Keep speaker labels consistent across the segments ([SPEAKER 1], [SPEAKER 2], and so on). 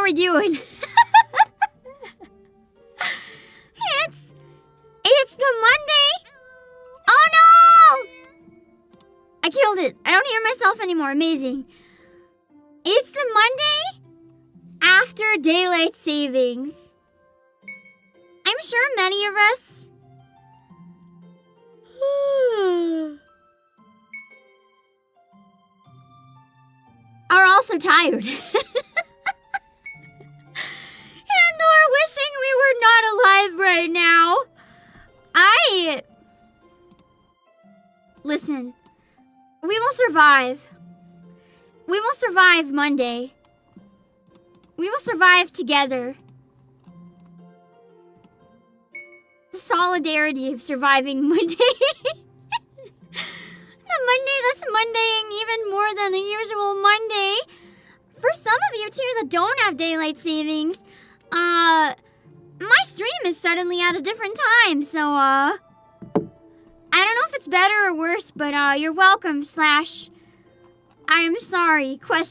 [SPEAKER 1] we doing? It's the Monday. Oh no! I killed it. I don't hear myself anymore. Amazing. It's the Monday after daylight savings. I'm sure many of us are also tired. And are wishing we were not alive right now. Listen, we will survive. We will survive Monday. We will survive together. The solidarity of surviving Monday. The Monday that's Mondaying even more than the usual Monday. For some of you too that don't have daylight savings, my stream is suddenly at a different time, so I don't know if it's better or worse, but you're welcome / I'm sorry ? I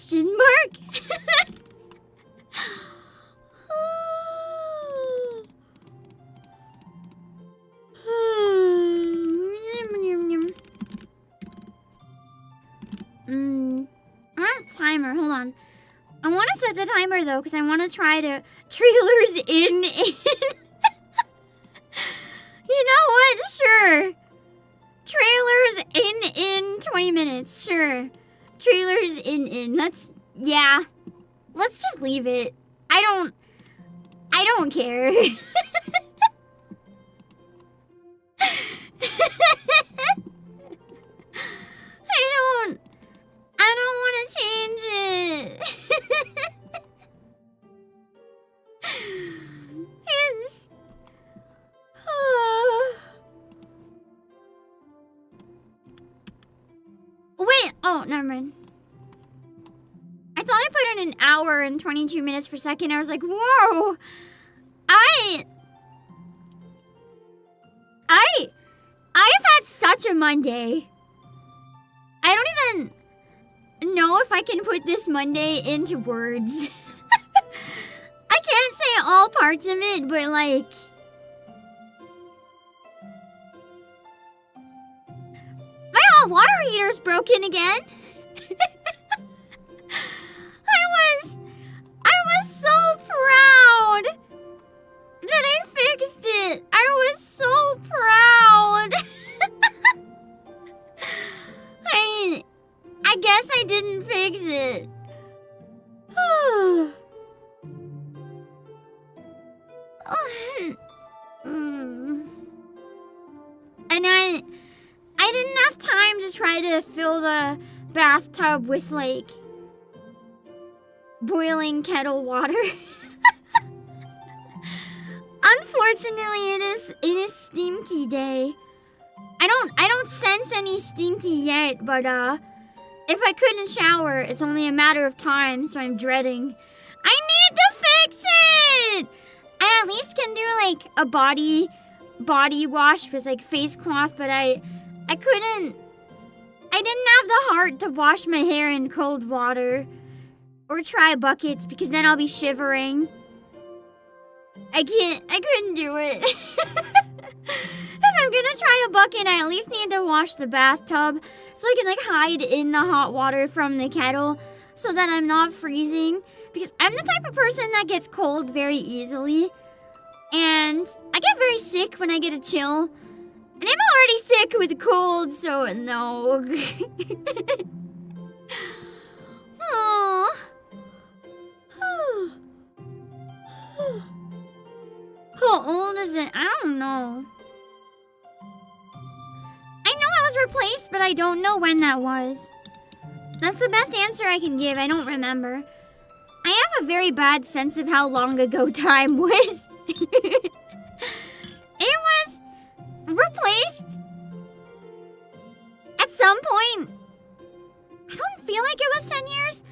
[SPEAKER 1] have a timer, hold on. I want to set the timer though, because I want to try to trailers in. You know what? Sure. Trailers in 20 minutes. Sure. Trailers in. Yeah. Let's just leave it. I don't care. I don't want to change it. It's... Wait, oh, never mind. I thought I put in an hour and 22 minutes per second. I was like, whoa. I've had such a Monday. I don't even know if I can put this Monday into words. I can't say all parts of it, but like... My hot water heater's broken again. I was so proud that I fixed it. I was so proud. I guess I didn't fix it. And I didn't have time to try to fill the bathtub with like boiling kettle water. Unfortunately, it is stinky day. I don't sense any stinky yet, but if I couldn't shower, it's only a matter of time, so I'm dreading. I need to fix it! I at least can do like a body wash with like face cloth, but I didn't have the heart to wash my hair in cold water or try buckets because then I'll be shivering. I couldn't do it. If I'm gonna try a bucket, I at least need to wash the bathtub so I can like hide in the hot water from the kettle so that I'm not freezing. Because I'm the type of person that gets cold very easily. And I get very sick when I get a chill. And I'm already sick with a cold, so no. Oh. How old is it? I don't know. I know I was replaced, but I don't know when that was. That's the best answer I can give. I don't remember. I have a very bad sense of how long ago time was. It was replaced at some point. I don't feel like it was 10 years,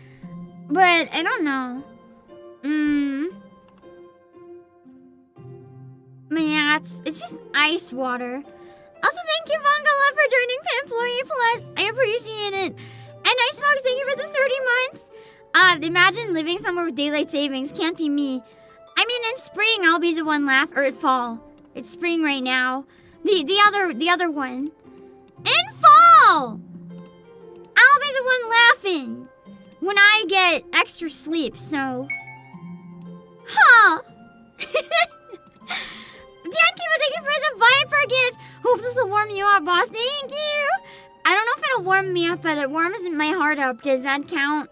[SPEAKER 1] but I don't know. But yeah, it's just ice water. Also, thank you, Vongala, for joining Employee Plus. I appreciate it. And Icebox, thank you for the 30 months. Imagine living somewhere with daylight savings. Can't be me. I mean, in spring, I'll be the one or at fall. It's spring right now. The other one. In fall! I'll be the one laughing when I get extra sleep, so... Huh! Dankiva, thank you for the Viper gift! Hope this will warm you up, boss. Thank you! I don't know if it'll warm me up, but it warms my heart up. Does that count?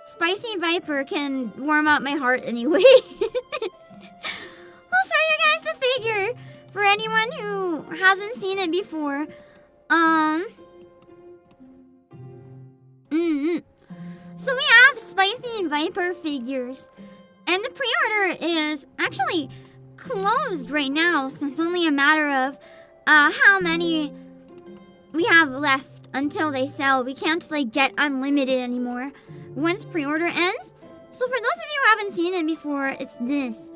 [SPEAKER 1] Spicy Viper can warm up my heart anyway. I'll show you guys the figure for anyone who hasn't seen it before. So we have Spicy Viper figures. And the pre-order is actually closed right now, so it's only a matter of how many we have left until they sell. We can't like get unlimited anymore once pre-order ends. So for those of you who haven't seen it before, it's this.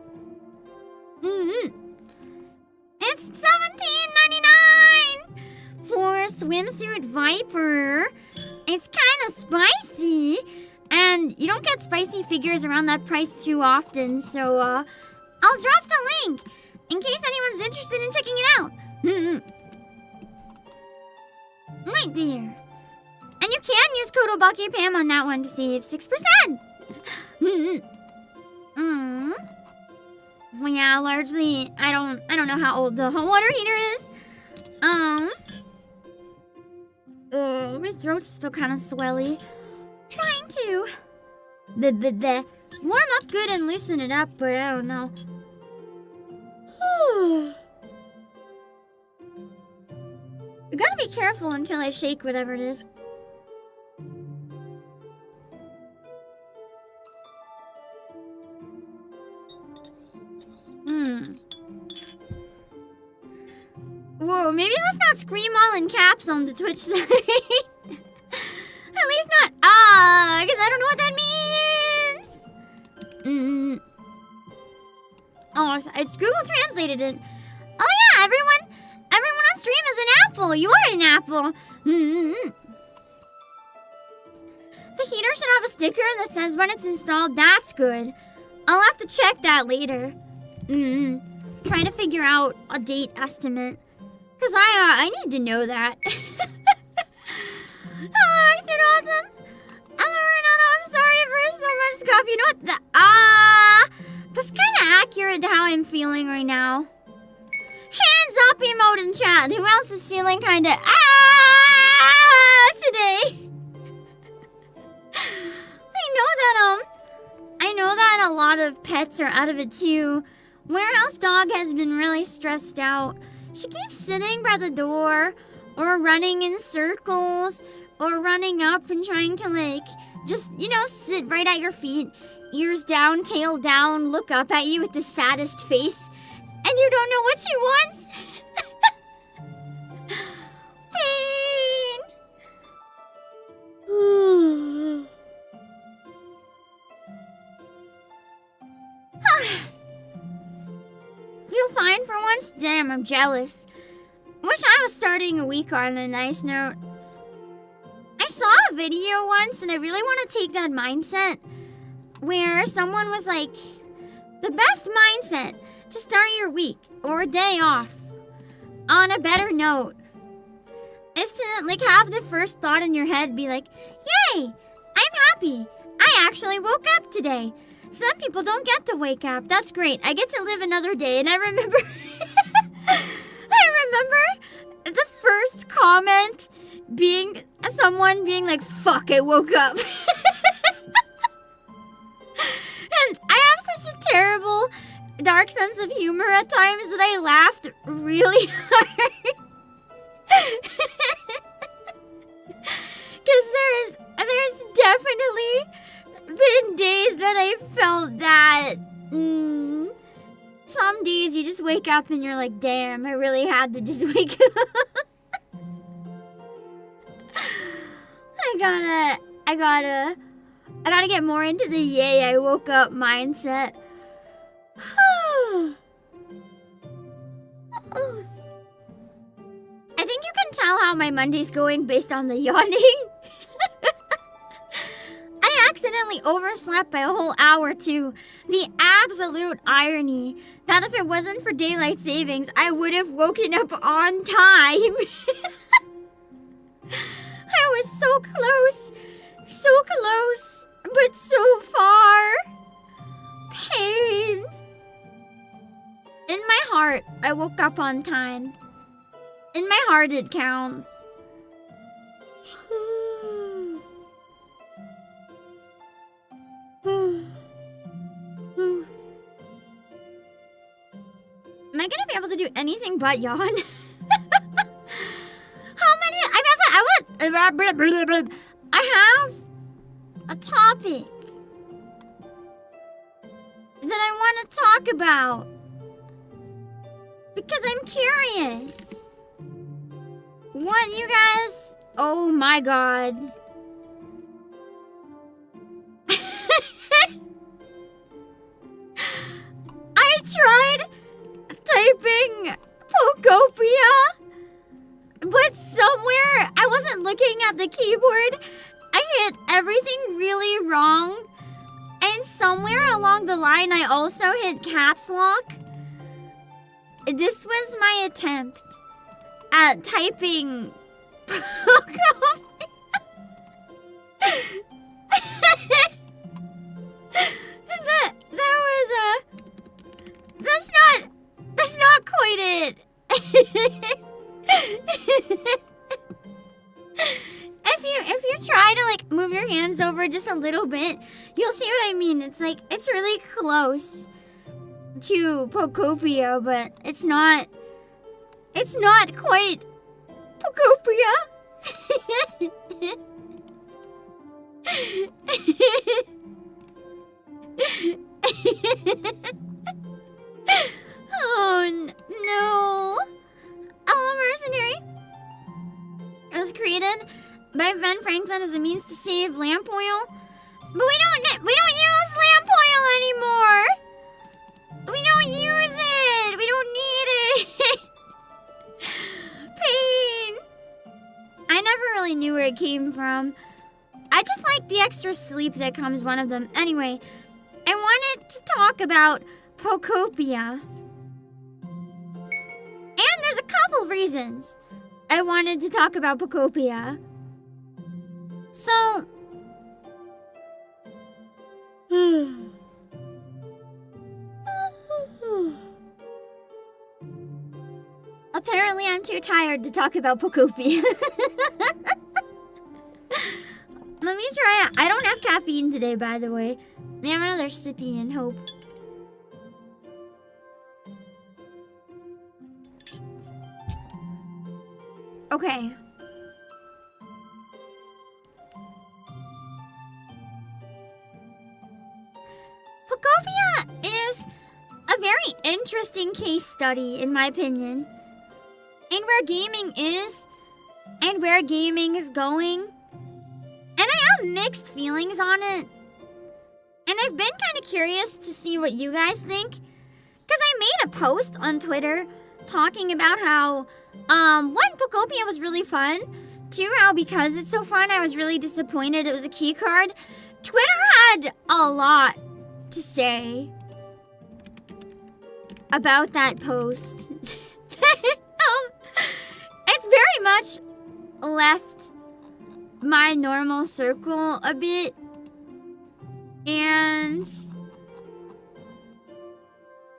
[SPEAKER 1] It's $17.99 for Swimsuit Viper. It's kind of spicy, and you don't get spicy figures around that price too often, so I'll drop the link in case anyone's interested in checking it out. Right there. And you can use code Obake PAM on that one to save 6%. Well, yeah, largely, I don't know how old the hot water heater is. My throat's still kind of swelly. Trying to warm up good and loosen it up, but I don't know. I gotta be careful until I shake whatever it is. Whoa, maybe let's not scream all in caps on the Twitch side. At least not because I don't know what that means. Oh, it's Google translated it. Oh yeah, everyone on stream is an apple. You are an apple. The heater should have a sticker that says when it's installed. That's good. I'll have to check that later. Trying to figure out a date estimate. Because I need to know that. Hello, Exit Awesome. Hello, Renato. I'm sorry for so much cough. You know what? That's kind of accurate to how I'm feeling right now. Hands up emote in chat. Who else is feeling kind of today? I know that a lot of pets are out of it too. Warehouse dog has been really stressed out. She keeps sitting by the door, or running in circles, or running up and trying to just, sit right at your feet, ears down, tail down, look up at you with the saddest face, and you don't know what she wants. Pain. Feel fine for once? Damn, I'm jealous. Wish I was starting a week on a nice note. I saw a video once and I really want to take that mindset where someone was like, the best mindset to start your week or a day off on a better note is to have the first thought in your head be like, yay, I'm happy. I actually woke up today. Some people don't get to wake up. That's great. I get to live another day. And I remember the first comment being someone being like, fuck, I woke up. And I have such a terrible, dark sense of humor at times that I laughed really hard. Because there's definitely been days that I felt that some days you just wake up and you're like, damn, I really had to just wake up. I gotta get more into the yay, I woke up mindset. I think you can tell how my Monday's going based on the yawning. I accidentally overslept by a whole hour too. The absolute irony that if it wasn't for daylight savings, I would have woken up on time. I was so close, but so far. Pain. In my heart, I woke up on time. In my heart, it counts. Am I gonna be able to do anything but yawn? How many? I have a topic that I want to talk about because I'm curious. What you guys? Oh my god. I tried typing Pokopia, but somewhere I wasn't looking at the keyboard. I hit everything really wrong, and somewhere along the line I also hit caps lock. This was my attempt at typing Pokopia. that was a... That's not quite it. If you try to like move your hands over just a little bit, you'll see what I mean. It's like it's really close to Pokopia, but it's not quite Pokopia. Oh no! Hello, mercenary. It was created by Ben Franklin as a means to save lamp oil, but we don't use lamp oil anymore. We don't use it. We don't need it. Pain. I never really knew where it came from. I just like the extra sleep that comes one of them. Anyway, I wanted to talk about Pokopia. And there's a couple reasons I wanted to talk about Pokopia. So... apparently I'm too tired to talk about Pokopia. Let me try it. I don't have caffeine today, by the way. I have another sippy and hope. Okay. Pokopia is a very interesting case study, in my opinion, in where gaming is and where gaming is going. And I have mixed feelings on it. And I've been kind of curious to see what you guys think. Because I made a post on Twitter talking about how, one, Pokopia was really fun. Two, how because it's so fun, I was really disappointed it was a key card. Twitter had a lot to say about that post. It very much left my normal circle a bit, and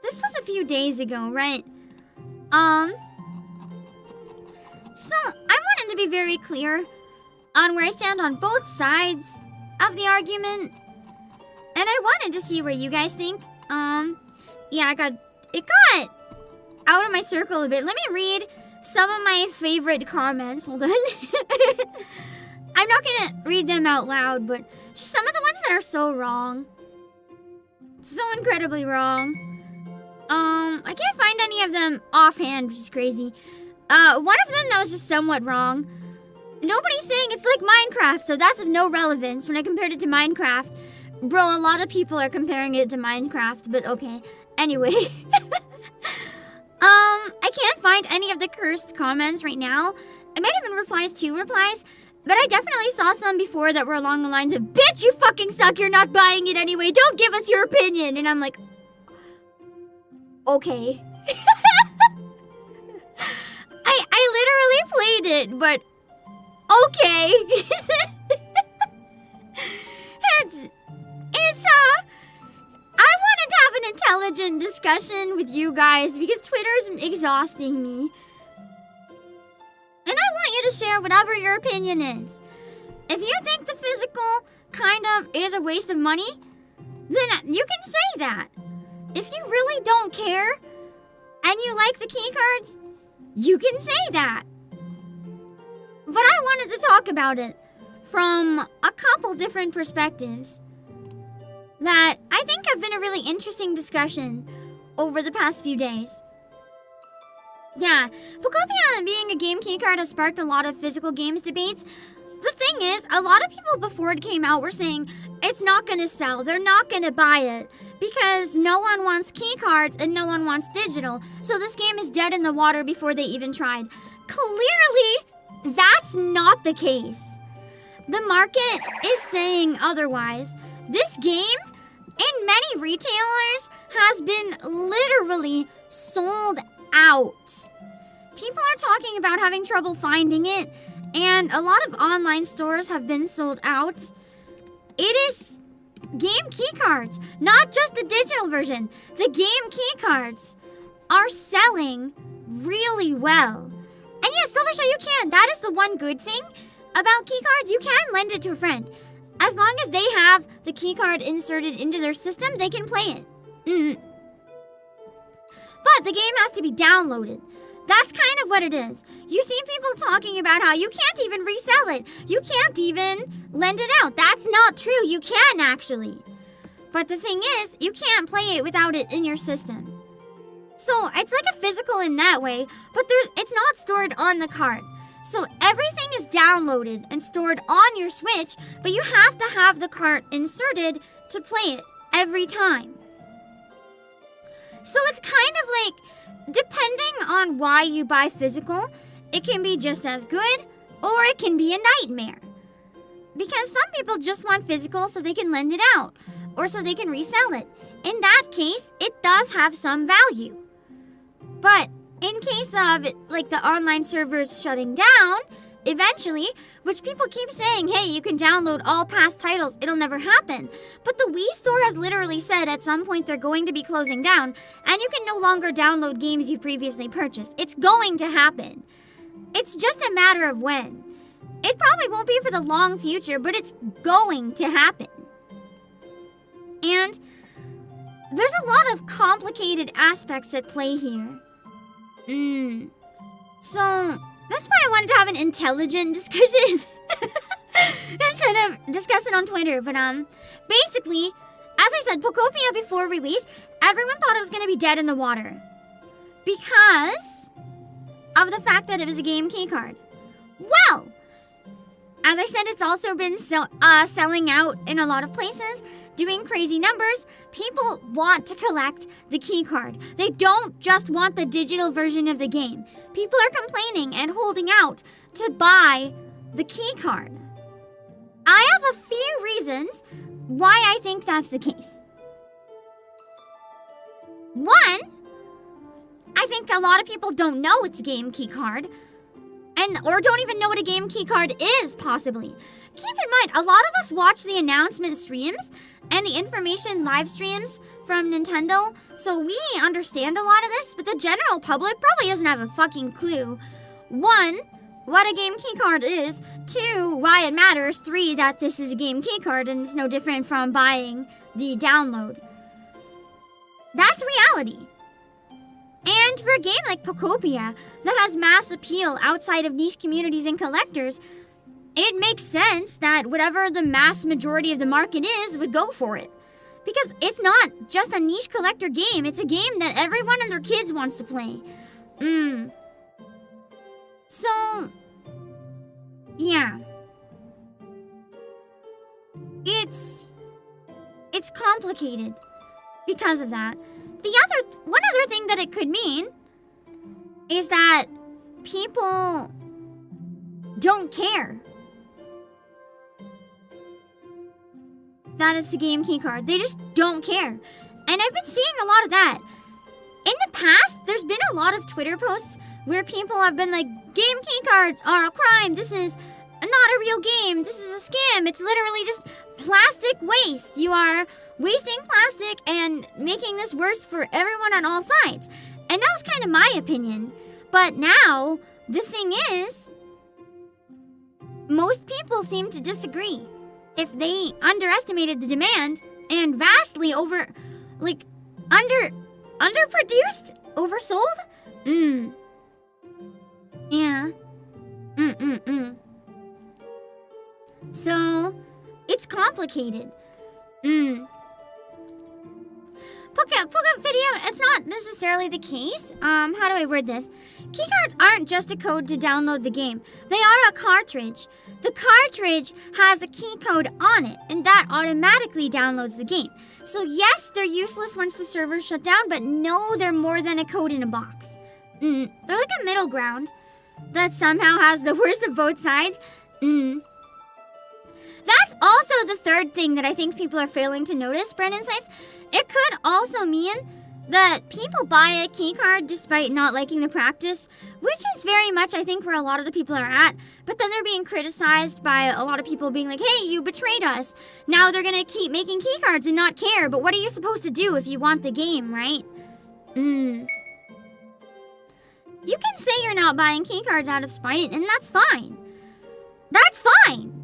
[SPEAKER 1] this was a few days ago, right? So I wanted to be very clear on where I stand on both sides of the argument, and I wanted to see what you guys think. Yeah, it got out of my circle a bit. Let me read some of my favorite comments. Hold on. I'm not gonna read them out loud, but just some of the ones that are so wrong. So incredibly wrong. I can't find any of them offhand, which is crazy. One of them that was just somewhat wrong. Nobody's saying it's like Minecraft, so that's of no relevance when I compared it to Minecraft. Bro, a lot of people are comparing it to Minecraft, but okay. Anyway. I can't find any of the cursed comments right now. It might have been replies to replies. But I definitely saw some before that were along the lines of, bitch, you fucking suck, you're not buying it anyway, don't give us your opinion. And I'm like, okay. I literally played it, but okay. I wanted to have an intelligent discussion with you guys because Twitter's exhausting me. And I want you to share whatever your opinion is. If you think the physical kind of is a waste of money, then you can say that. If you really don't care and you like the keycards, you can say that. But I wanted to talk about it from a couple different perspectives that I think have been a really interesting discussion over the past few days. Yeah, Pokopia being a game keycard has sparked a lot of physical games debates. The thing is, a lot of people before it came out were saying it's not going to sell, they're not going to buy it, because no one wants keycards and no one wants digital, so this game is dead in the water before they even tried. Clearly, that's not the case. The market is saying otherwise. This game, in many retailers, has been literally sold out. People are talking about having trouble finding it, and a lot of online stores have been sold out. It is game keycards, not just the digital version. The game keycards are selling really well. And yes, Silvershaw, you can. That is the one good thing about keycards. You can lend it to a friend. As long as they have the keycard inserted into their system, they can play it. But the game has to be downloaded. That's kind of what it is. You see people talking about how you can't even resell it. You can't even lend it out. That's not true. You can actually. But the thing is, you can't play it without it in your system. So it's like a physical in that way, but it's not stored on the card. So everything is downloaded and stored on your Switch, but you have to have the card inserted to play it every time. So it's kind of like, depending on why you buy physical, it can be just as good, or it can be a nightmare. Because some people just want physical so they can lend it out, or so they can resell it. In that case, it does have some value. But in case of, like, the online servers shutting down, eventually, which people keep saying, hey, you can download all past titles, it'll never happen. But the Wii Store has literally said at some point they're going to be closing down, and you can no longer download games you previously purchased. It's going to happen. It's just a matter of when. It probably won't be for the long future, but it's going to happen. And there's a lot of complicated aspects at play here. So that's why I wanted to have an intelligent discussion instead of discussing on Twitter. But basically, as I said, Pokopia before release, everyone thought it was going to be dead in the water because of the fact that it was a game keycard. Well, as I said, it's also been selling out in a lot of places, doing crazy numbers. People want to collect the keycard. They don't just want the digital version of the game. People are complaining and holding out to buy the keycard. I have a few reasons why I think that's the case. One, I think a lot of people don't know it's a game keycard. Or don't even know what a game keycard is, possibly. Keep in mind, a lot of us watch the announcement streams and the information live streams from Nintendo, so we understand a lot of this, but the general public probably doesn't have a fucking clue. 1, what a game keycard is. 2, why it matters. 3, that this is a game keycard and it's no different from buying the download. That's reality. And for a game like Pokopia, that has mass appeal outside of niche communities and collectors, it makes sense that whatever the mass majority of the market is would go for it. Because it's not just a niche collector game, it's a game that everyone and their kids wants to play. So, yeah. It's complicated because of that. One other thing that it could mean is that people don't care that it's a game keycard. They just don't care. And I've been seeing a lot of that. In the past, there's been a lot of Twitter posts where people have been like, game keycards are a crime. This is not a real game. This is a scam. It's literally just plastic waste. You are wasting plastic and making this worse for everyone on all sides. And that was kind of my opinion. But now, the thing is, most people seem to disagree. If they underestimated the demand and vastly underproduced, oversold? Yeah. So, it's complicated. Put video, it's not necessarily the case. How do I word this? Keycards aren't just a code to download the game. They are a cartridge. The cartridge has a key code on it, and that automatically downloads the game. So yes, they're useless once the servers shut down, but no, they're more than a code in a box. They're like a middle ground that somehow has the worst of both sides. That's also the third thing that I think people are failing to notice, Brandon Sipes. It could also mean that people buy a keycard despite not liking the practice, which is very much, I think, where a lot of the people are at. But then they're being criticized by a lot of people being like, hey, you betrayed us. Now they're going to keep making keycards and not care. But what are you supposed to do if you want the game, right? You can say you're not buying keycards out of spite, and that's fine. That's fine.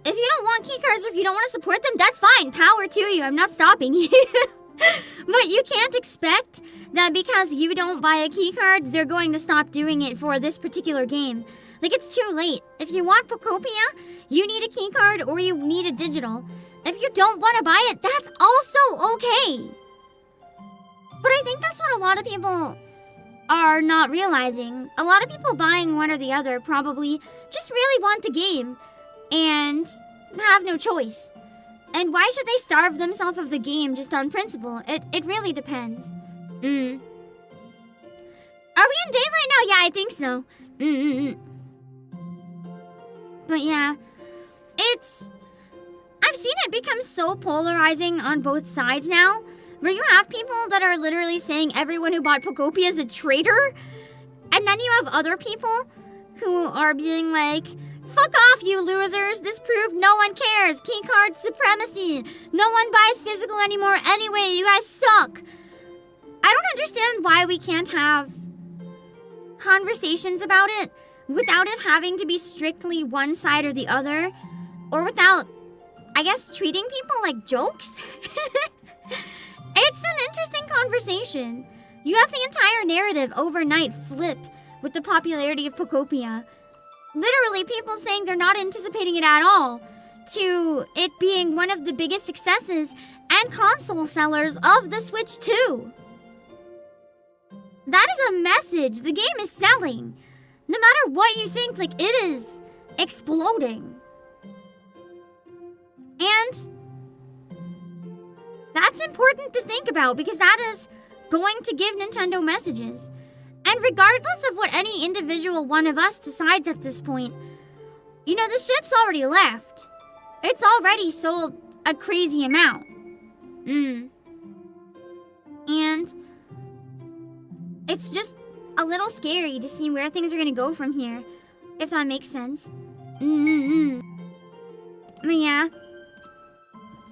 [SPEAKER 1] If you don't want keycards or if you don't want to support them, that's fine. Power to you. I'm not stopping you. But you can't expect that because you don't buy a keycard, they're going to stop doing it for this particular game. Like, it's too late. If you want Pokopia, you need a keycard or you need a digital. If you don't want to buy it, that's also okay. But I think that's what a lot of people are not realizing. A lot of people buying one or the other probably just really want the game and have no choice. And why should they starve themselves of the game just on principle? It really depends. Are we in daylight now? Yeah, I think so. But yeah, I've seen it become so polarizing on both sides now, where you have people that are literally saying everyone who bought Pokopia is a traitor, and then you have other people who are being like, fuck off, you losers. This proved no one cares. Keycard supremacy. No one buys physical anymore anyway. You guys suck. I don't understand why we can't have conversations about it without it having to be strictly one side or the other. Or without, I guess, treating people like jokes. It's an interesting conversation. You have the entire narrative overnight flip with the popularity of Pokopia. Literally, people saying they're not anticipating it at all, to it being one of the biggest successes and console sellers of the Switch 2. That is a message. The game is selling. No matter what you think, like, it is exploding. And that's important to think about because that is going to give Nintendo messages. And regardless of what any individual one of us decides at this point, you know, the ship's already left. It's already sold a crazy amount. And it's just a little scary to see where things are going to go from here, if that makes sense. But yeah.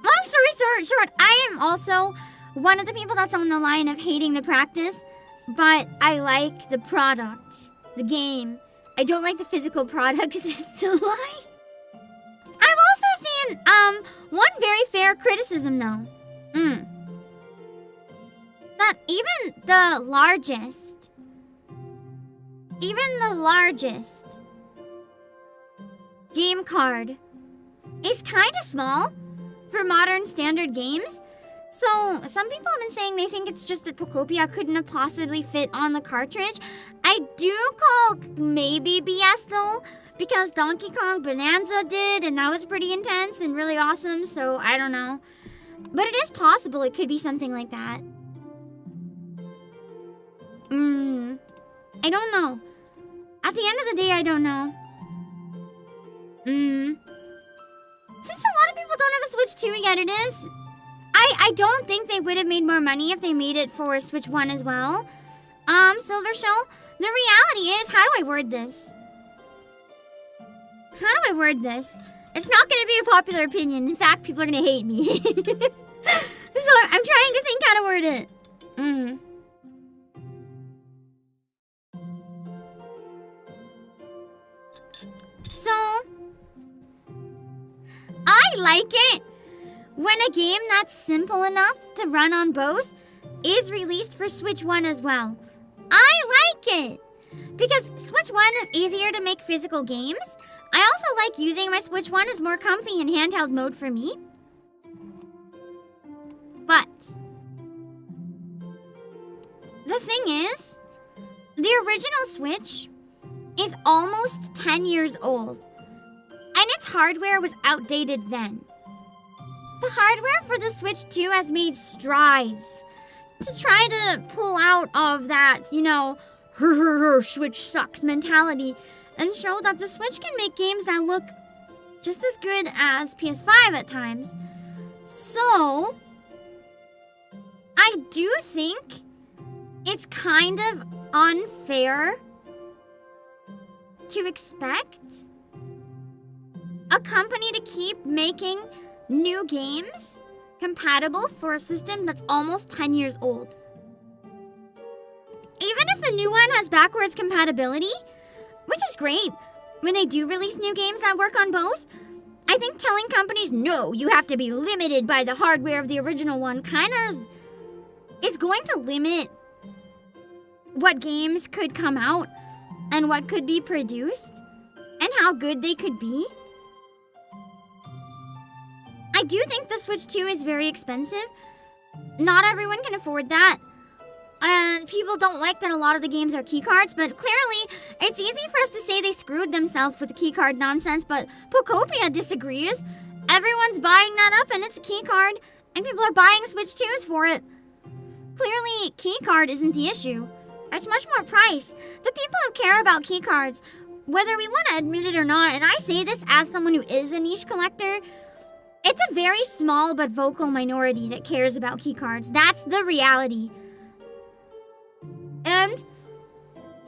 [SPEAKER 1] Long story short, I am also one of the people that's on the line of hating the practice. But I like the product, the game. I don't like the physical product because it's a lie. I've also seen one very fair criticism though. That even the largest game card is kind of small for modern standard games. So, some people have been saying they think it's just that Pokopia couldn't have possibly fit on the cartridge. I do call maybe BS though, because Donkey Kong Bonanza did, and that was pretty intense and really awesome, so I don't know. But it is possible it could be something like that. I don't know. At the end of the day, I don't know. Since a lot of people don't have a Switch 2 yet. It is. I don't think they would have made more money if they made it for Switch 1 as well. Silver Shell, the reality is, how do I word this? How do I word this? It's not going to be a popular opinion. In fact, people are going to hate me. So I'm trying to think how to word it. So, I like it when a game that's simple enough to run on both is released for Switch 1 as well. I like it because Switch 1 is easier to make physical games. I also like using my Switch 1. It's more comfy in handheld mode for me. But the thing is, the original Switch is almost 10 years old, and its hardware was outdated then. The hardware for the Switch 2 has made strides to try to pull out of that, you know, Switch sucks mentality and show that the Switch can make games that look just as good as PS5 at times. So, I do think it's kind of unfair to expect a company to keep making new games compatible for a system that's almost 10 years old. Even if the new one has backwards compatibility, which is great when they do release new games that work on both, I think telling companies, no, you have to be limited by the hardware of the original one kind of is going to limit what games could come out and what could be produced and how good they could be. I do think the Switch 2 is very expensive. Not everyone can afford that. And people don't like that a lot of the games are keycards, but clearly it's easy for us to say they screwed themselves with the keycard nonsense, but Pokopia disagrees. Everyone's buying that up and it's a keycard, and people are buying Switch 2s for it. Clearly, keycard isn't the issue. It's much more price. The people who care about keycards, whether we want to admit it or not, and I say this as someone who is a niche collector, it's a very small but vocal minority that cares about keycards. That's the reality. And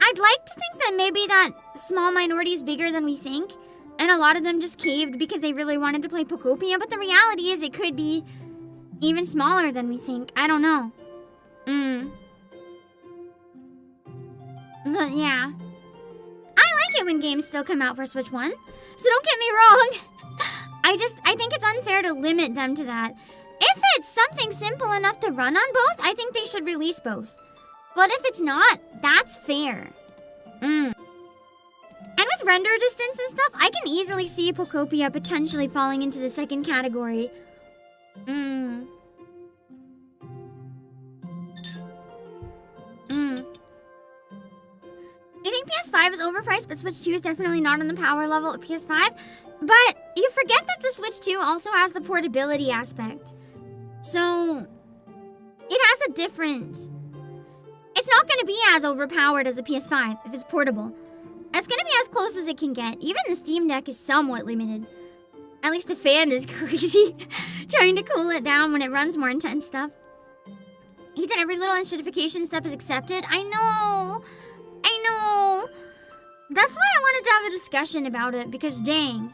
[SPEAKER 1] I'd like to think that maybe that small minority is bigger than we think, and a lot of them just caved because they really wanted to play Pokopia, but the reality is it could be even smaller than we think. I don't know. But yeah. I like it when games still come out for Switch 1, so don't get me wrong. I think it's unfair to limit them to that. If it's something simple enough to run on both, I think they should release both. But if it's not, that's fair. And with render distance and stuff, I can easily see Pokopia potentially falling into the second category. I think PS5 is overpriced, but Switch 2 is definitely not on the power level of PS5. But you forget that the Switch 2 also has the portability aspect. So, it has a different... It's not going to be as overpowered as a PS5 if it's portable. It's going to be as close as it can get. Even the Steam Deck is somewhat limited. At least the fan is crazy, trying to cool it down when it runs more intense stuff. He said every little enshittification step is accepted. I know. That's why I wanted to have a discussion about it, because dang.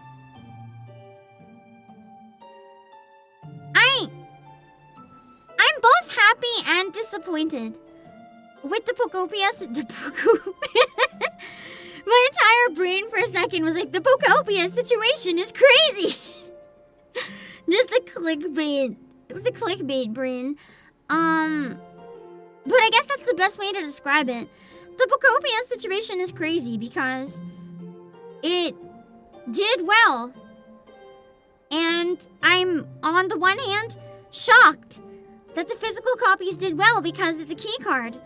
[SPEAKER 1] I'm both happy and disappointed with the Pokopia. My entire brain for a second was like, the Pokopia situation is crazy. Just the clickbait brain. But I guess that's the best way to describe it. The Pokopia situation is crazy because it did well. And I'm, on the one hand, shocked that the physical copies did well because it's a key card.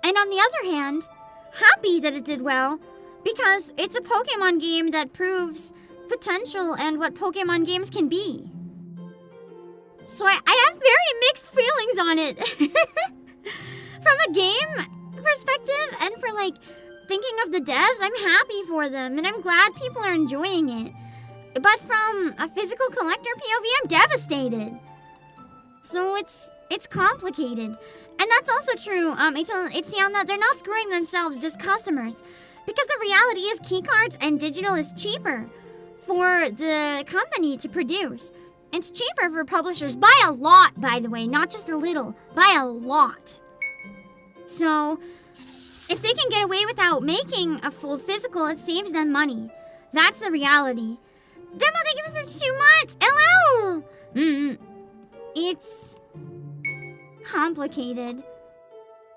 [SPEAKER 1] And on the other hand, happy that it did well because it's a Pokemon game that proves potential and what Pokemon games can be. So I have very mixed feelings on it. From a game perspective and for like thinking of the devs, I'm happy for them and I'm glad people are enjoying it. But from a physical collector POV, I'm devastated. So it's complicated. And that's also true. It's they're not screwing themselves, just customers. Because the reality is keycards and digital is cheaper for the company to produce. It's cheaper for publishers by a lot, by the way, not just a little, by a lot. So if they can get away without making a full physical, it saves them money. That's the reality. Demo, thank you for 52 months. Hello. It's complicated.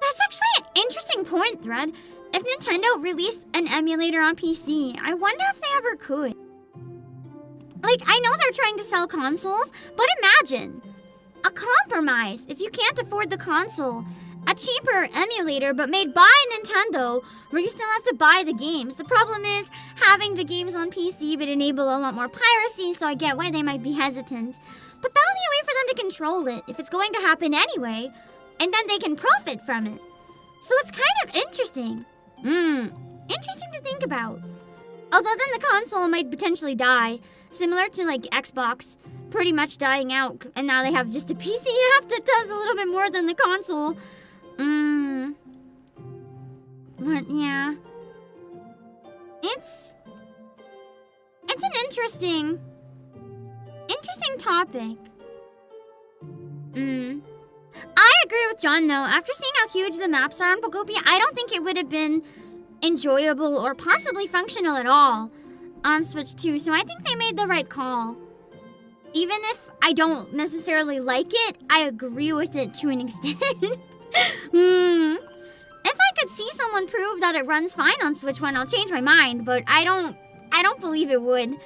[SPEAKER 1] That's actually an interesting point, Thread. If Nintendo released an emulator on PC, I wonder if they ever could. Like, I know they're trying to sell consoles, but imagine a compromise. If you can't afford the console, a cheaper emulator but made by Nintendo, where you still have to buy the games. The problem is having the games on PC would enable a lot more piracy, so I get why they might be hesitant. But that'll be a way for them to control it if it's going to happen anyway, and then they can profit from it. So it's kind of interesting. Interesting to think about. Although then the console might potentially die, similar to like Xbox pretty much dying out, and now they have just a PC app that does a little bit more than the console. But yeah. It's an interesting topic. I agree with John though. After seeing how huge the maps are on Pokopia, I don't think it would have been enjoyable or possibly functional at all on Switch 2. So I think they made the right call. Even if I don't necessarily like it, I agree with it to an extent. If I could see someone prove that it runs fine on Switch 1, I'll change my mind, but I don't believe it would.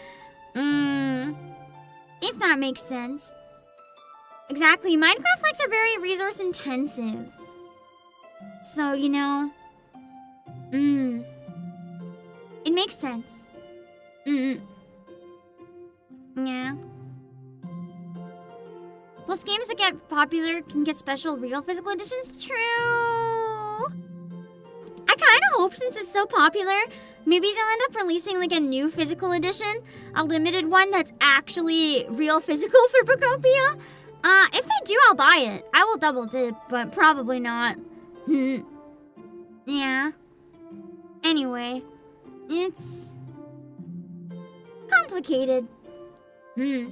[SPEAKER 1] If that makes sense. Exactly. Minecraft likes are very resource intensive. So, you know, it makes sense. Yeah. Plus, games that get popular can get special real physical editions. True. I kind of hope, since it's so popular, maybe they'll end up releasing like a new physical edition, a limited one that's actually real physical for Pokopia. If they do, I'll buy it. I will double dip, but probably not. Yeah. Anyway, it's complicated. So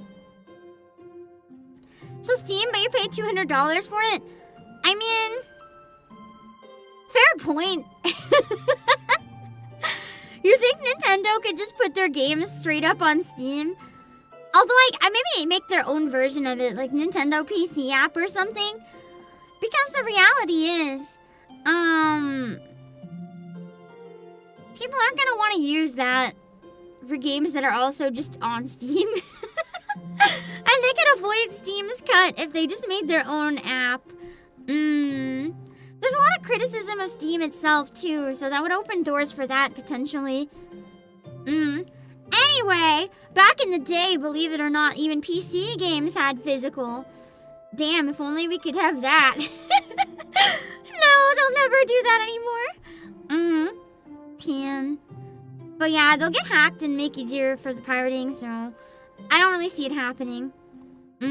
[SPEAKER 1] Steam, but you paid $200 for it? I mean, fair point. You think Nintendo could just put their games straight up on Steam? Although, like, maybe make their own version of it, like Nintendo PC app or something. Because the reality is, people aren't gonna want to use that for games that are also just on Steam. And they could avoid Steam's cut if they just made their own app. There's a lot of criticism of Steam itself, too, so that would open doors for that, potentially. Anyway, back in the day, believe it or not, even PC games had physical. Damn, if only we could have that. No, they'll never do that anymore. Pan. But yeah, they'll get hacked and make it easier for the pirating, so I don't really see it happening. How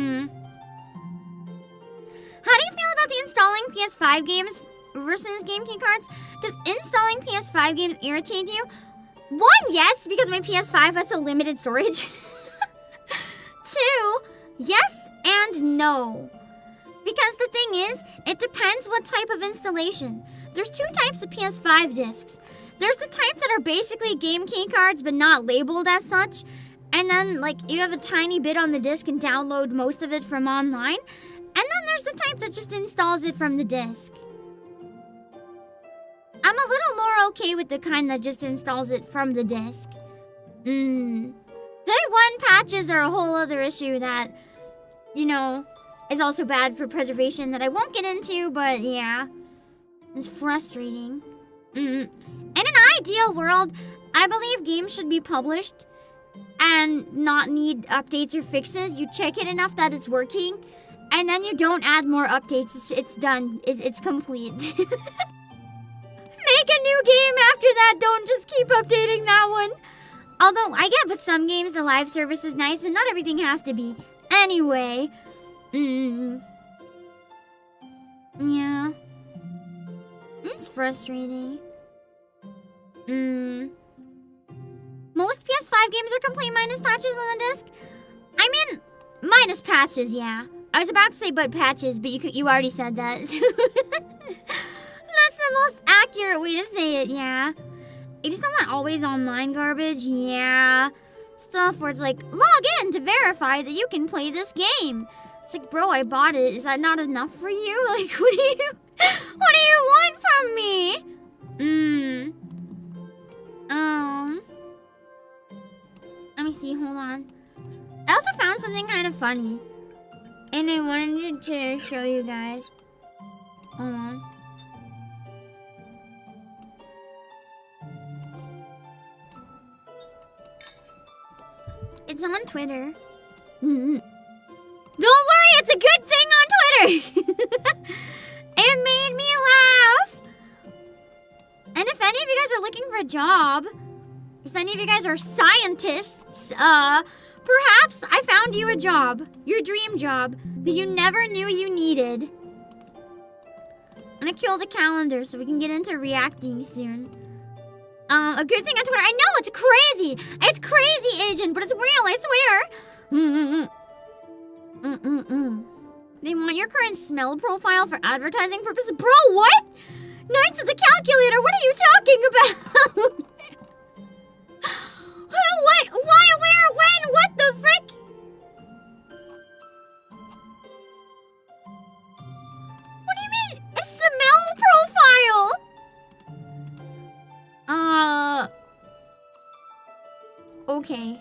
[SPEAKER 1] do you feel about the installing PS5 games versus game key cards? Does installing PS5 games irritate you? One, yes, because my PS5 has so limited storage. Two, yes and no. Because the thing is, it depends what type of installation. There's two types of PS5 discs. There's the type that are basically game key cards but not labeled as such. And then, like, you have a tiny bit on the disc and download most of it from online. And then there's the type that just installs it from the disc. I'm a little more okay with the kind that just installs it from the disc. Day 1 patches are a whole other issue that, you know, is also bad for preservation that I won't get into, but yeah. It's frustrating. In an ideal world, I believe games should be published and not need updates or fixes. You check it enough that it's working, and then you don't add more updates. It's done. It's complete. Make a new game after that. Don't just keep updating that one. Although I get with some games the live service is nice, but not everything has to be. Anyway. Yeah. It's frustrating. Most PS5 games are complete minus patches on the disc. I mean, minus patches, yeah. I was about to say but patches, but you already said that. That's the most accurate way to say it, yeah. You just don't want always online garbage, yeah. Stuff where it's like, log in to verify that you can play this game. It's like, bro, I bought it. Is that not enough for you? Like, what do you want from me? Let me see, hold on. I also found something kind of funny. And I wanted to show you guys. Hold on. It's on Twitter. Don't worry, it's a good thing on Twitter. It made me laugh. And if any of you guys are looking for a job, if any of you guys are scientists, perhaps I found you a job, your dream job, that you never knew you needed. I'm gonna kill the calendar so we can get into reacting soon. A good thing on Twitter. I know, it's crazy. It's crazy, Agent, but it's real, I swear. They want your current smell profile for advertising purposes. Bro, what? Nights at the calculator, what are you talking about? What? Why? Where? When? What the frick? What do you mean? A smell profile? Okay.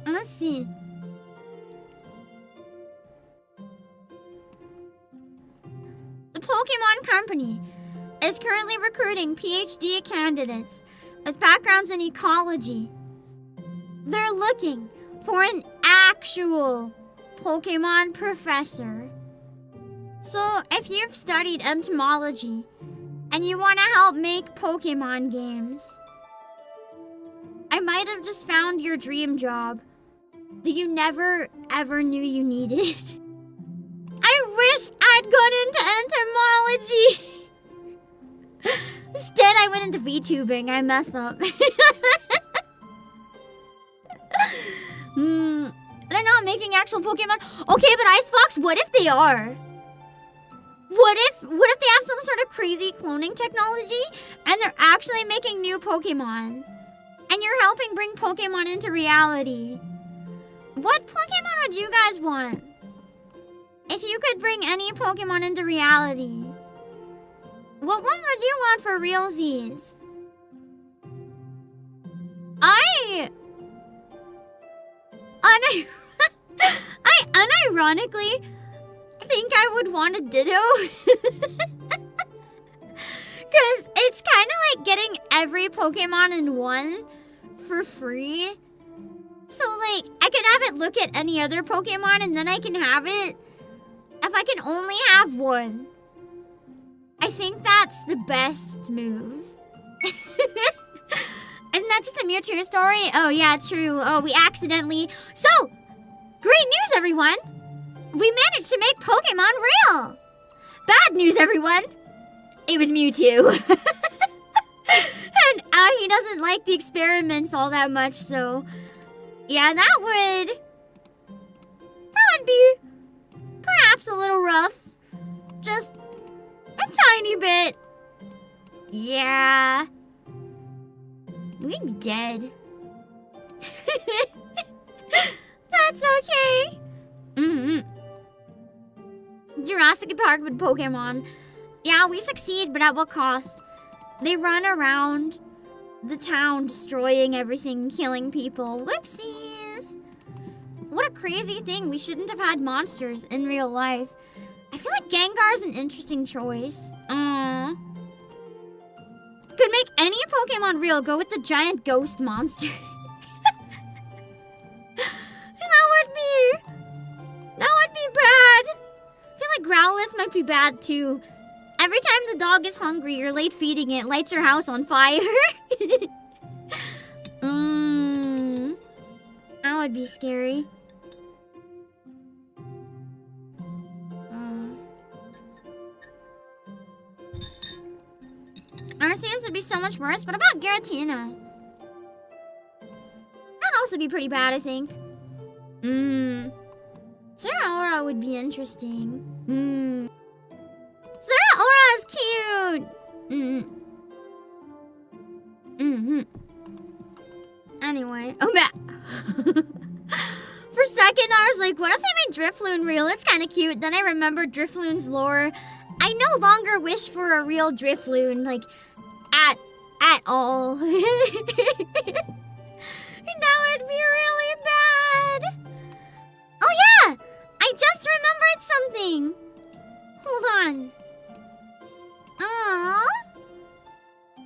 [SPEAKER 1] Let's see. The Pokemon Company is currently recruiting PhD candidates with backgrounds in ecology. They're looking for an actual Pokemon professor. So if you've studied entomology and you want to help make Pokemon games, I might have just found your dream job that you never ever knew you needed. I wish I'd gone into entomology. Instead, I went into VTubing. I messed up. They're not making actual Pokemon. Okay, but Ice Fox, what if they are? What if they have some sort of crazy cloning technology and they're actually making new Pokemon? And you're helping bring Pokemon into reality. What Pokemon would you guys want? If you could bring any Pokemon into reality, what one would you want for realsies? I unironically think I would want a Ditto. Because it's kind of like getting every Pokemon in one for free. So, like, I could have it look at any other Pokemon and then I can have it if I can only have one. I think that's the best move. Isn't that just a Mewtwo story? Oh, yeah, true. Oh, we accidentally... So, great news, everyone! We managed to make Pokemon real! Bad news, everyone! It was Mewtwo. And he doesn't like the experiments all that much, so... Yeah, that would be perhaps a little rough. Just a tiny bit. Yeah. We'd be dead. That's okay. Jurassic Park with Pokemon. Yeah, we succeed, but at what cost? They run around the town destroying everything, killing people. Whoopsies. What a crazy thing. We shouldn't have had monsters in real life. I feel like Gengar's an interesting choice. Could make any Pokemon real. Go with the giant ghost monster. That would be bad. I feel like Growlithe might be bad too. every time the dog is hungry, you're late feeding it, lights your house on fire. That would be scary. Arceus would be so much worse. What about Giratina? That'd also be pretty bad, I think. Zeraora would be interesting. Zeraora is cute! Anyway, For a second, I was like, what if they made Drifloon real? It's kind of cute. Then I remembered Drifloon's lore. I no longer wish for a real Drifloon, like, at all. That would be really bad. Oh yeah! I just remembered something. Hold on. Aww.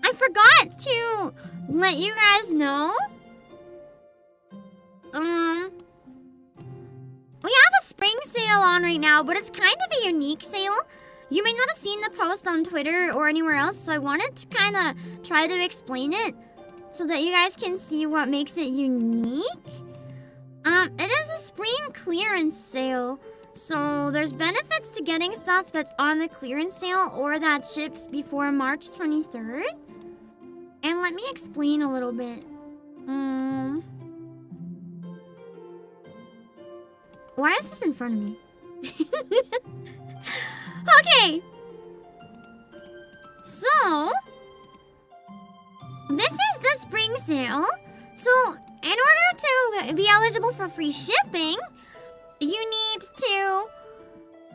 [SPEAKER 1] I forgot to let you guys know. We have a spring sale on right now, but it's kind of a unique sale. You may not have seen the post on Twitter or anywhere else, so I wanted to kind of try to explain it so that you guys can see what makes it unique. It is a spring clearance sale, so there's benefits to getting stuff that's on the clearance sale or that ships before March 23rd. And let me explain a little bit. Why is this in front of me? Okay. So, this is the spring sale. So, in order to be eligible for free shipping, you need to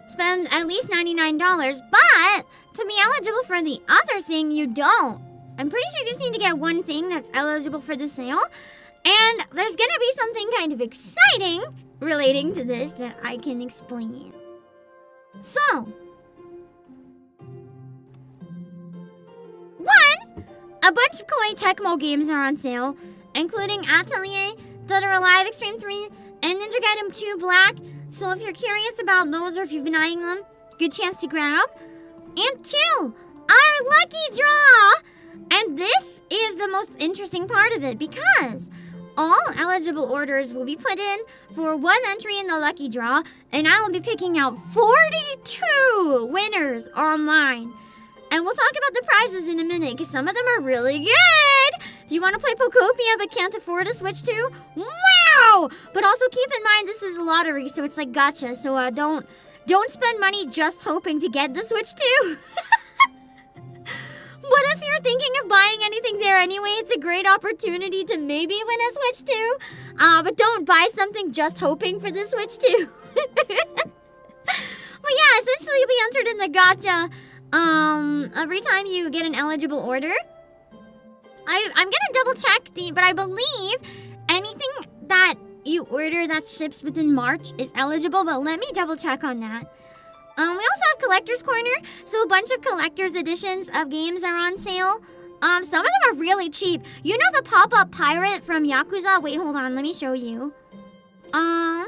[SPEAKER 1] spend at least $99. But to be eligible for the other thing, you don't. I'm pretty sure you just need to get one thing that's eligible for the sale. And there's gonna be something kind of exciting relating to this that I can explain. So, one, a bunch of Koei Tecmo games are on sale, including Atelier, Dead or Alive Extreme 3, and Ninja Gaiden 2 Black. So if you're curious about those or if you've been eyeing them, good chance to grab. And two, our lucky draw! And this is the most interesting part of it because all eligible orders will be put in for one entry in the lucky draw, and I will be picking out 42 winners online. And we'll talk about the prizes in a minute, because some of them are really good. If you want to play Pokopia but can't afford a Switch 2, wow! But also keep in mind this is a lottery, so it's like gotcha. So don't spend money just hoping to get the Switch 2. But if you're thinking of buying anything there anyway, it's a great opportunity to maybe win a Switch 2. But don't buy something just hoping for the Switch 2. But yeah, essentially you'll be entered in the gacha every time you get an eligible order. I'm gonna double check but I believe anything that you order that ships within March is eligible, but let me double check on that. We also have Collector's Corner, so a bunch of collector's editions of games are on sale. Some of them are really cheap. You know the pop-up pirate from Yakuza? Wait, hold on, let me show you. I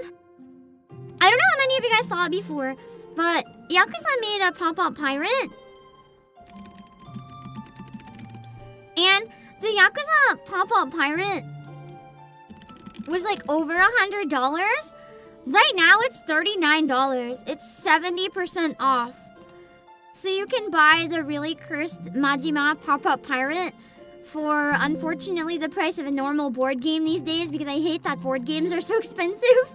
[SPEAKER 1] don't know how many of you guys saw it before, but Yakuza made a pop-up pirate. And the Yakuza pop-up pirate was like over $100. Right now, it's $39. It's 70% off. So you can buy the really cursed Majima pop-up pirate for, unfortunately, the price of a normal board game these days because I hate that board games are so expensive.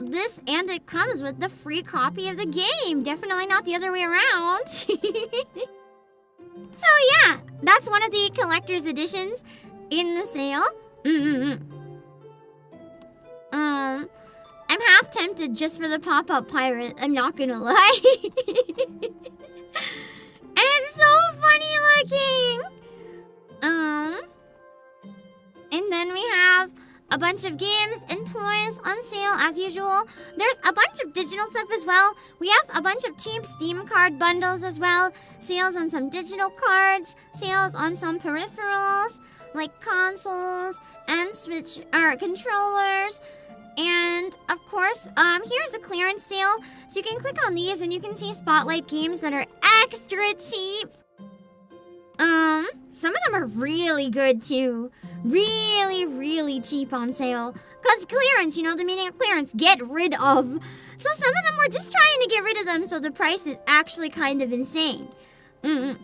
[SPEAKER 1] This, and it comes with the free copy of the game. Definitely not the other way around. So yeah, that's one of the collector's editions in the sale. I'm half tempted just for the pop-up pirate, I'm not gonna lie. And it's so funny looking! And then we have a bunch of games and toys on sale as usual. There's a bunch of digital stuff as well. We have a bunch of cheap Steam card bundles as well. Sales on some digital cards, sales on some peripherals, like consoles and Switch controllers. And of course, here's the clearance sale. So you can click on these and you can see Spotlight games that are extra cheap. Some of them are really good too. Really, really cheap on sale. Cause clearance, you know the meaning of clearance, get rid of. So some of them we're just trying to get rid of them so the price is actually kind of insane. Let me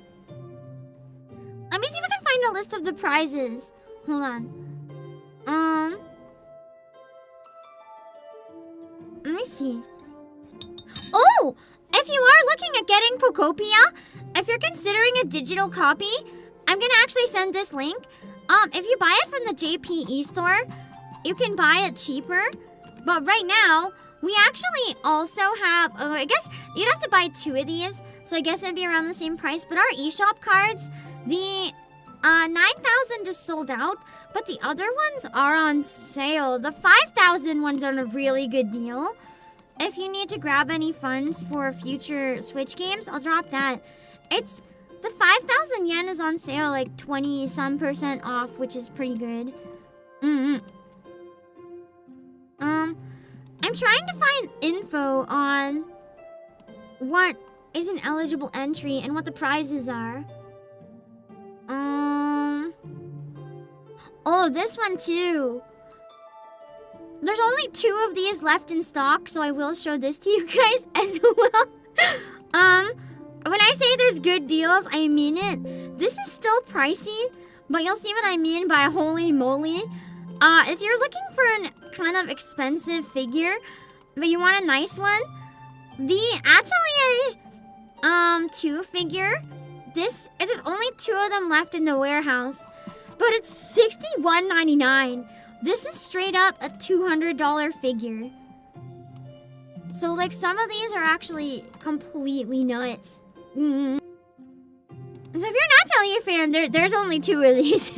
[SPEAKER 1] see if I can find a list of the prizes. Hold on. Let me see. Oh! If you are looking at getting Pokopia, if you're considering a digital copy, I'm gonna actually send this link. If you buy it from the JPE store, you can buy it cheaper. But right now, we actually also have, I guess you'd have to buy 2 of these, so I guess it'd be around the same price. But our eShop cards, the 9,000 is sold out, but the other ones are on sale. The 5,000 ones are on a really good deal. If you need to grab any funds for future Switch games, I'll drop that. It's the 5,000 yen is on sale, like 20% off, which is pretty good. I'm trying to find info on what is an eligible entry and what the prizes are. Oh, this one too. There's only 2 of these left in stock, so I will show this to you guys as well. When I say there's good deals, I mean it. This is still pricey, but you'll see what I mean by holy moly. If you're looking for a kind of expensive figure, but you want a nice one, the Atelier 2 figure, there's only 2 of them left in the warehouse, but it's $61.99. This is straight up a $200 figure. So like some of these are actually completely nuts. So if you're an Atelier fan, there's only 2 of these.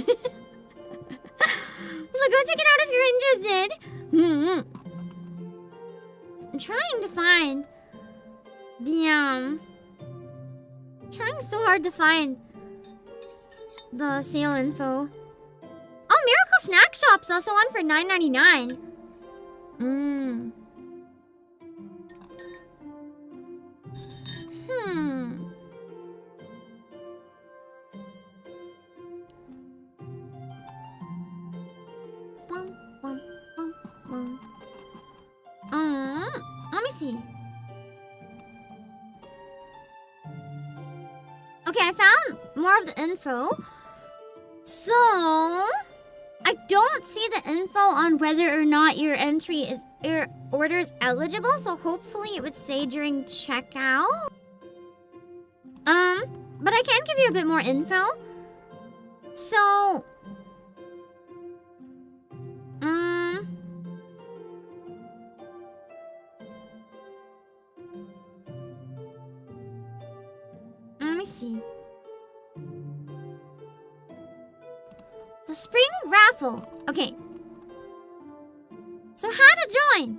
[SPEAKER 1] So go check it out if you're interested. I'm trying to find the trying so hard to find the sale info. Oh, Miracle Snack Shop's also on for $9.99. Let me see. Okay, I found more of the info. So, I don't see the info on whether or not your order is eligible, so hopefully it would say during checkout. But I can give you a bit more info. So, let me see. The spring raffle. Okay. So how to join?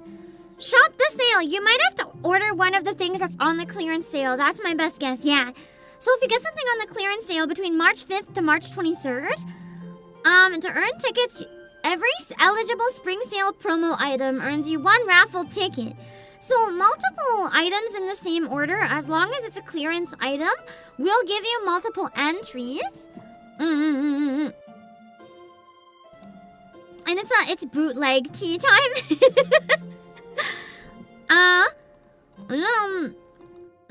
[SPEAKER 1] Shop the sale. You might have to order one of the things that's on the clearance sale. That's my best guess, yeah. So if you get something on the clearance sale between March 5th to March 23rd, to earn tickets, every eligible spring sale promo item earns you 1 raffle ticket. So multiple items in the same order, as long as it's a clearance item, will give you multiple entries. And it's bootleg tea time.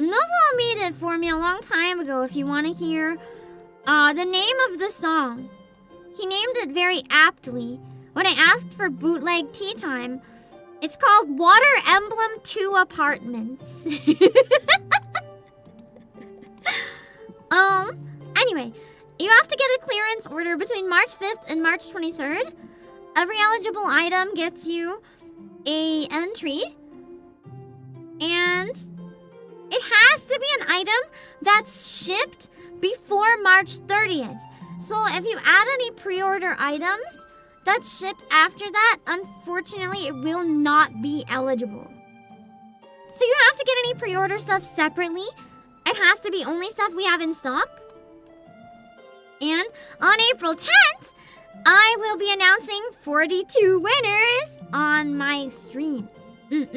[SPEAKER 1] Novo made it for me a long time ago if you want to hear the name of the song. He named it very aptly. When I asked for bootleg tea time, it's called Water Emblem 2 Apartments. Anyway, you have to get a clearance order between March 5th and March 23rd. Every eligible item gets you a entry. And it has to be an item that's shipped before March 30th. So if you add any pre-order items that ship after that, unfortunately, it will not be eligible. So you have to get any pre-order stuff separately. It has to be only stuff we have in stock. And on April 10th, I will be announcing 42 winners on my stream. And,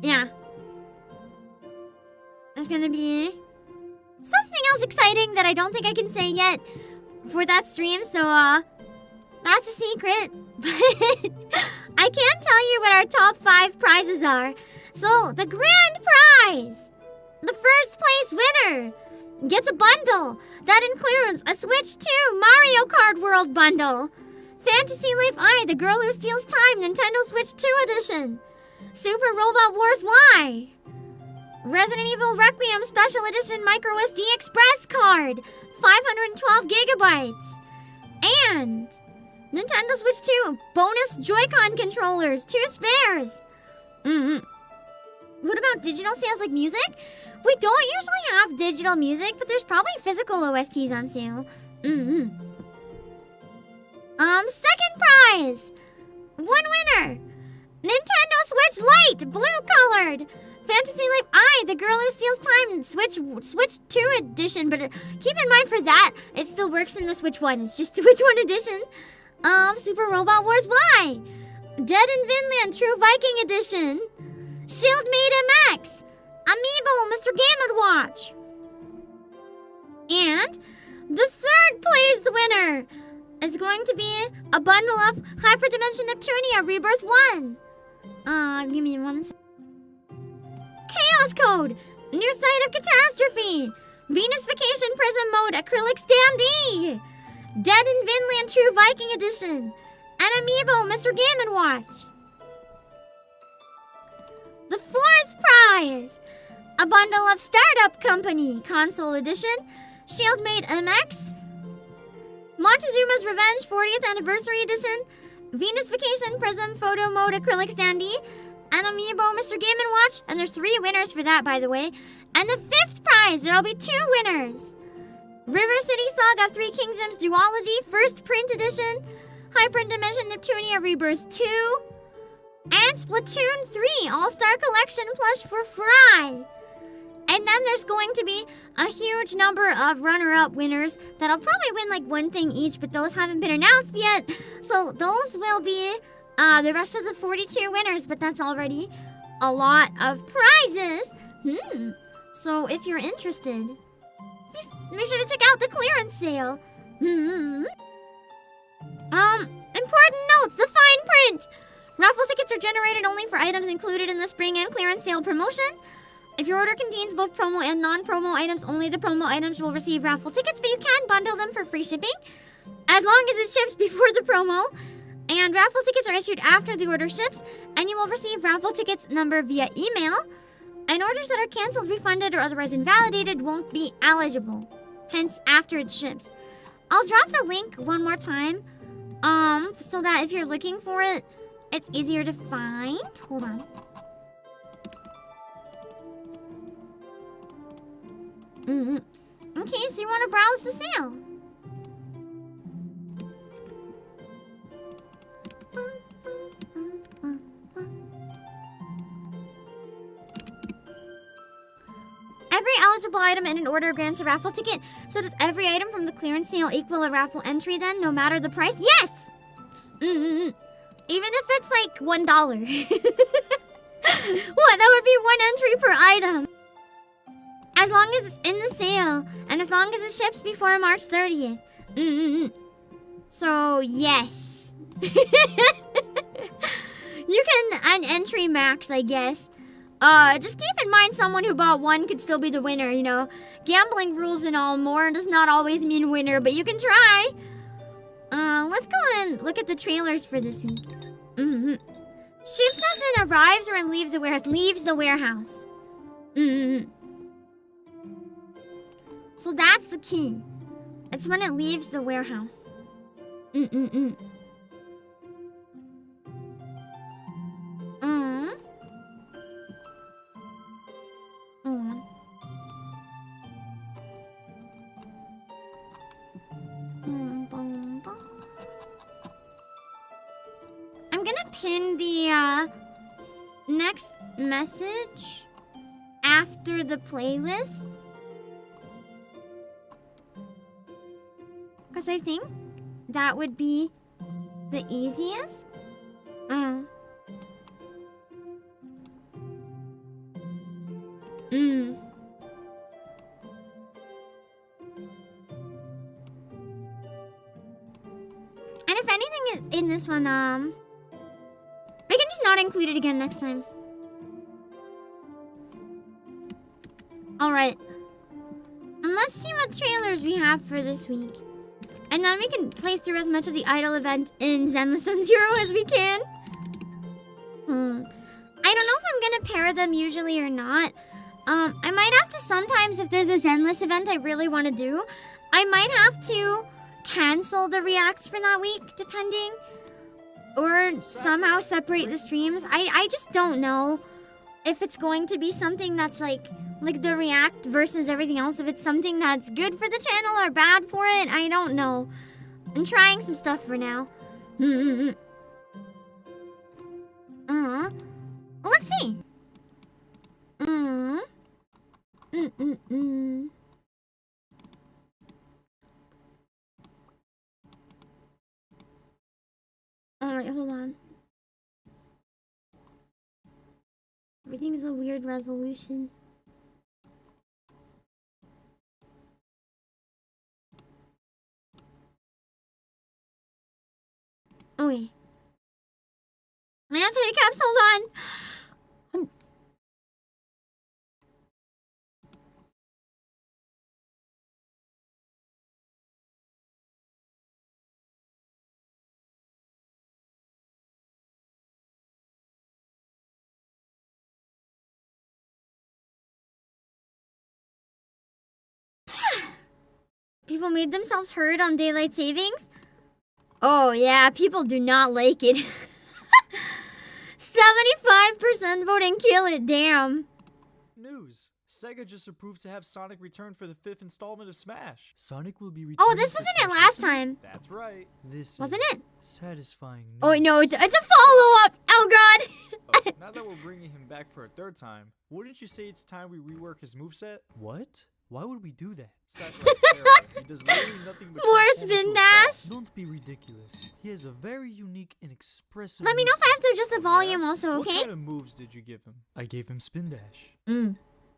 [SPEAKER 1] yeah. There's gonna be something else exciting that I don't think I can say yet for that stream, so, that's a secret. But I can tell you what our top 5 prizes are. So, the grand prize, the first place winner, gets a bundle that includes a Switch 2 Mario Kart World bundle, Fantasy Life I, The Girl Who Steals Time Nintendo Switch 2 edition, Super Robot Wars Y, Resident Evil Requiem Special Edition Micro SD Express card, 512 gigabytes, and Nintendo Switch 2 bonus Joy-Con controllers, 2 spares. What about digital sales like music? We don't usually have digital music, but there's probably physical OSTs on sale. Second prize! One winner! Nintendo Switch Lite, blue-colored! Fantasy Life I, The Girl Who Steals Time, Switch 2 edition, but keep in mind for that, it still works in the Switch 1. It's just Switch 1 edition. Super Robot Wars Y, Dead in Vinland True Viking edition, Shield Maid MX, Amiibo Mr. Game & Watch. And the third place winner is going to be a bundle of Hyperdimension Neptunia Rebirth 1. Give me 1 second. Chaos Code, New Site of Catastrophe, Venus Vacation Prism Mode Acrylic Standee, Dead in Vinland True Viking Edition, and Amiibo Mr. Game & Watch. The fourth prize, a bundle of Startup Company Console Edition, Shield Maid MX, Montezuma's Revenge 40th Anniversary Edition, Venus Vacation Prism Photo Mode Acrylic Standee, and Amiibo Mr. Game & Watch. And there's 3 winners for that, by the way. And the fifth prize, there'll be 2 winners. River City Saga 3 Kingdoms Duology First Print Edition, Hyperdimension Neptunia Rebirth 2, and Splatoon 3 All-Star Collection plush for Fry. And then there's going to be a huge number of runner-up winners that'll probably win like 1 thing each, but those haven't been announced yet. So those will be the rest of the 42 winners, but that's already a lot of prizes. So if you're interested, make sure to check out the clearance sale. Important notes, the fine print. Raffle tickets are generated only for items included in the spring and clearance sale promotion. If your order contains both promo and non-promo items, only the promo items will receive raffle tickets, but you can bundle them for free shipping, as long as it ships before the promo. And raffle tickets are issued after the order ships, and you will receive raffle tickets number via email. And orders that are canceled, refunded, or otherwise invalidated won't be eligible, hence after it ships. I'll drop the link one more time, so that if you're looking for it, it's easier to find. Hold on. Okay, so you want to browse the sale. Every eligible item in an order grants a raffle ticket. So does every item from the clearance sale equal a raffle entry then, no matter the price? Yes! Even if it's like $1. What? That would be 1 entry per item. As long as it's in the sale, and as long as it ships before March 30th. So, yes. You can an entry max, I guess. Just keep in mind someone who bought 1 could still be the winner, you know. Gambling rules and all, more does not always mean winner, but you can try. Let's go and look at the trailers for this week. Ships as in arrives or in leaves the warehouse? Leaves the warehouse. So that's the key. It's when it leaves the warehouse. I'm gonna pin the next message after the playlist. Because I think that would be the easiest. And if anything is in this one, we can just not include it again next time. Alright. Let's see what trailers we have for this week. And then we can play through as much of the idol event in Zenless Zone Zero as we can. I don't know if I'm gonna pair them usually or not. I might have to sometimes, if there's a Zenless event I really want to do, I might have to cancel the reacts for that week, depending. Or somehow separate the streams. I just don't know if it's going to be something that's like the react versus everything else. If it's something that's good for the channel or bad for it, I don't know. I'm trying some stuff for now. Let's see. Alright, hold on. Everything is a weird resolution. Okay. I have hiccups, hold on. People made themselves heard on daylight savings? Oh yeah, people do not like it. 75% voting kill it, damn.
[SPEAKER 2] News. Sega just approved to have Sonic return for the 5th installment of Smash. Sonic will be returning.
[SPEAKER 1] Oh, this wasn't it last time.
[SPEAKER 2] That's right. This
[SPEAKER 1] wasn't it?
[SPEAKER 2] Satisfying news.
[SPEAKER 1] Oh no, it's a follow-up. Oh god.
[SPEAKER 2] Oh, now that we're bringing him back for a 3rd time, wouldn't you say it's time we rework his moveset? What? Why would we do that? He does literally nothing but
[SPEAKER 1] more spin dash.
[SPEAKER 2] Don't be ridiculous. He has a very unique and expressive.
[SPEAKER 1] Let me know if I have to adjust the volume also, okay?
[SPEAKER 2] What kind of moves did you give him? I gave him spin dash.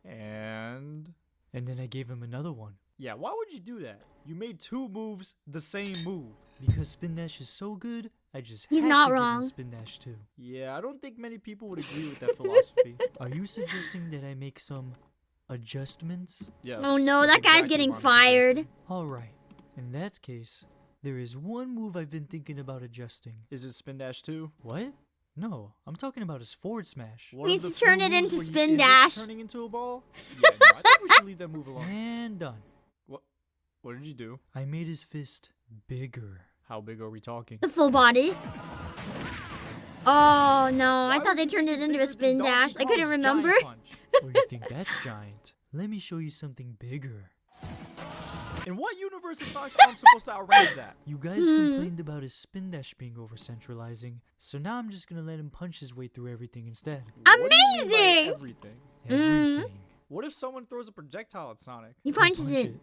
[SPEAKER 2] And then I gave him another one. Yeah, why would you do that? You made 2 moves the same move. Because spin dash is so good, I just
[SPEAKER 1] He's
[SPEAKER 2] had
[SPEAKER 1] not
[SPEAKER 2] to
[SPEAKER 1] wrong.
[SPEAKER 2] Give him spin dash too. Yeah, I don't think many people would agree with that philosophy. Are you suggesting that I make some adjustments? Yes.
[SPEAKER 1] Oh no, that guy's getting fired.
[SPEAKER 2] Alright, in that case, there is one move I've been thinking about adjusting. Is it spin dash too? What? No, I'm talking about his forward smash.
[SPEAKER 1] We need to turn it into spin dash.
[SPEAKER 2] Turning into a ball? Yeah, no, I think we should leave that move alone. And done. What did you do? I made his fist bigger. How big are we talking?
[SPEAKER 1] The full body. Oh no, I thought they turned it into a spin dash. I couldn't remember.
[SPEAKER 2] Oh, you think that's giant? Let me show you something bigger. In what universe is Sonic's arm supposed to outrange that? You guys complained about his spin dash being over-centralizing, so now I'm just gonna let him punch his way through everything instead.
[SPEAKER 1] Amazing!
[SPEAKER 2] Everything. Everything. What if someone throws a projectile at Sonic?
[SPEAKER 1] He punches it.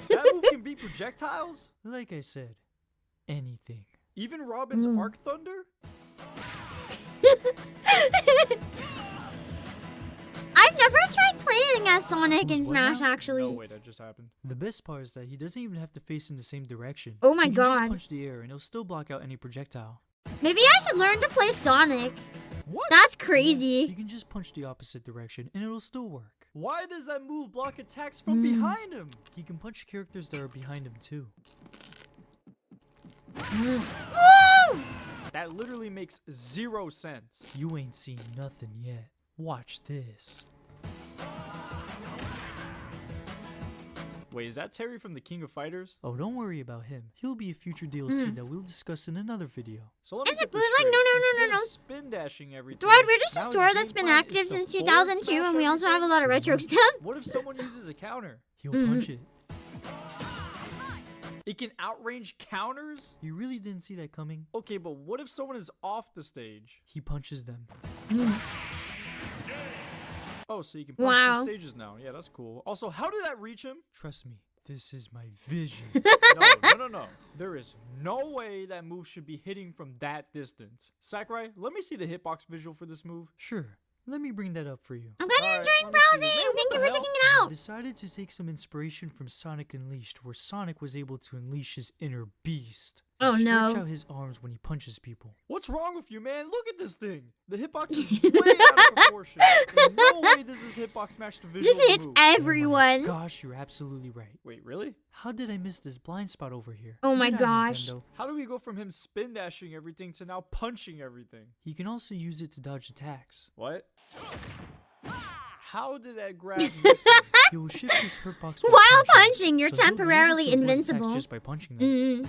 [SPEAKER 2] That move can beat projectiles? Like I said, anything. Even Robin's Arc Thunder?
[SPEAKER 1] I've never tried playing as Sonic in Smash, actually.
[SPEAKER 2] No, wait, that just happened. The best part is that he doesn't even have to face in the same direction.
[SPEAKER 1] Oh my
[SPEAKER 2] he can
[SPEAKER 1] god.
[SPEAKER 2] just punch the air and it'll still block out any projectile.
[SPEAKER 1] Maybe I should learn to play Sonic.
[SPEAKER 2] What?
[SPEAKER 1] That's crazy.
[SPEAKER 2] You can just punch the opposite direction and it'll still work. Why does that move block attacks from behind him? He can punch characters that are behind him too.
[SPEAKER 1] Woo!
[SPEAKER 2] That literally makes 0 sense. You ain't seen nothing yet. Watch this. Wait, is that Terry from the King of Fighters? Oh, don't worry about him. He'll be a future DLC that we'll discuss in another video. So let me
[SPEAKER 1] Is it bootleg? No.
[SPEAKER 2] Spin dashing everything.
[SPEAKER 1] Dwight, we're just a store that's been active since 2002, and we also have a lot of retro stuff.
[SPEAKER 2] What if someone uses a counter? He'll punch it. It can outrange counters? You really didn't see that coming? Okay, but what if someone is off the stage? He punches them. Oh, so you can punch the stages now. Yeah, that's cool. Also, how did that reach him? Trust me, This is my vision. No. There is no way that move should be hitting from that distance. Sakurai, let me see the hitbox visual for this move. Sure. Let me bring that up for you.
[SPEAKER 1] I'm glad you're enjoying browsing. Thank you for checking it
[SPEAKER 2] I
[SPEAKER 1] out.
[SPEAKER 2] decided to take some inspiration from Sonic Unleashed, where Sonic was able to unleash his inner beast.
[SPEAKER 1] Oh, no.
[SPEAKER 2] Stretch out his arms when he punches people. What's wrong with you, man? Look at this thing. The hitbox is way out of proportion. In no way does this hitbox smash the visual
[SPEAKER 1] Just hits
[SPEAKER 2] move.
[SPEAKER 1] everyone.
[SPEAKER 2] Oh my gosh, you're absolutely right. Wait, really? How did I miss this blind spot over here?
[SPEAKER 1] Oh my
[SPEAKER 2] Good eye,
[SPEAKER 1] gosh.
[SPEAKER 2] Nintendo. How do we go from him spin dashing everything to now punching everything? He can also use it to dodge attacks. What? How did that grab miss him? He will shift his hitbox
[SPEAKER 1] While punching, you're
[SPEAKER 2] so he'll be able
[SPEAKER 1] temporarily
[SPEAKER 2] to avoid attacks
[SPEAKER 1] invincible.
[SPEAKER 2] just by punching them.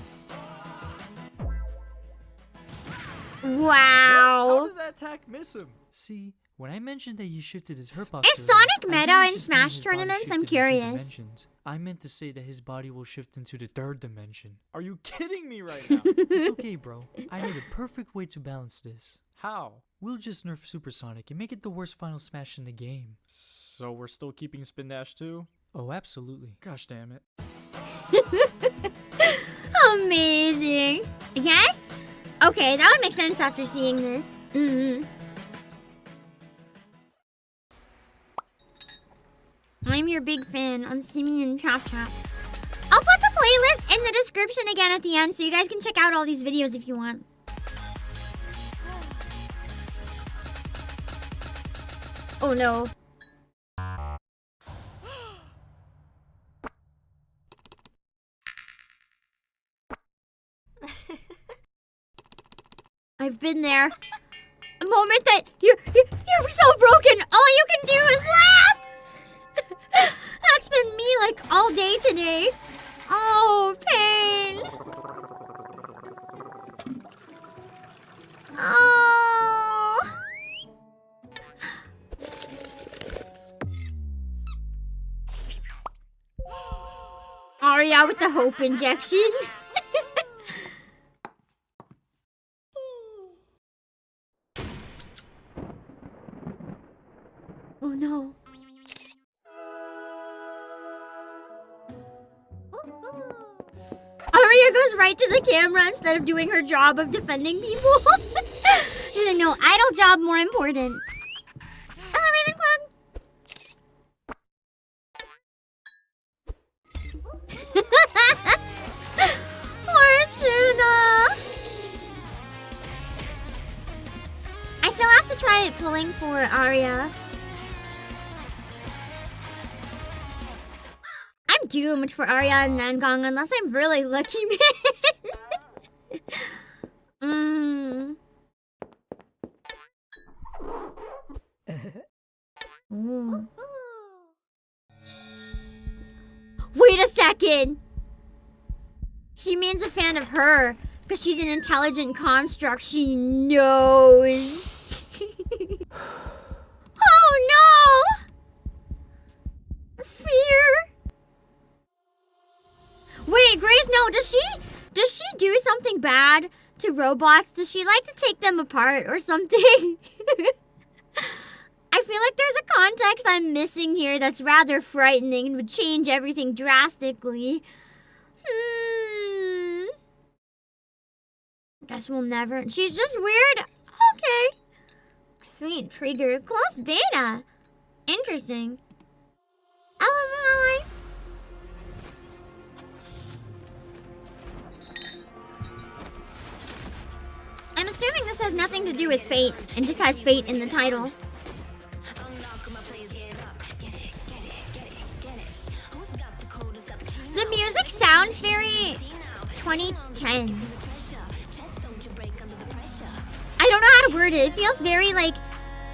[SPEAKER 1] Wow.
[SPEAKER 2] How did that attack miss him? See, when I mentioned that he shifted his hitbox,
[SPEAKER 1] Is
[SPEAKER 2] earlier,
[SPEAKER 1] Sonic
[SPEAKER 2] I
[SPEAKER 1] meta
[SPEAKER 2] didn't
[SPEAKER 1] in
[SPEAKER 2] just
[SPEAKER 1] Smash
[SPEAKER 2] mean his body
[SPEAKER 1] tournaments? I'm
[SPEAKER 2] shifted into
[SPEAKER 1] curious.
[SPEAKER 2] dimensions. I meant to say that his body will shift into the third dimension. Are you kidding me right now? It's okay, bro. I need a perfect way to balance this. How? We'll just nerf Supersonic and make it the worst final smash in the game. So we're still keeping Spin Dash too? Oh, absolutely. Gosh damn it.
[SPEAKER 1] Amazing. Yes? Okay, that would make sense after seeing this. I'm your big fan on Simi and Chop Chop. I'll put the playlist in the description again at the end so you guys can check out all these videos if you want. Oh no. I've been there. A moment that you're so broken. All you can do is laugh. That's been me like all day today. Oh, pain. Oh. Aria with the hope injection. Oh no. Aria goes right to the camera instead of doing her job of defending people. She's like, no, idle job more important. Hello, Ravenclaw. Poor Asuna. I still have to try pulling for Aria. I'm doomed for Aria and Nangong unless I'm really lucky, man. Wait a second! She means a fan of her, because she's an intelligent construct. She knows. Oh no! Fear! Wait, Grace, no, does she do something bad to robots? Does she like to take them apart or something? I feel like there's a context I'm missing here that's rather frightening and would change everything drastically. Guess we'll never. She's just weird. Okay. Sweet trigger. Closed beta. Interesting. LMI. I'm assuming this has nothing to do with Fate and just has Fate in the title. The music sounds very 2010s. I don't know how to word it. It feels very like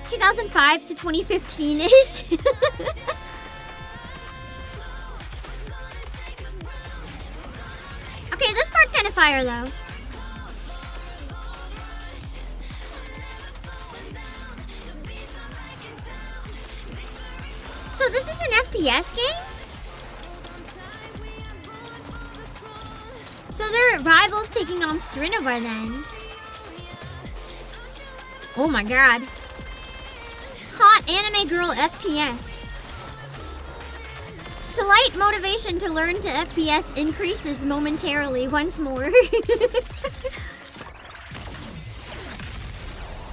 [SPEAKER 1] 2005 to 2015-ish. Okay, this part's kind of fire though. So this is an FPS game? So they're rivals taking on Strinova then. Oh my god. Hot anime girl FPS. Slight motivation to learn to FPS increases momentarily once more.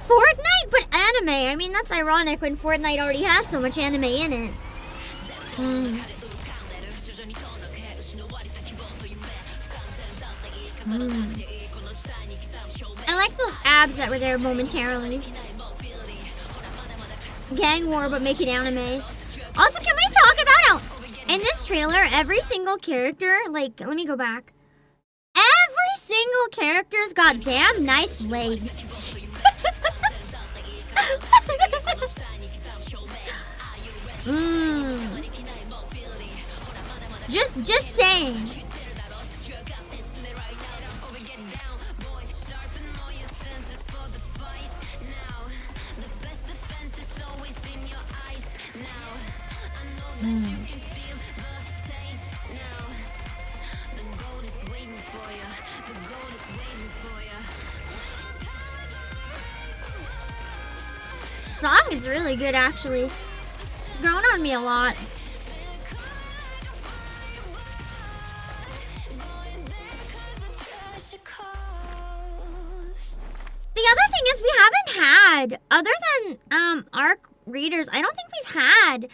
[SPEAKER 1] Fortnite, but anime. I mean, that's ironic when Fortnite already has so much anime in it. I like those abs that were there momentarily. Gang war, but make it anime. Also, can we talk about how in this trailer, every single character, like, let me go back. Every single character's got damn nice legs. Just saying. Song is really good, actually. It's grown on me a lot. The other thing is we haven't had, other than ARC readers, I don't think we've had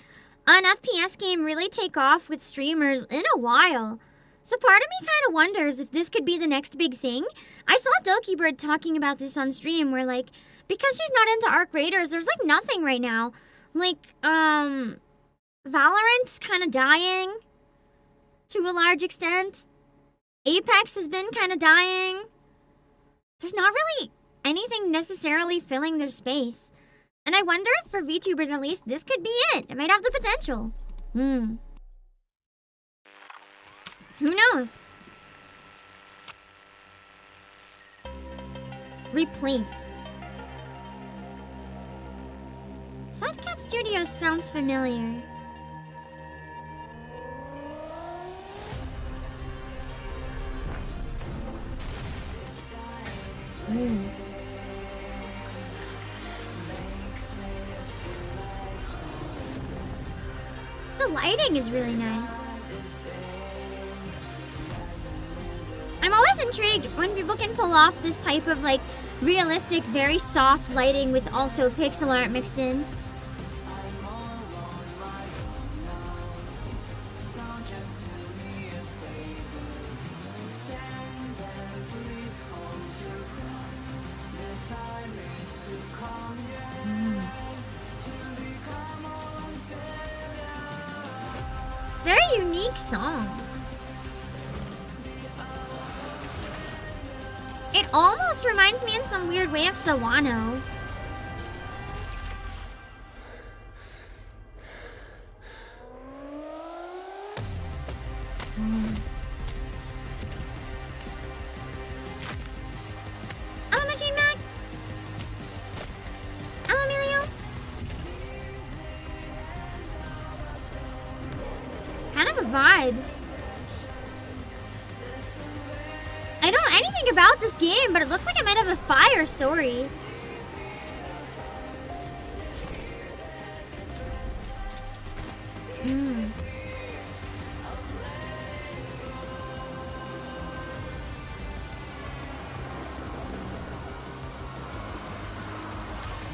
[SPEAKER 1] an FPS game really take off with streamers in a while. So part of me kind of wonders if this could be the next big thing. I saw Dokibird talking about this on stream where, like, because she's not into ARC Raiders, there's, like, nothing right now. Like, Valorant's kind of dying to a large extent. Apex has been kind of dying. There's not really anything necessarily filling their space. And I wonder if for VTubers at least, this could be it. It might have the potential. Who knows? Replaced. Sidecat Studios sounds familiar. The lighting is really nice. I'm always intrigued when people can pull off this type of, like, realistic, very soft lighting with also pixel art mixed in. Very unique song. It almost reminds me in some weird way of Sawano. Hello, Machine Mac. Hello, Emilio. Kind of a vibe. I don't know anything about this game, but it looks like it might have a fire story.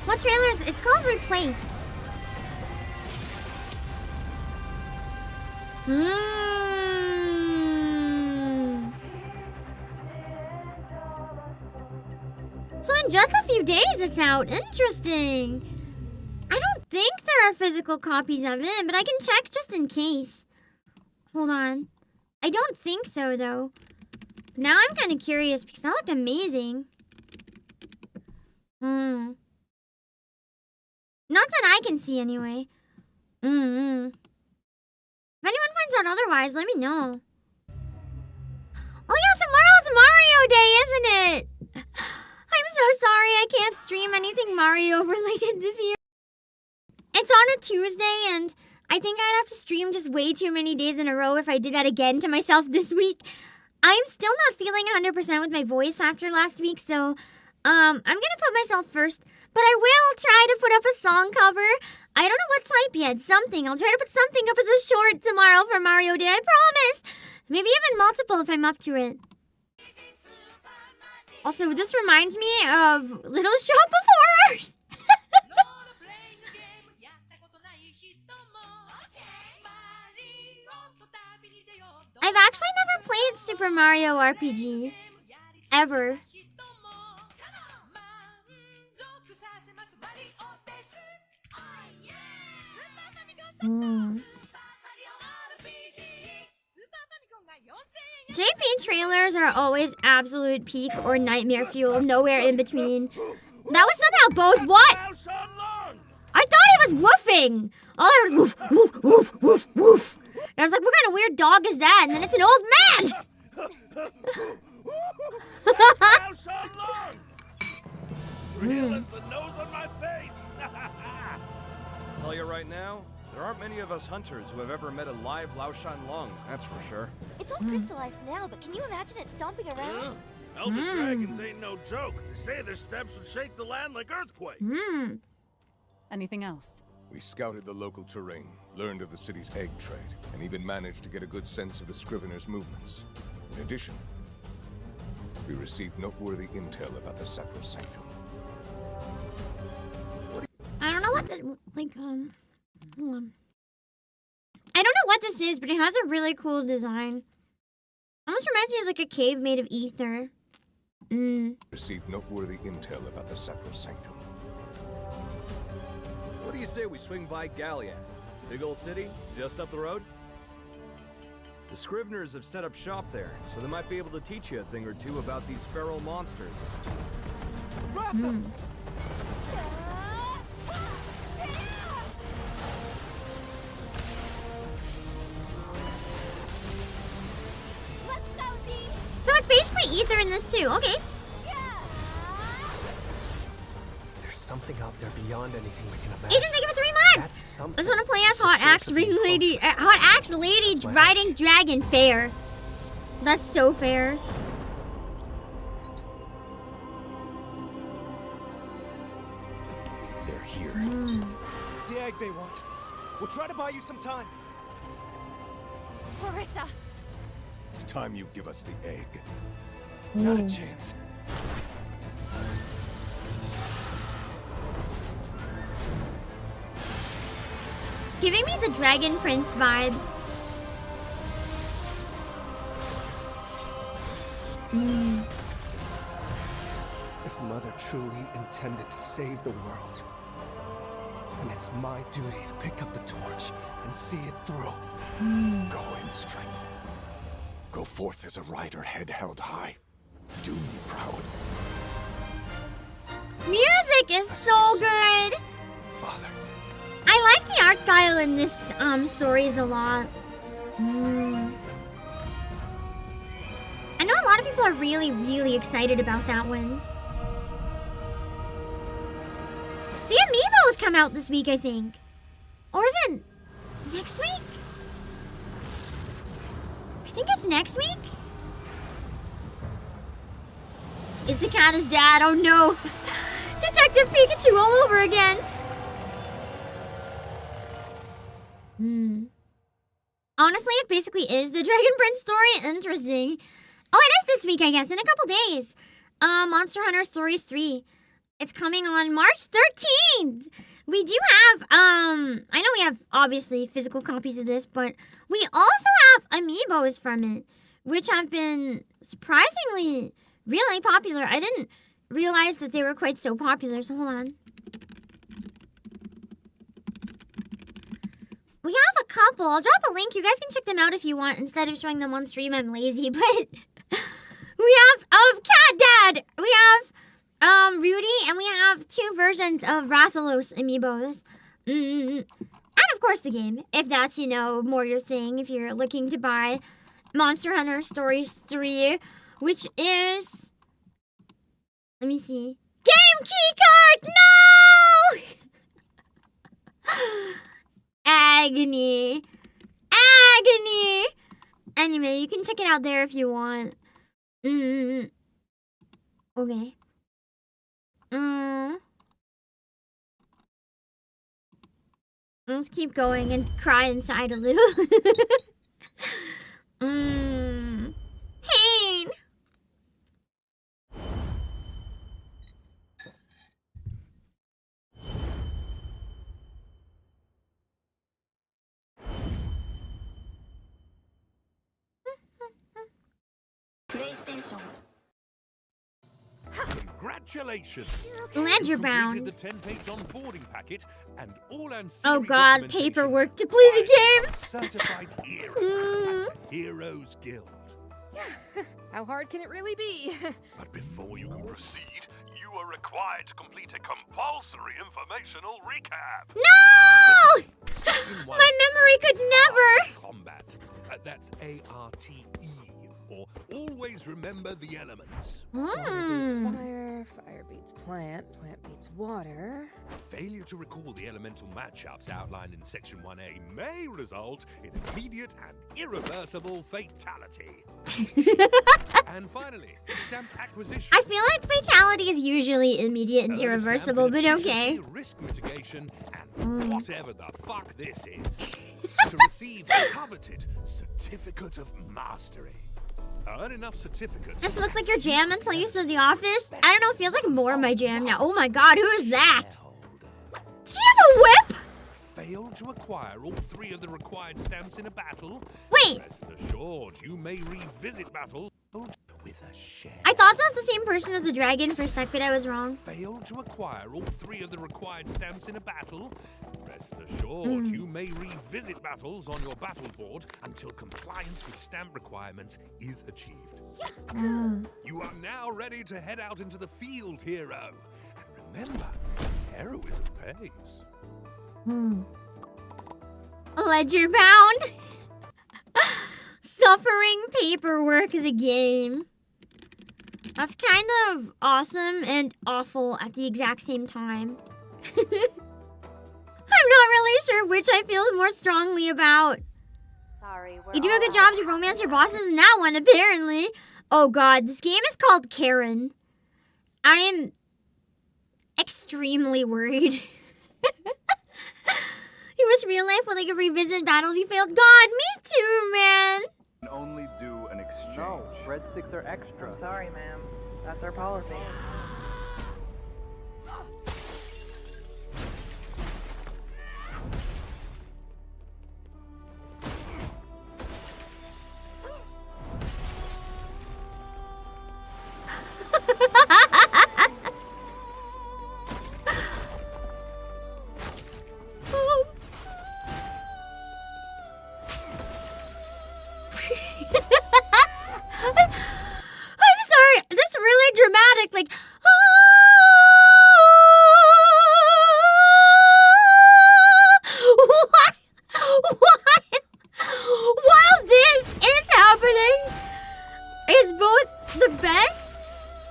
[SPEAKER 1] What trailers? It's called Replaced. So in just a few days it's out. Interesting. I don't think there are physical copies of it, but I can check just in case. Hold on. I don't think so, though. Now I'm kind of curious because that looked amazing. Not that I can see, anyway. If anyone finds out otherwise, let me know. Oh yeah, tomorrow's Mario Day, isn't it? I'm so sorry I can't stream anything Mario related this year. It's on a Tuesday, and I think I'd have to stream just way too many days in a row if I did that again to myself this week. I'm still not feeling 100% with my voice after last week, so I'm gonna put myself first, but I will try to put up a song cover. I don't know what type yet. Something. I'll try to put something up as a short tomorrow for Mario Day. I promise. Maybe even multiple if I'm up to it. Also, this reminds me of Little Shop of Horrors. I've actually never played Super Mario RPG. Ever. JP trailers are always absolute peak or nightmare fuel, nowhere in between. That was somehow both what? I thought he was woofing. All I heard was woof, woof, woof, woof, woof. And I was like, what kind of weird dog is that? And then it's an old man.
[SPEAKER 3] Tell you right now, there aren't many of us hunters who have ever met a live Laoshan Lung, that's for sure.
[SPEAKER 4] It's all crystallized now, but can you imagine it stomping around?
[SPEAKER 5] Elder dragons ain't no joke. They say their steps would shake the land like earthquakes.
[SPEAKER 6] Anything else?
[SPEAKER 7] We scouted the local terrain, learned of the city's egg trade, and even managed to get a good sense of the Scrivener's movements. In addition, we received noteworthy intel about the Sacrosanctum.
[SPEAKER 1] I don't know what the, hold on. I don't know what this is, but it has a really cool design. Almost reminds me of like a cave made of ether.
[SPEAKER 7] Received noteworthy intel about the Sacrosanctum.
[SPEAKER 3] What do you say we swing by Gallia? Big old city, just up the road? The Scriveners have set up shop there, so they might be able to teach you a thing or two about these feral monsters.
[SPEAKER 1] So it's basically ether in this too. Okay.
[SPEAKER 8] There's something out there beyond anything we can imagine.
[SPEAKER 1] Agent, thank you for 3 months.
[SPEAKER 8] That's something.
[SPEAKER 1] I just want to play as Hot Axe Ring Lady, Hot Axe Lady
[SPEAKER 8] That's my
[SPEAKER 1] riding
[SPEAKER 8] hunch.
[SPEAKER 1] dragon. Fair. That's so fair.
[SPEAKER 7] They're here.
[SPEAKER 8] It's the egg they want. We'll try to buy you some time.
[SPEAKER 4] Clarissa!
[SPEAKER 7] It's time you give us the egg. Not a chance.
[SPEAKER 1] Giving me the Dragon Prince vibes.
[SPEAKER 8] If Mother truly intended to save the world, then it's my duty to pick up the torch and see it through.
[SPEAKER 7] Go in strength. Go forth as a rider, head held high. Do me proud.
[SPEAKER 1] Music is so good.
[SPEAKER 7] Father.
[SPEAKER 1] I like the art style in this stories a lot. I know a lot of people are really, really excited about that one. The amiibos come out this week, I think. Or is it next week? I think it's next week. Is the cat his dad? Oh no. Detective Pikachu all over again. Honestly, it basically is the Dragon Prince story. Interesting. Oh, it is this week, I guess, in a couple days. Monster Hunter Stories 3. It's coming on March 13th. We do have, I know we have, obviously, physical copies of this, but we also have amiibos from it, which have been surprisingly really popular. I didn't realize that they were quite so popular, so hold on. We have a couple. I'll drop a link. You guys can check them out if you want. Instead of showing them on stream, I'm lazy, but we have of Cat Dad. We have Rudy, and we have 2 versions of Rathalos amiibos. And of course the game, if that's, you know, more your thing, if you're looking to buy Monster Hunter Stories 3, which is, let me see, Game Keycard! No! Agony. Agony! Anyway, you can check it out there if you want. Okay. Let's keep going and cry inside a little. Pain.
[SPEAKER 5] Congratulations!
[SPEAKER 1] Ledger
[SPEAKER 5] You
[SPEAKER 1] bound.
[SPEAKER 5] completed the 10-page onboarding packet and all
[SPEAKER 1] Oh
[SPEAKER 5] ancillary
[SPEAKER 1] god,
[SPEAKER 5] documentation
[SPEAKER 1] paperwork to play the
[SPEAKER 5] required
[SPEAKER 1] game.
[SPEAKER 5] by Certified hero and the Heroes Guild.
[SPEAKER 9] How hard can it really be?
[SPEAKER 5] But before you can proceed, you are required to complete a compulsory informational recap.
[SPEAKER 1] No!
[SPEAKER 5] Section one-
[SPEAKER 1] My memory could never.
[SPEAKER 5] Combat. That's ARTE. Or always remember the elements.
[SPEAKER 9] Water beats fire, fire beats plant, plant beats water.
[SPEAKER 5] Failure to recall the elemental matchups outlined in Section 1A may result in immediate and irreversible fatality. And finally, stamp acquisition.
[SPEAKER 1] I feel like fatality is usually immediate and irreversible, but okay.
[SPEAKER 5] Risk mitigation and whatever the fuck this is. To receive the coveted Certificate of Mastery. Earn enough certificates.
[SPEAKER 1] This looks like your jam until you said The Office. I don't know, it feels like more of my jam now. Oh my god, who is that? Does she have a whip?
[SPEAKER 5] Fail to acquire all 3 of the required stamps in a battle.
[SPEAKER 1] Wait,
[SPEAKER 5] Rest assured, you may revisit battle with a share.
[SPEAKER 1] I thought that was the same person as the dragon for a sec, but I was wrong.
[SPEAKER 5] Fail to acquire all 3 of the required stamps in a battle. Rest assured, you may revisit battles on your battle board until compliance with stamp requirements is achieved. You are now ready to head out into the field, hero. And remember, heroism pays.
[SPEAKER 1] Ledger bound. Suffering paperwork, the game. That's kind of awesome and awful at the exact same time. I'm not really sure which I feel more strongly about.
[SPEAKER 4] Sorry, we're
[SPEAKER 1] You do a
[SPEAKER 4] all
[SPEAKER 1] good job to romance your bosses in that one, apparently. Oh god, this game is called Karen. I am extremely worried. You wish real life would like revisit battles you failed. God, me too, man.
[SPEAKER 10] Only do an exchange.
[SPEAKER 11] No, breadsticks are extra.
[SPEAKER 10] I'm
[SPEAKER 11] sorry, ma'am. That's our policy.
[SPEAKER 1] I'm sorry, that's really dramatic, like, what? What? While this is happening, is both the best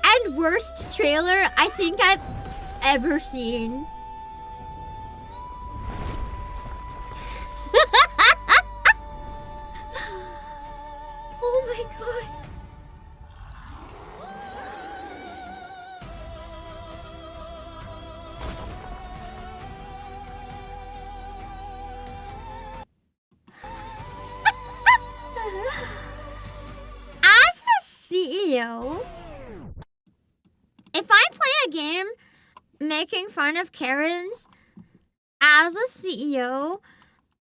[SPEAKER 1] and worst trailer I think I've ever seen. Oh my god. As a CEO, if I play a game making fun of Karens as a CEO,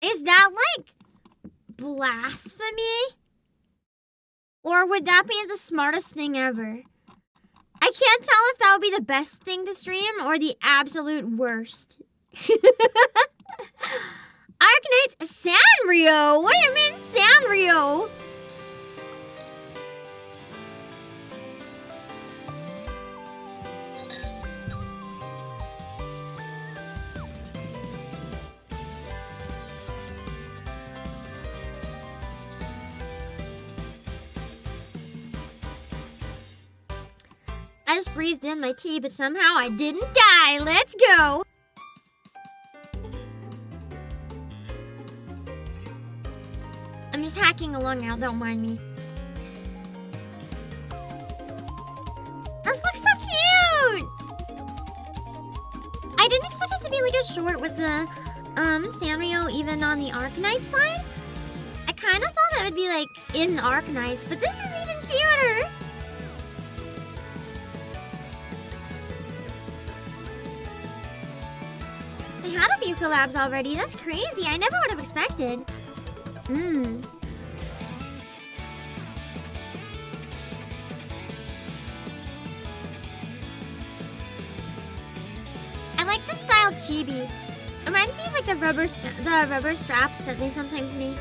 [SPEAKER 1] is that like blasphemy? Or would that be the smartest thing ever? I can't tell if that would be the best thing to stream or the absolute worst. Arknights Sanrio? What do you mean Sanrio? I just breathed in my tea, but somehow I didn't die. Let's go. I'm just hacking along now, don't mind me. This looks so cute! I didn't expect it to be like a short with the Sanrio even on the Arknight side? I kind of thought it would be like in Arknights, but this is even cuter. They had a few collabs already. That's crazy. I never would have expected. I like the style chibi. Reminds me of like the rubber straps that they sometimes make.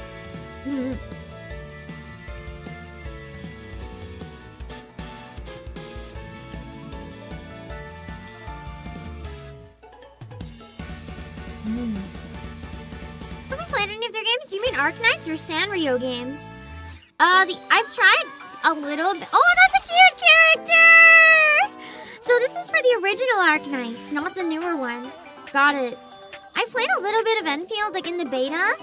[SPEAKER 1] Have you played any of their games? Do you mean Arknights or Sanrio games? I've tried a little bit. Oh, that's a cute character! So this is for the original Arknights, not the newer one. Got it. I played a little bit of Enfield, like in the beta.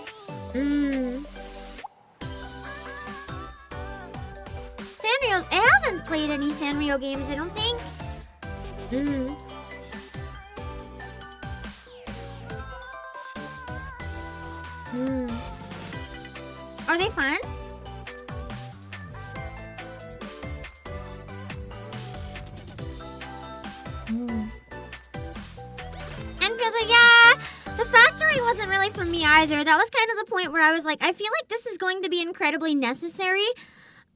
[SPEAKER 1] Sanrio's. I haven't played any Sanrio games, I don't think. Are they fun? Enfield, yeah. The factory wasn't really for me either. That was kind of the point where I was like, I feel like this is going to be incredibly necessary,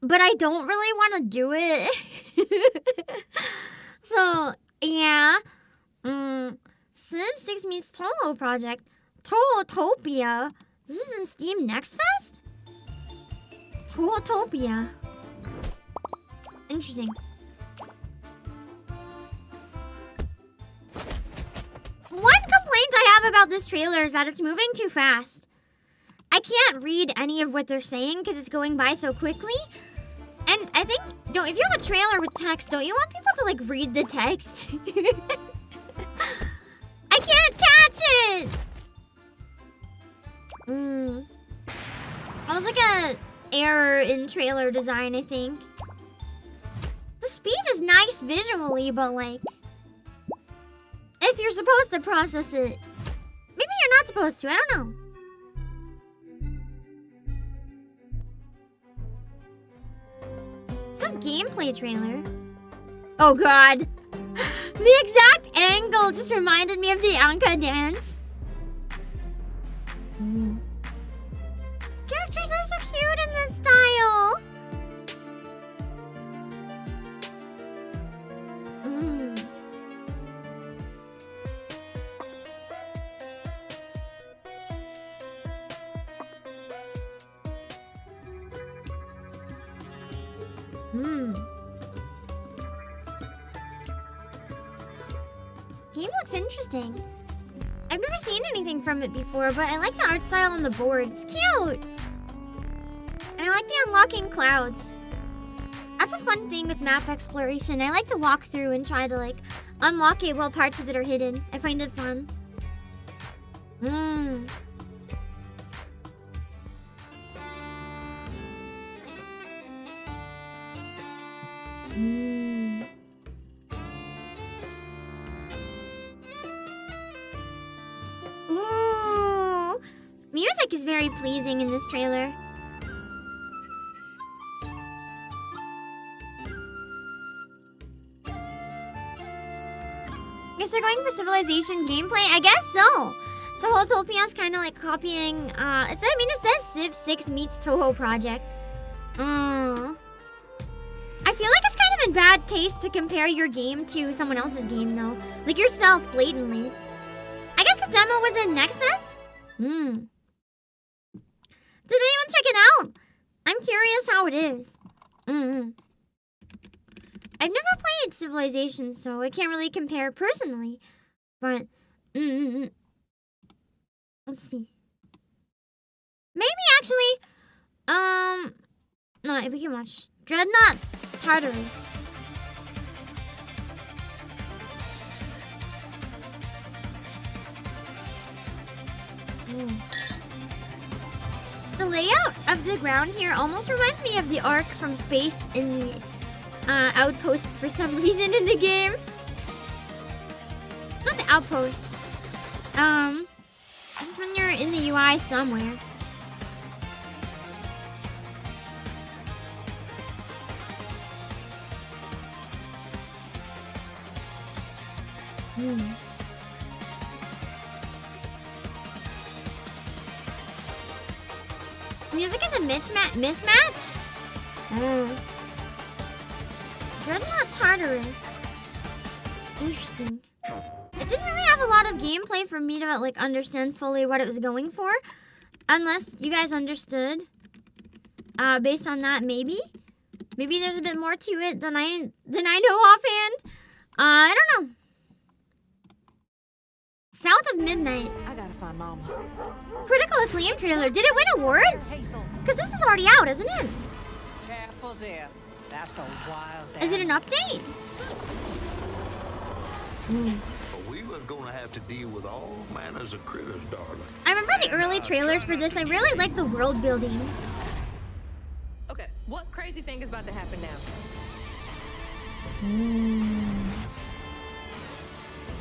[SPEAKER 1] but I don't really want to do it. So, yeah. Civ 6 meets Toho Project. Tohotopia. This is in Steam Next Fest? Tohotopia. Interesting. One complaint I have about this trailer is that it's moving too fast. I can't read any of what they're saying because it's going by so quickly. And I think, if you have a trailer with text, don't you want people to like read the text? I can't catch it! That was like a error in trailer design, I think. The speed is nice visually, but like, if you're supposed to process it, maybe you're not supposed to, I don't know. It's a gameplay trailer. Oh god. The exact angle just reminded me of the Anka dance. Characters are so cute in this style. Game looks interesting. I've never seen anything from it before, but I like the art style on the board. It's cute. And I like the unlocking clouds. That's a fun thing with map exploration. I like to walk through and try to like unlock it while parts of it are hidden. I find it fun. Ooh. Music is very pleasing in this trailer. Guess they're going for Civilization gameplay? I guess so. Tohotopia is kind of like copying, it says Civ 6 meets Toho Project. I feel like it's kind of in bad taste to compare your game to someone else's game, though. Like yourself, blatantly. I guess the demo was in Next Fest? Did anyone check it out? I'm curious how it is. I've never played Civilization, so I can't really compare personally. But, let's see. Maybe actually, no, we can watch Dreadnought Tartarus. The layout of the ground here almost reminds me of the Ark from space in the outpost for some reason in the game. Not the outpost. Just just when you're in the UI somewhere. Music is a mismatch? Dreadnought Tartarus. Interesting. It didn't really have a lot of gameplay for me to like understand fully what it was going for. Unless you guys understood. Based on that, maybe? Maybe there's a bit more to it than I know offhand. I don't know. South of Midnight.
[SPEAKER 9] I gotta find Mama.
[SPEAKER 1] Critical acclaim trailer. Did it win awards? Because this was already out, isn't it?
[SPEAKER 12] Careful, dear. That's a wild.
[SPEAKER 1] Is it an update?
[SPEAKER 13] We were gonna have to deal with all manners of critters, darling.
[SPEAKER 1] I remember the early trailers for this. I really like the world building.
[SPEAKER 9] Okay, what crazy thing is about to happen now?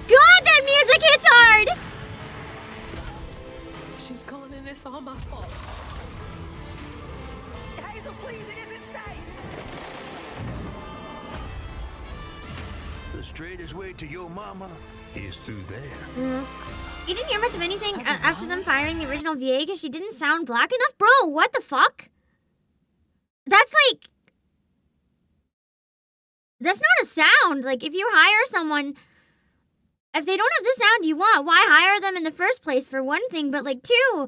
[SPEAKER 1] God, that music hits hard!
[SPEAKER 9] She's calling in this all my fault.
[SPEAKER 12] Hazel, please, it isn't safe.
[SPEAKER 13] The straightest way to your mama is through there.
[SPEAKER 1] You didn't hear much of anything after them firing the original VA because she didn't sound black enough? Bro, what the fuck? That's like... That's not a sound. Like, if you hire someone... If they don't have the sound you want, why hire them in the first place, for one thing? But, like, two,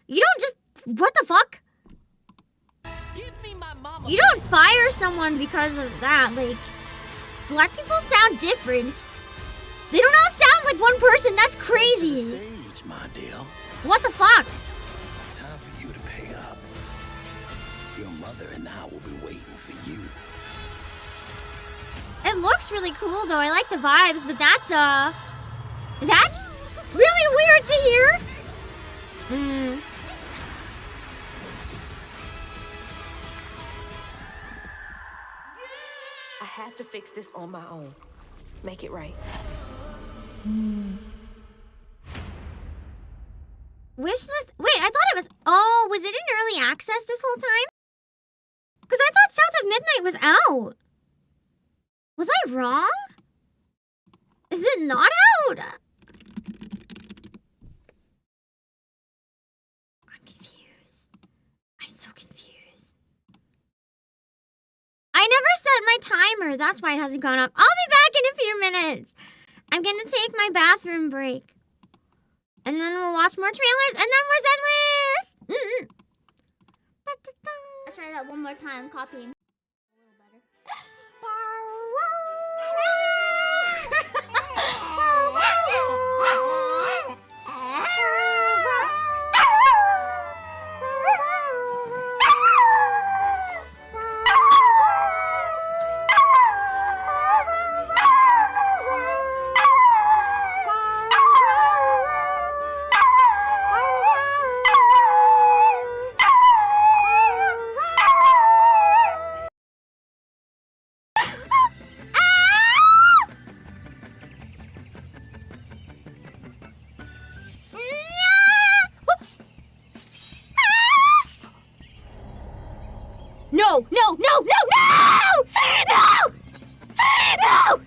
[SPEAKER 1] you don't just... What the fuck?
[SPEAKER 9] Give me my mama.
[SPEAKER 1] You don't fire someone because of that. Like, black people sound different. They don't all sound like one person. That's crazy.
[SPEAKER 13] Stage, my dear.
[SPEAKER 1] What the fuck?
[SPEAKER 13] Time for you to pay up. Your mother and I will be waiting for you.
[SPEAKER 1] It looks really cool, though. I like the vibes, but that's really weird to hear.
[SPEAKER 9] I have to fix this on my own. Make it right.
[SPEAKER 1] Wishlist? Wait, I thought it was... Oh, was it in early access this whole time? Because I thought South of Midnight was out. Was I wrong? Is it not out? I'm confused. I'm so confused. I never set my timer. That's why it hasn't gone off. I'll be back in a few minutes. I'm gonna take my bathroom break. And then we'll watch more trailers, and then we're Zenless! Let's try that one more time, copying. No! No! No! No! No! No! No! No!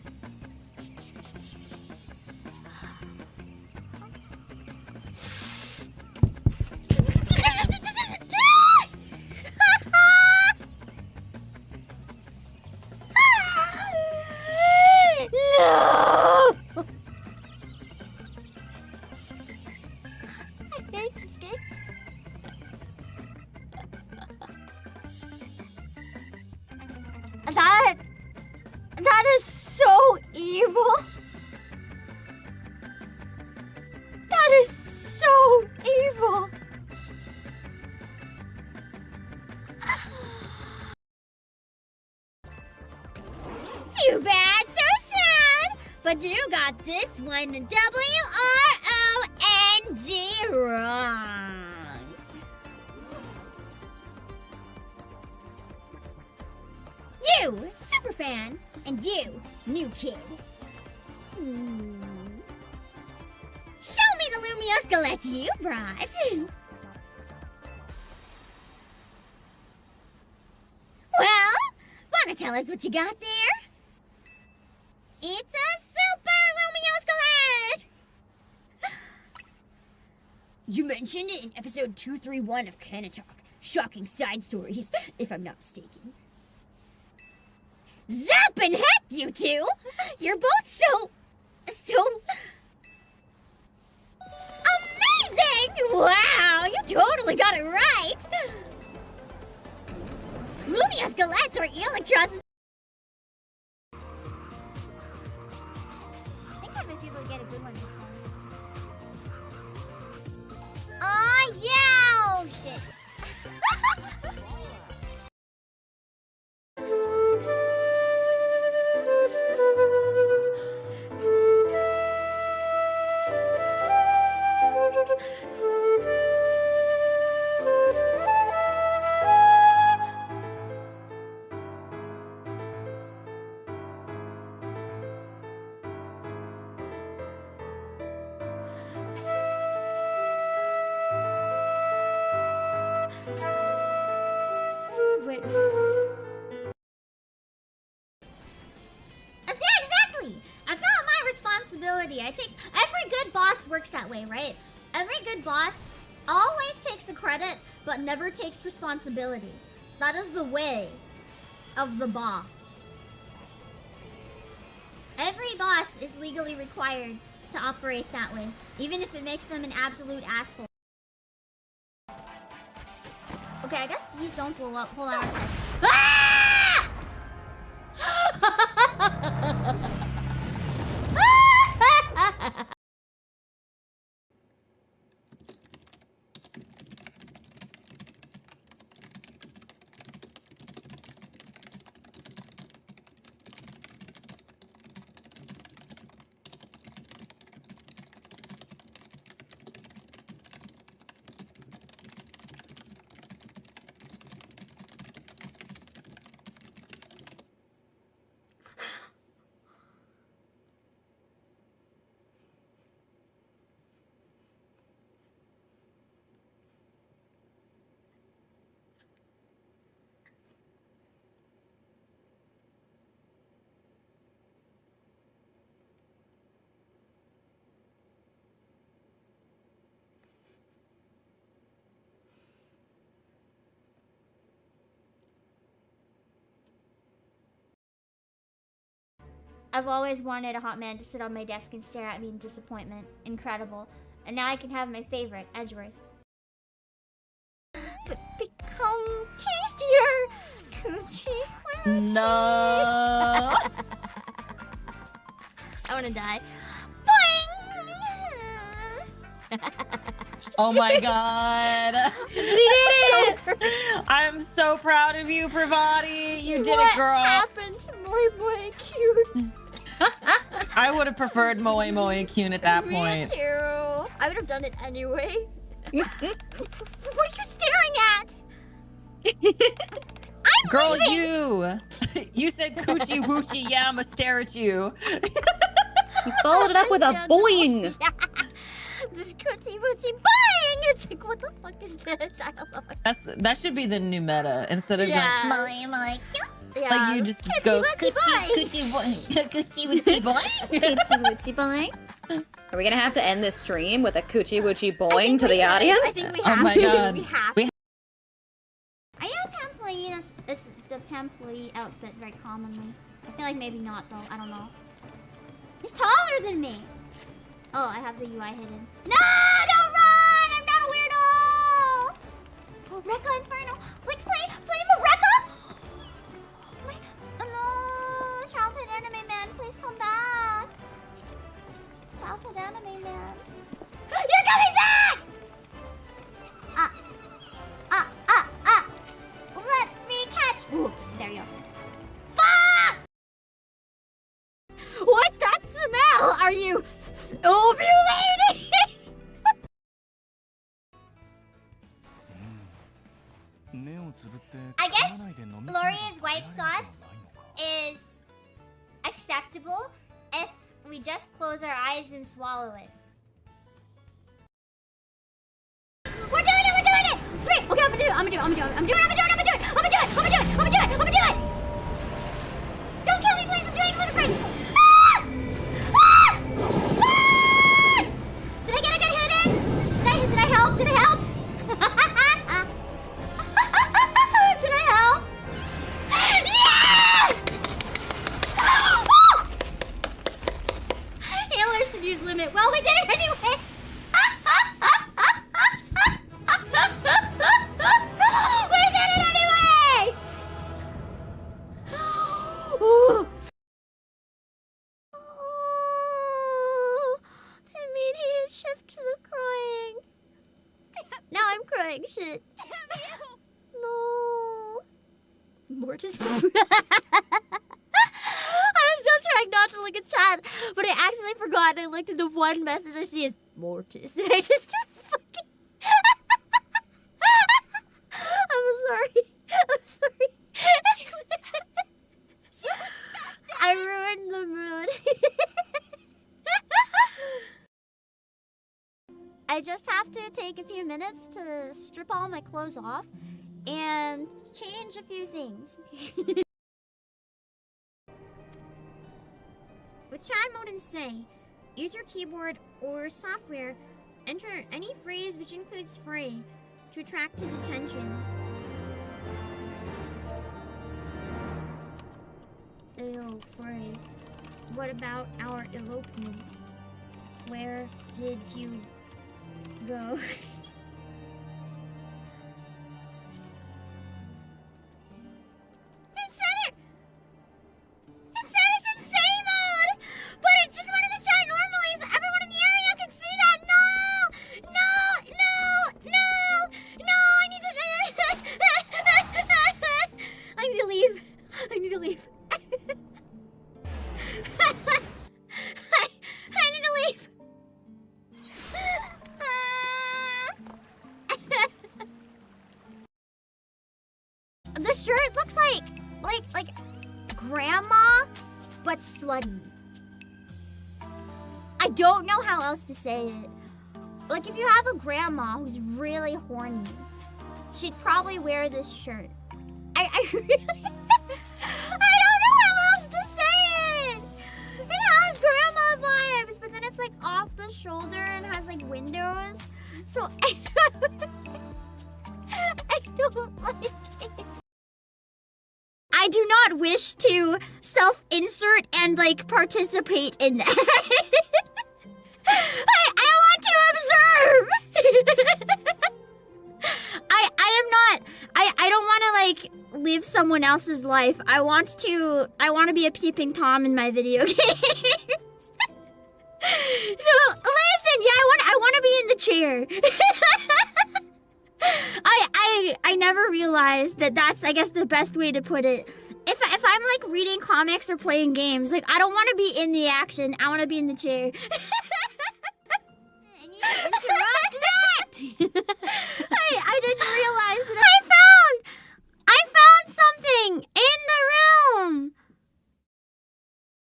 [SPEAKER 1] I hate this game. That is so evil. That is so evil. Too bad, so sad. But you got this one WRONG wrong. You, superfan, and you, new kid. Show me the Lumios Galette you brought. Well, wanna tell us what you got there? It's a super Lumios Galette! You mentioned it in episode 231 of Canon Talk. Shocking side stories, if I'm not mistaken. Zap and heck, you two! You're both so amazing! Wow, you totally got it right! Lumios Galettes or Electrons. I think I might be able to get a good one this time. Aw, yeah! Oh, shit. Wait. Yeah, exactly! That's not my responsibility. Every good boss works that way, right? Every good boss always takes the credit, but never takes responsibility. That is the way of the boss. Every boss is legally required to operate that way, even if it makes them an absolute asshole. Okay, I guess these don't blow up. Hold on, I'll test. Ah! I've always wanted a hot man to sit on my desk and stare at me in disappointment. Incredible. And now I can have my favorite, Edgeworth. Become tastier! Coochie woochie.
[SPEAKER 14] No!
[SPEAKER 1] I wanna die. Boing!
[SPEAKER 14] Oh my god.
[SPEAKER 1] We did it!
[SPEAKER 14] I'm so proud of you, Pravati. You did
[SPEAKER 1] What
[SPEAKER 14] it, girl.
[SPEAKER 1] happened to Moi Moi Cute?
[SPEAKER 14] I would have preferred Moe Moe Kyun at that point.
[SPEAKER 1] Me too. I would have done it anyway. What are you staring at?
[SPEAKER 14] Girl, you said coochie woochie, yeah, I'ma stare at you.
[SPEAKER 15] You followed it up with a boing.
[SPEAKER 1] Yeah. This coochie woochie boing! It's like, what the fuck is that dialogue?
[SPEAKER 14] That should be the new meta instead of going
[SPEAKER 1] Moi Moi Cute. Yeah.
[SPEAKER 14] like you just go
[SPEAKER 1] Coochie
[SPEAKER 14] coochie boing, coochie woochie boing.
[SPEAKER 15] Coochie woochie boing. Are we gonna have to end this stream with a coochie woochie boing to the audience?
[SPEAKER 1] I think we have
[SPEAKER 14] Oh my god.
[SPEAKER 1] We have to. I am Pampley. It's the Pampley outfit very commonly. I feel like maybe not though. I don't know. He's taller than me. Oh, I have the UI hidden. No, don't run! I'm not a weirdo. Oh, Rekka Inferno. Like flame of Rekka. Wait, oh no, childhood anime man, please come back. Childhood anime man. You're coming back! Let me catch. Ooh, there you go. Fuck! What's that smell? Are you ovulating? I guess Laurie's white sauce is acceptable if we just close our eyes and swallow it. Don't kill me, please. I'm doing it, little friend. Did I get a good hit in? Did I help? Did I help? Did I help? Yeah! Healer should use limit. Well, we did it anyway. We did it anyway! Ooh. Oh, the immediate shift to the crying. Now I'm crying shit. No. Mortis. I was still trying not to look at chat, but I accidentally forgot. I looked at the one message I see is Mortis. And I just fucking. I'm sorry. I'm sorry. I ruined the mood. I just have to take a few minutes to strip all my clothes off and change a few things. With chat mode and say, use your keyboard or software, enter any phrase which includes free to attract his attention. Ew, Frey. What about our elopement? Where did you go? It said it! It said it's in save mode! But it's just one of the chat normally, so everyone in the area can see that! No! No! No! No! No! I need to leave. I need to leave. I need to leave. The shirt looks like grandma, but slutty. I don't know how else to say it. Like, if you have a grandma who's really horny, she'd probably wear this shirt. I really... I don't know how else to say it! It has grandma vibes, but then it's like off the shoulder and has like windows. So I don't like it. I do not wish to self-insert and like participate in that. I want to observe! I don't want to like live someone else's life. I want to be a peeping Tom in my video games. So listen, yeah, I want to be in the chair. I never realized that that's, I guess, the best way to put it. If I'm like reading comics or playing games, like I don't want to be in the action. I want to be in the chair. I need to interrupt that. I didn't realize that I found something in the room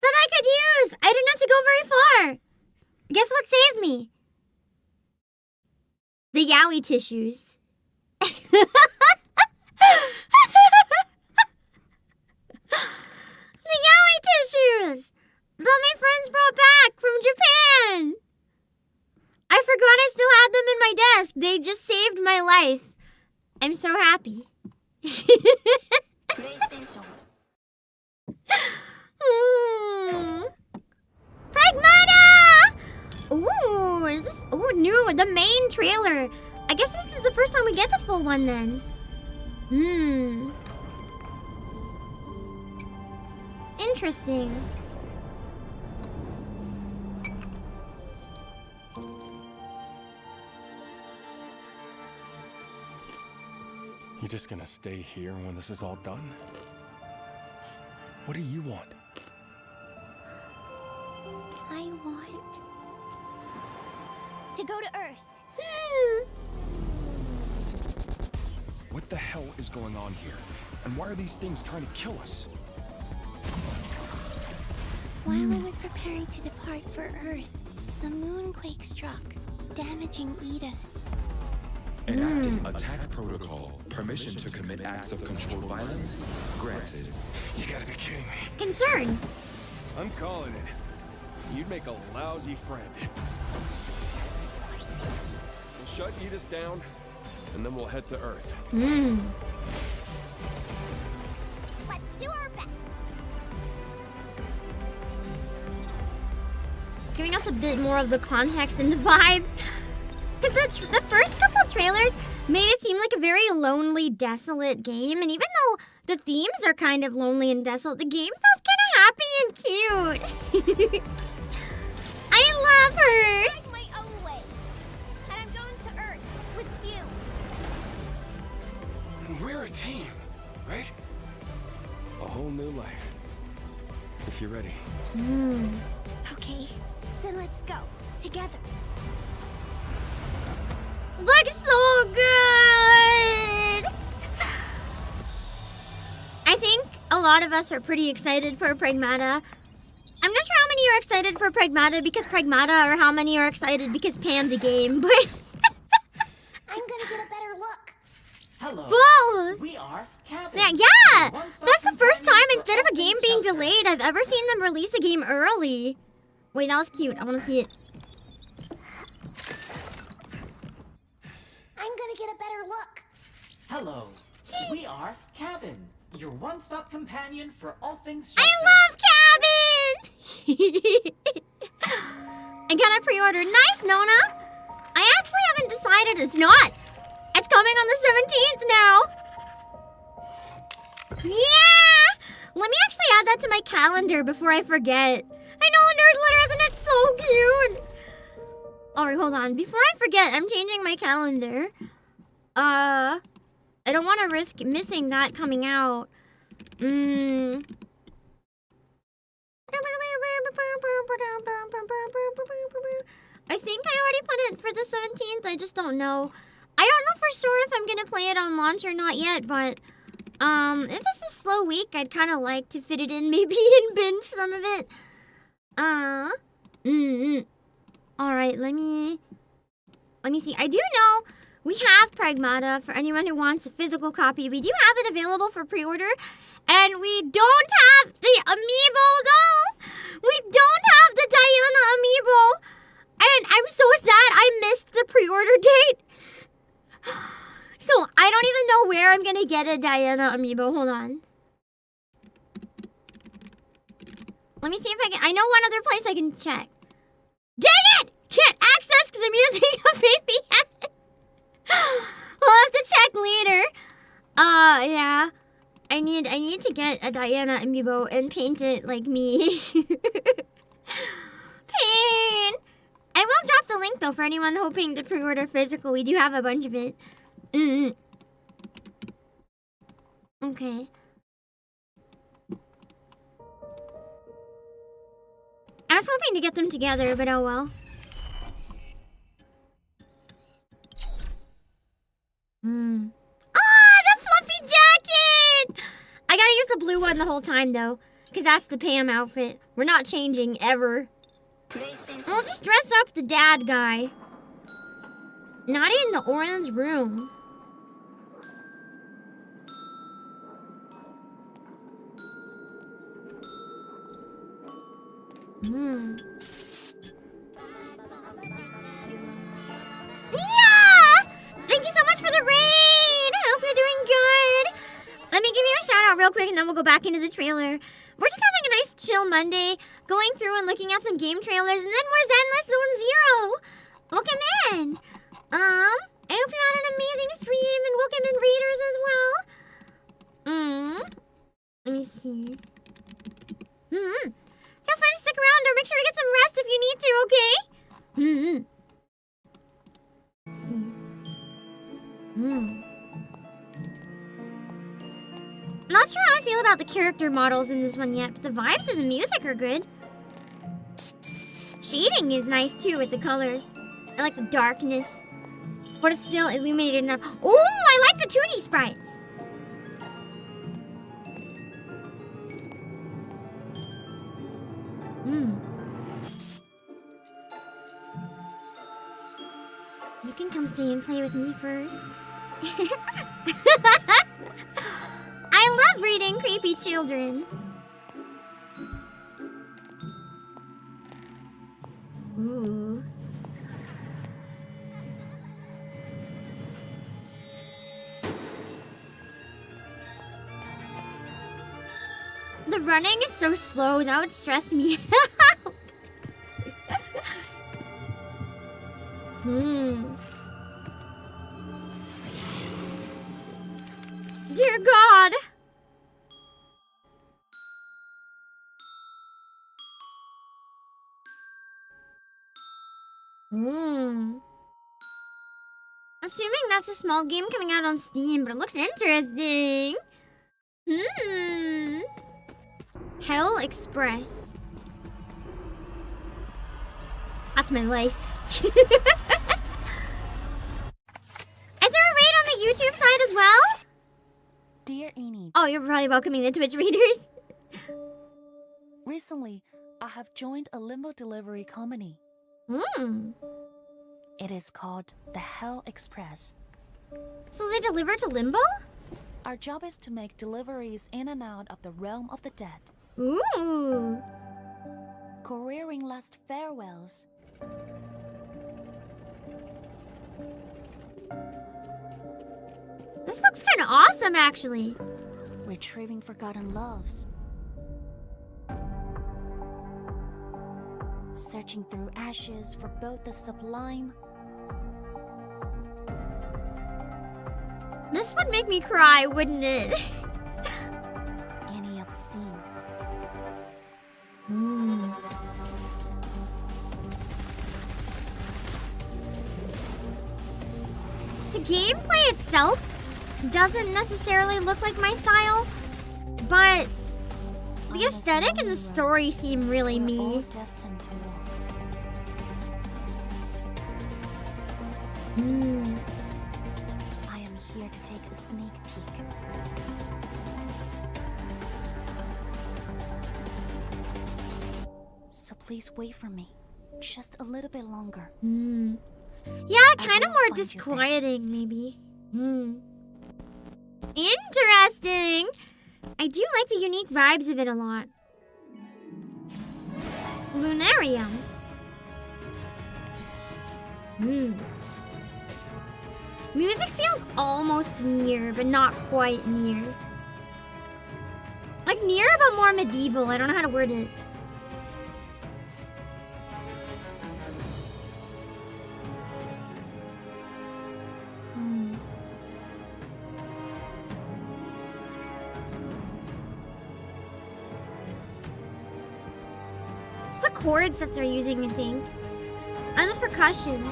[SPEAKER 1] that I could use. I didn't have to go very far. Guess what saved me? The yaoi tissues. The yaoi tissues that my friends brought back from Japan. I forgot I still had them in my desk. They just saved my life. I'm so happy. Pragmata! Ooh, is this? Ooh, new, the main trailer. I guess this is the first time we get the full one then. Interesting.
[SPEAKER 8] You just gonna stay here when this is all done? What do you want?
[SPEAKER 4] I want to go to Earth.
[SPEAKER 8] What the hell is going on here? And why are these things trying to kill us?
[SPEAKER 16] While I was preparing to depart for Earth, the moonquake struck, damaging Edis.
[SPEAKER 17] Enacting attack protocol. Permission to commit acts of controlled violence granted.
[SPEAKER 10] You gotta be kidding me.
[SPEAKER 1] Concern.
[SPEAKER 3] I'm calling it. You'd make a lousy friend. We'll shut Edis down, and then we'll head to Earth.
[SPEAKER 16] Let's do our best.
[SPEAKER 1] Giving us a bit more of the context and the vibe. Because the first couple trailers made it seem like a very lonely, desolate game. And even though the themes are kind of lonely and desolate, the game felt kind of happy and cute. I love her.
[SPEAKER 16] Find my own way. And I'm going to Earth with you.
[SPEAKER 10] We're a team, right?
[SPEAKER 3] A whole new life. If you're ready.
[SPEAKER 16] Okay, then let's go. Together.
[SPEAKER 1] Looks so good! I think a lot of us are pretty excited for Pragmata. I'm not sure how many are excited for Pragmata because Pragmata or how many are excited because Pam's a game, but...
[SPEAKER 16] I'm gonna get a better look.
[SPEAKER 18] Hello.
[SPEAKER 1] Whoa!
[SPEAKER 18] We are Cabin.
[SPEAKER 1] Yeah! That's the first time instead of a game being delayed, I've ever seen them release a game early. Wait, that was cute. I want to see it.
[SPEAKER 16] I'm gonna get a better look.
[SPEAKER 18] Hello. We are Cabin, your one-stop companion for all things shelter.
[SPEAKER 1] I love Cabin! I got a pre-order. Nice, Nona! I actually haven't decided. It's not. It's coming on the 17th now. Yeah! Let me actually add that to my calendar before I forget. I know, Nerd Letter, isn't it so cute? Alright, hold on. Before I forget, I'm changing my calendar. I don't want to risk missing that coming out. I think I already put it for the 17th. I just don't know. I don't know for sure if I'm gonna play it on launch or not yet, but if it's a slow week, I'd kind of like to fit it in maybe and binge some of it. Alright, let me see. I do know we have Pragmata for anyone who wants a physical copy. We do have it available for pre-order. And we don't have the amiibo, though. We don't have the Diana amiibo. And I'm so sad I missed the pre-order date. So I don't even know where I'm going to get a Diana amiibo. Hold on. Let me see if I can. I know one other place I can check. Dang it! Can't access because I'm using a VPN. I'll have to check later. Yeah. I need to get a Diana amiibo and paint it like me. Pain! I will drop the link though for anyone hoping to pre-order physical. We do have a bunch of it. Okay. I was hoping to get them together, but oh well. Ah, the fluffy jacket! I gotta use the blue one the whole time though, because that's the Pam outfit. We're not changing ever. We'll just dress up the dad guy. Not in the orange room. Yeah! Thank you so much for the raid! I hope you're doing good. Let me give you a shout out real quick and then we'll go back into the trailer. We're just having a nice chill Monday, going through and looking at some game trailers, and then we're Zenless Zone Zero. Welcome in. I hope you had an amazing stream and welcome in readers as well. Let me see. Feel free to stick around or make sure to get some rest if you need to, okay? I'm not sure how I feel about the character models in this one yet, but the vibes and the music are good. Shading is nice too with the colors. I like the darkness, but it's still illuminated enough. Oh, I like the 2D sprites. You can come stay and play with me first. I love reading creepy children. Ooh. The running is so slow, that would stress me out. Dear God. Assuming that's a small game coming out on Steam, but it looks interesting. Hell Express. That's my life. Is there a raid on the YouTube side as well?
[SPEAKER 19] Dear Enid.
[SPEAKER 1] Oh, you're probably welcoming the Twitch readers.
[SPEAKER 19] Recently, I have joined a limbo delivery company. It is called the Hell Express.
[SPEAKER 1] So they deliver to Limbo?
[SPEAKER 19] Our job is to make deliveries in and out of the realm of the dead.
[SPEAKER 1] Ooh.
[SPEAKER 19] Couriering last farewells.
[SPEAKER 1] This looks kind of awesome, actually.
[SPEAKER 19] Retrieving forgotten loves. Searching through ashes for both the sublime.
[SPEAKER 1] This would make me cry, wouldn't it?
[SPEAKER 19] Any obscene.
[SPEAKER 1] The gameplay itself doesn't necessarily look like my style, but the aesthetic and the story seem really me.
[SPEAKER 19] Destined to walk. I am here to take a sneak peek. So please wait for me, just a little bit longer.
[SPEAKER 1] Yeah, kind of more disquieting, maybe. Interesting! I do like the unique vibes of it a lot. Lunarium. Music feels almost near, but not quite near. Like near, but more medieval. I don't know how to word it. It's the chords that they're using, I think. And the percussion.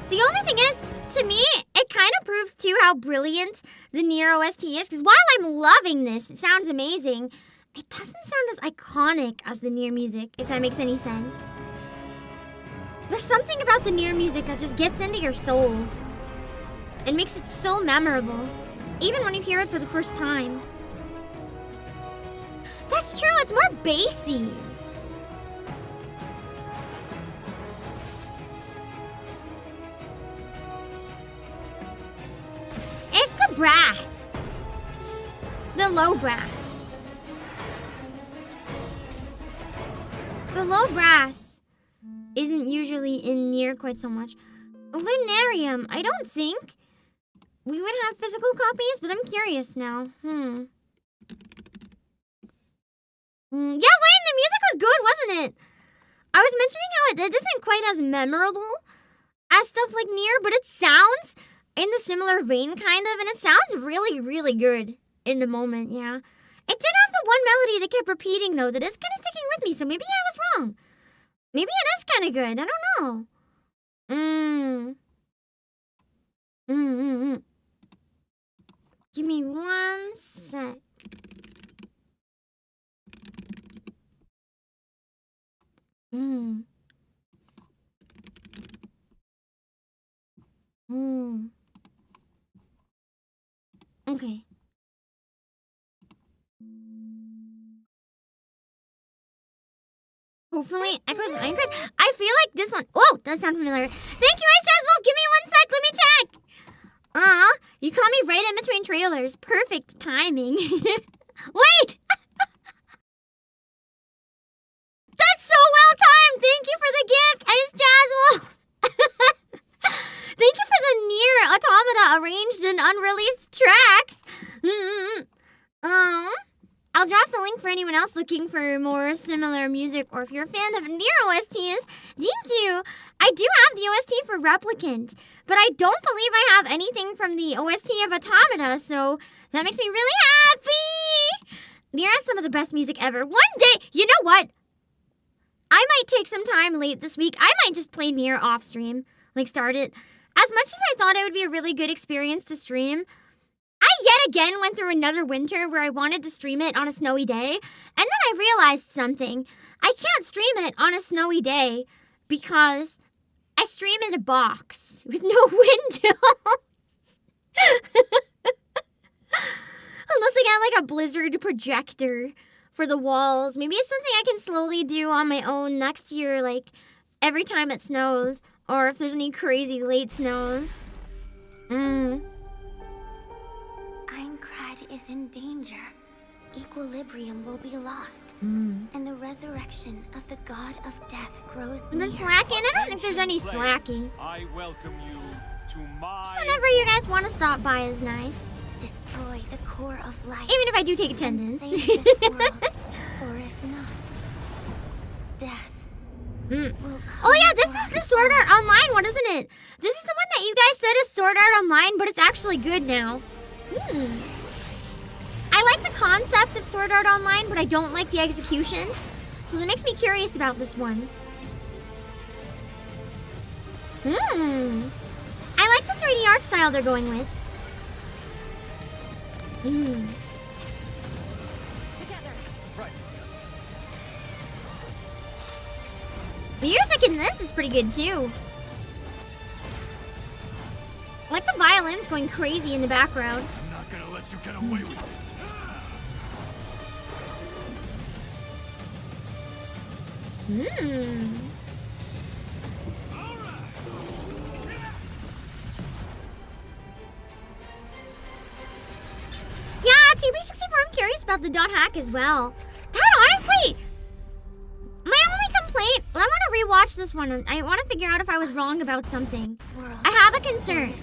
[SPEAKER 1] The only thing is, to me, it kind of proves too how brilliant the Nier OST is. Because while I'm loving this, it sounds amazing, it doesn't sound as iconic as the Nier music, if that makes any sense. There's something about the Nier music that just gets into your soul. It makes it so memorable, even when you hear it for the first time. That's true, it's more bassy. It's the brass. The low brass. The low brass isn't usually in Nier quite so much. Lunarium, I don't think we would have physical copies, but I'm curious now. Yeah, Wayne, the music was good, wasn't it? I was mentioning how it isn't quite as memorable as stuff like Nier, but it sounds in the similar vein, kind of, and it sounds really, really good in the moment, yeah. It did have the one melody that kept repeating, though, that is kind of sticking with me, so maybe I was wrong. Maybe it is kind of good, I don't know. Give me 1 sec. Okay. Hopefully, Echoes of Minecraft. I feel like this one. Oh, that sounds familiar. Thank you, Ice Jasmine. Give me 1 sec. Let me check. You caught me right in between trailers. Perfect timing. Wait! That's so well timed. Thank you for the gift, Ice Jasmine. Thank you for the Nier Automata arranged in unreleased tracks. I'll drop the link for anyone else looking for more similar music, or if you're a fan of Nier OSTs, thank you. I do have the OST for Replicant, but I don't believe I have anything from the OST of Automata, so that makes me really happy. Nier has some of the best music ever. One day, you know what? I might take some time late this week. I might just play Nier off stream, like start it. As much as I thought it would be a really good experience to stream, I yet again went through another winter where I wanted to stream it on a snowy day, and then I realized something. I can't stream it on a snowy day because I stream in a box with no windows. Unless I get like a Blizzard projector for the walls. Maybe it's something I can slowly do on my own next year, like every time it snows, or if there's any crazy late snows.
[SPEAKER 16] Aincrad is in danger. Equilibrium will be lost. And the resurrection of the god of death grows
[SPEAKER 1] I've been
[SPEAKER 16] near.
[SPEAKER 1] slacking? I don't think there's any slacking.
[SPEAKER 20] I welcome you to my...
[SPEAKER 1] Just whenever you guys want to stop by is nice.
[SPEAKER 16] Destroy the core of life.
[SPEAKER 1] Even if I do take attendance.
[SPEAKER 16] And save this world. Or if not, death.
[SPEAKER 1] Oh yeah, this is the Sword Art Online one, isn't it? This is the one that you guys said is Sword Art Online, but it's actually good now. I like the concept of Sword Art Online, but I don't like the execution. So that makes me curious about this one. I like the 3D art style they're going with.
[SPEAKER 16] Together.
[SPEAKER 20] Right.
[SPEAKER 1] The music in this is pretty good too. I like the violins going crazy in the background.
[SPEAKER 20] I'm not gonna let you get away with this.
[SPEAKER 1] Yeah, TB64, I'm curious about the dot hack as well. That honestly, my only complaint, I want to rewatch this one. I want to figure out if I was wrong about something. I have a concern.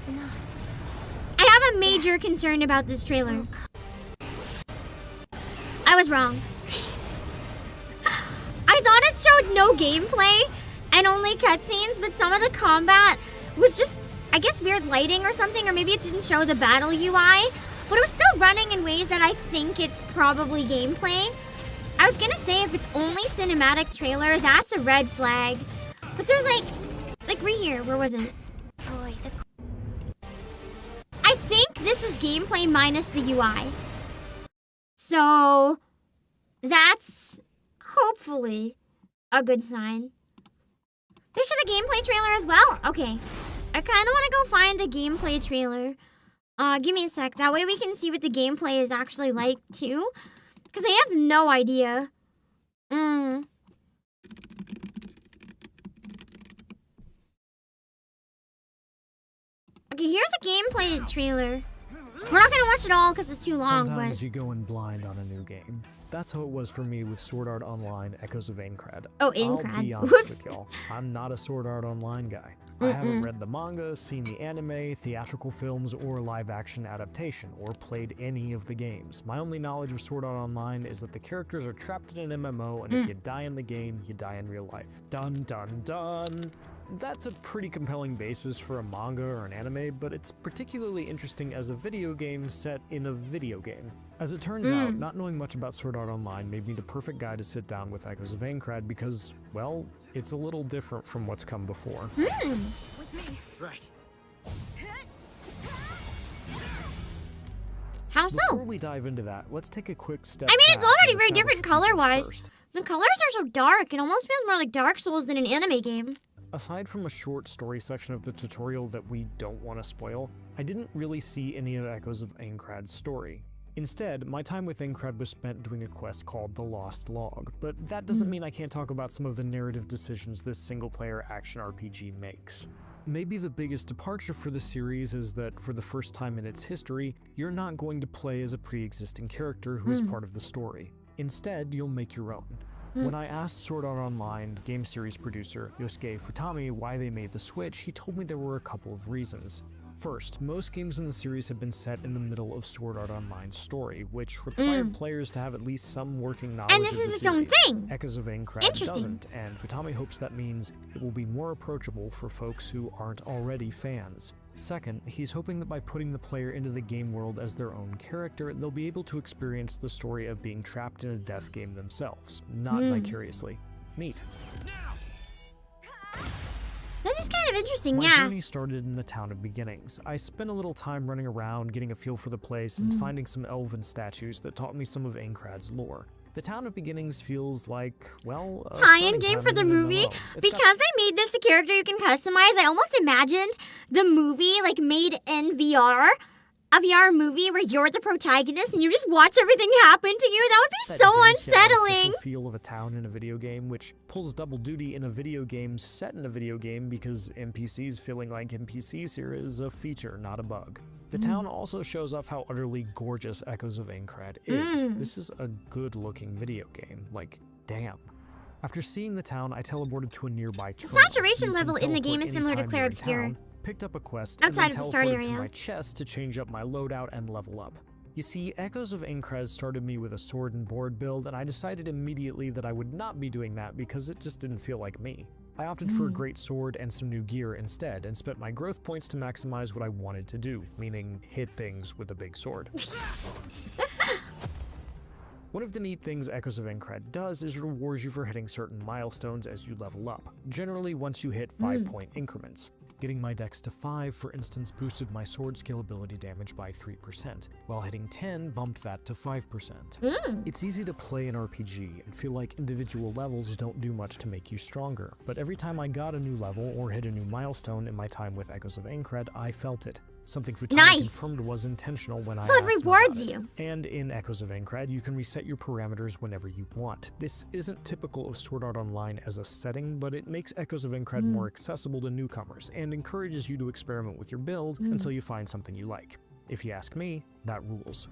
[SPEAKER 1] I have a major concern about this trailer. I was wrong. I thought it showed no gameplay and only cutscenes, but some of the combat was just, I guess, weird lighting or something, or maybe it didn't show the battle UI, but it was still running in ways that I think it's probably gameplay. I was gonna say if it's only cinematic trailer, that's a red flag. But there's like right here, where was it? I think this is gameplay minus the UI. So that's hopefully a good sign. They showed a gameplay trailer as well? Okay. I kind of want to go find the gameplay trailer. Give me a sec. That way we can see what the gameplay is actually like too. Because I have no idea. Okay, here's a gameplay trailer. We're not gonna watch it all because it's too long,
[SPEAKER 2] Sometimes you go in blind on a new game. That's how it was for me with Sword Art Online Echoes of Aincrad.
[SPEAKER 1] Oh, Aincrad.
[SPEAKER 2] I'll be honest
[SPEAKER 1] Whoops.
[SPEAKER 2] with y'all. I'm not a Sword Art Online guy. I haven't read the manga, seen the anime, theatrical films, or live-action adaptation, or played any of the games. My only knowledge of Sword Art Online is that the characters are trapped in an MMO, and if you die in the game, you die in real life. Dun dun dun! That's a pretty compelling basis for a manga or an anime, but it's particularly interesting as a video game set in a video game. As it turns out, not knowing much about Sword Art Online made me the perfect guy to sit down with Echoes of Aincrad because, well, it's a little different from what's come before.
[SPEAKER 20] Right.
[SPEAKER 1] How so?
[SPEAKER 2] Before we dive into that, let's take a quick step
[SPEAKER 1] I mean, it's
[SPEAKER 2] back
[SPEAKER 1] already
[SPEAKER 2] and
[SPEAKER 1] very
[SPEAKER 2] establish
[SPEAKER 1] different
[SPEAKER 2] a few things
[SPEAKER 1] color-wise.
[SPEAKER 2] first.
[SPEAKER 1] The colors are so dark, it almost feels more like Dark Souls than an anime game.
[SPEAKER 2] Aside from a short story section of the tutorial that we don't want to spoil, I didn't really see any of Echoes of Aincrad's story. Instead, my time with Aincrad was spent doing a quest called The Lost Log, but that doesn't mean I can't talk about some of the narrative decisions this single-player action RPG makes. Maybe the biggest departure for the series is that for the first time in its history, you're not going to play as a pre-existing character who is part of the story. Instead, you'll make your own. When I asked Sword Art Online game series producer Yosuke Futami why they made the switch, he told me there were a couple of reasons. First, most games in the series have been set in the middle of Sword Art Online's story, which required players to have at least some working knowledge
[SPEAKER 1] And this
[SPEAKER 2] of
[SPEAKER 1] is
[SPEAKER 2] the
[SPEAKER 1] its own
[SPEAKER 2] series.
[SPEAKER 1] thing.
[SPEAKER 2] Echoes of Aincrad doesn't, and Futami hopes that means it will be more approachable for folks who aren't already fans. Second, he's hoping that by putting the player into the game world as their own character, they'll be able to experience the story of being trapped in a death game themselves, not vicariously. Neat.
[SPEAKER 1] That is kind of interesting,
[SPEAKER 2] My
[SPEAKER 1] yeah.
[SPEAKER 2] journey started in the Town of Beginnings. I spent a little time running around, getting a feel for the place, and finding some elven statues that taught me some of Aincrad's lore. The Town of Beginnings feels like, well, a
[SPEAKER 1] tie-in
[SPEAKER 2] starting
[SPEAKER 1] game
[SPEAKER 2] time
[SPEAKER 1] for
[SPEAKER 2] in
[SPEAKER 1] the
[SPEAKER 2] an
[SPEAKER 1] movie.
[SPEAKER 2] MMO. It's
[SPEAKER 1] Because they made this a character you can customize, I almost imagined the movie like made in VR. A VR movie where you're the protagonist and you just watch everything happen to you. That would be so unsettling.
[SPEAKER 2] The feel of a town in a video game, which pulls double duty in a video game set in a video game because NPCs feeling like NPCs here is a feature, not a bug. The town also shows off how utterly gorgeous Echoes of Aincrad is. This is a good-looking video game. Like, damn. After seeing the town, I teleported to a nearby
[SPEAKER 1] The
[SPEAKER 2] terminal.
[SPEAKER 1] saturation
[SPEAKER 2] You can
[SPEAKER 1] level in the game
[SPEAKER 2] teleport
[SPEAKER 1] is similar to
[SPEAKER 2] anytime
[SPEAKER 1] Claire
[SPEAKER 2] you're in
[SPEAKER 1] Obscura.
[SPEAKER 2] town, picked up a quest,
[SPEAKER 1] Outside
[SPEAKER 2] and
[SPEAKER 1] of
[SPEAKER 2] then
[SPEAKER 1] the start
[SPEAKER 2] teleported
[SPEAKER 1] area.
[SPEAKER 2] to my chest to change up my loadout and level up. You see, Echoes of Aincrad started me with a sword and board build, and I decided immediately that I would not be doing that because it just didn't feel like me. I opted for a great sword and some new gear instead, and spent my growth points to maximize what I wanted to do, meaning hit things with a big sword. One of the neat things Echoes of Aincrad does is rewards you for hitting certain milestones as you level up, generally once you hit 5-point increments. Getting my dex to 5, for instance, boosted my sword skill ability damage by 3%, while hitting 10 bumped that to 5%. It's easy to play an RPG and feel like individual levels don't do much to make you stronger, but every time I got a new level or hit a new milestone in my time with Echoes of Aincrad, I felt it. Something Futami confirmed was intentional when I
[SPEAKER 1] So it
[SPEAKER 2] asked him
[SPEAKER 1] rewards
[SPEAKER 2] about it.
[SPEAKER 1] you.
[SPEAKER 2] And in Echoes of Aincrad, you can reset your parameters whenever you want. This isn't typical of Sword Art Online as a setting, but it makes Echoes of Aincrad more accessible to newcomers and encourages you to experiment with your build until you find something you like. If you ask me, that rules.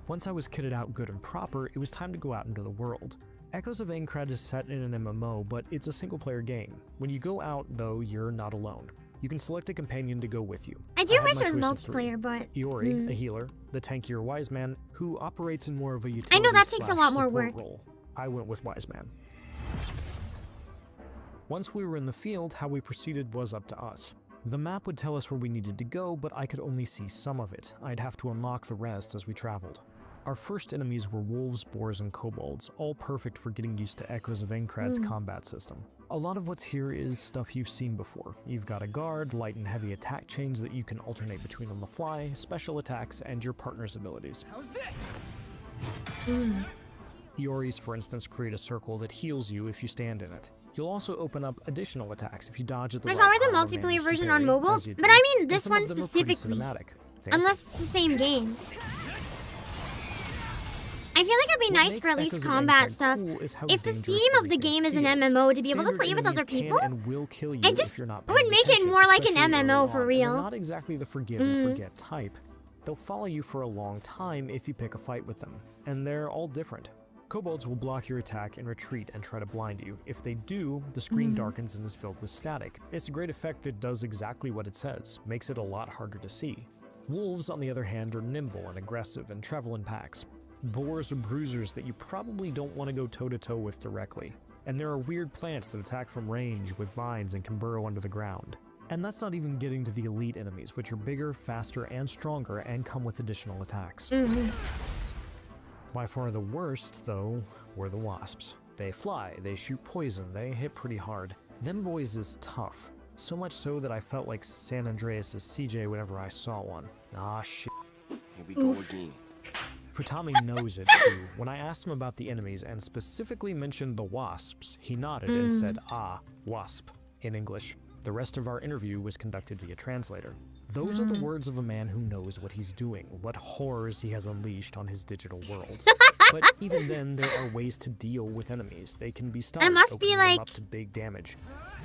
[SPEAKER 2] Once I was kitted out good and proper, it was time to go out into the world. Echoes of Aincrad is set in an MMO, but it's a single-player game. When you go out, though, you're not alone. You can select a companion to go with you.
[SPEAKER 1] I do
[SPEAKER 2] had
[SPEAKER 1] wish
[SPEAKER 2] my
[SPEAKER 1] there was
[SPEAKER 2] choice of three.
[SPEAKER 1] multiplayer, but
[SPEAKER 2] Iori, a healer, the tankier Wise Man, who operates in more of a utility
[SPEAKER 1] I know that takes a lot more
[SPEAKER 2] support
[SPEAKER 1] work.
[SPEAKER 2] role. I went with Wise Man. Once we were in the field, how we proceeded was up to us. The map would tell us where we needed to go, but I could only see some of it. I'd have to unlock the rest as we traveled. Our first enemies were wolves, boars, and kobolds, all perfect for getting used to Echoes of Aincrad's combat system. A lot of what's here is stuff you've seen before. You've got a guard, light and heavy attack chains that you can alternate between on the fly, special attacks, and your partner's abilities.
[SPEAKER 20] How's this?
[SPEAKER 2] Iori's, for instance, create a circle that heals you if you stand in it. You'll also open up additional attacks if you dodge at the
[SPEAKER 1] there's
[SPEAKER 2] right
[SPEAKER 1] already the
[SPEAKER 2] time or
[SPEAKER 1] multiplayer
[SPEAKER 2] manage to
[SPEAKER 1] version
[SPEAKER 2] parry,
[SPEAKER 1] on mobile,
[SPEAKER 2] as you
[SPEAKER 1] but
[SPEAKER 2] do,
[SPEAKER 1] I mean
[SPEAKER 2] and
[SPEAKER 1] this
[SPEAKER 2] some of
[SPEAKER 1] one
[SPEAKER 2] them are pretty
[SPEAKER 1] specifically.
[SPEAKER 2] cinematic. Fancy.
[SPEAKER 1] Unless it's the same game. I feel like it'd be
[SPEAKER 2] What
[SPEAKER 1] nice
[SPEAKER 2] makes
[SPEAKER 1] for at least
[SPEAKER 2] Echoes of
[SPEAKER 1] combat
[SPEAKER 2] Aincrad
[SPEAKER 1] stuff.
[SPEAKER 2] cool is how
[SPEAKER 1] If the
[SPEAKER 2] dangerous
[SPEAKER 1] theme of the
[SPEAKER 2] everything
[SPEAKER 1] game is an
[SPEAKER 2] feels.
[SPEAKER 1] MMO, to be able to
[SPEAKER 2] Standard
[SPEAKER 1] play with other
[SPEAKER 2] enemies can
[SPEAKER 1] people,
[SPEAKER 2] and will kill you
[SPEAKER 1] it just
[SPEAKER 2] if you're not
[SPEAKER 1] would
[SPEAKER 2] paying
[SPEAKER 1] make it
[SPEAKER 2] attention,
[SPEAKER 1] more like an
[SPEAKER 2] especially early
[SPEAKER 1] MMO
[SPEAKER 2] on,
[SPEAKER 1] for
[SPEAKER 2] and
[SPEAKER 1] real.
[SPEAKER 2] they're not exactly the forgive and forget type. They'll follow you for a long time if you pick a fight with them, and they're all different. Kobolds will block your attack and retreat and try to blind you. If they do, the screen darkens and is filled with static. It's a great effect that does exactly what it says, makes it a lot harder to see. Wolves, on the other hand, are nimble and aggressive and travel in packs. Boars are bruisers that you probably don't want to go toe-to-toe with directly. And there are weird plants that attack from range with vines and can burrow under the ground. And that's not even getting to the elite enemies, which are bigger, faster, and stronger, and come with additional attacks. By far the worst, though, were the wasps. They fly, they shoot poison, they hit pretty hard. Them boys is tough. So much so that I felt like San Andreas' CJ whenever I saw one. Ah, shit.
[SPEAKER 10] Here we go again.
[SPEAKER 2] Futami knows it, too. When I asked him about the enemies and specifically mentioned the wasps, he nodded and said, ah, wasp, in English.
[SPEAKER 21] The rest of our interview was conducted via translator. Those are the words of a man who knows what he's doing, what horrors he has unleashed on his digital world. But even then, there are ways to deal with enemies. They can be stunned,
[SPEAKER 1] It must be
[SPEAKER 21] opening them
[SPEAKER 1] like
[SPEAKER 21] up to big damage.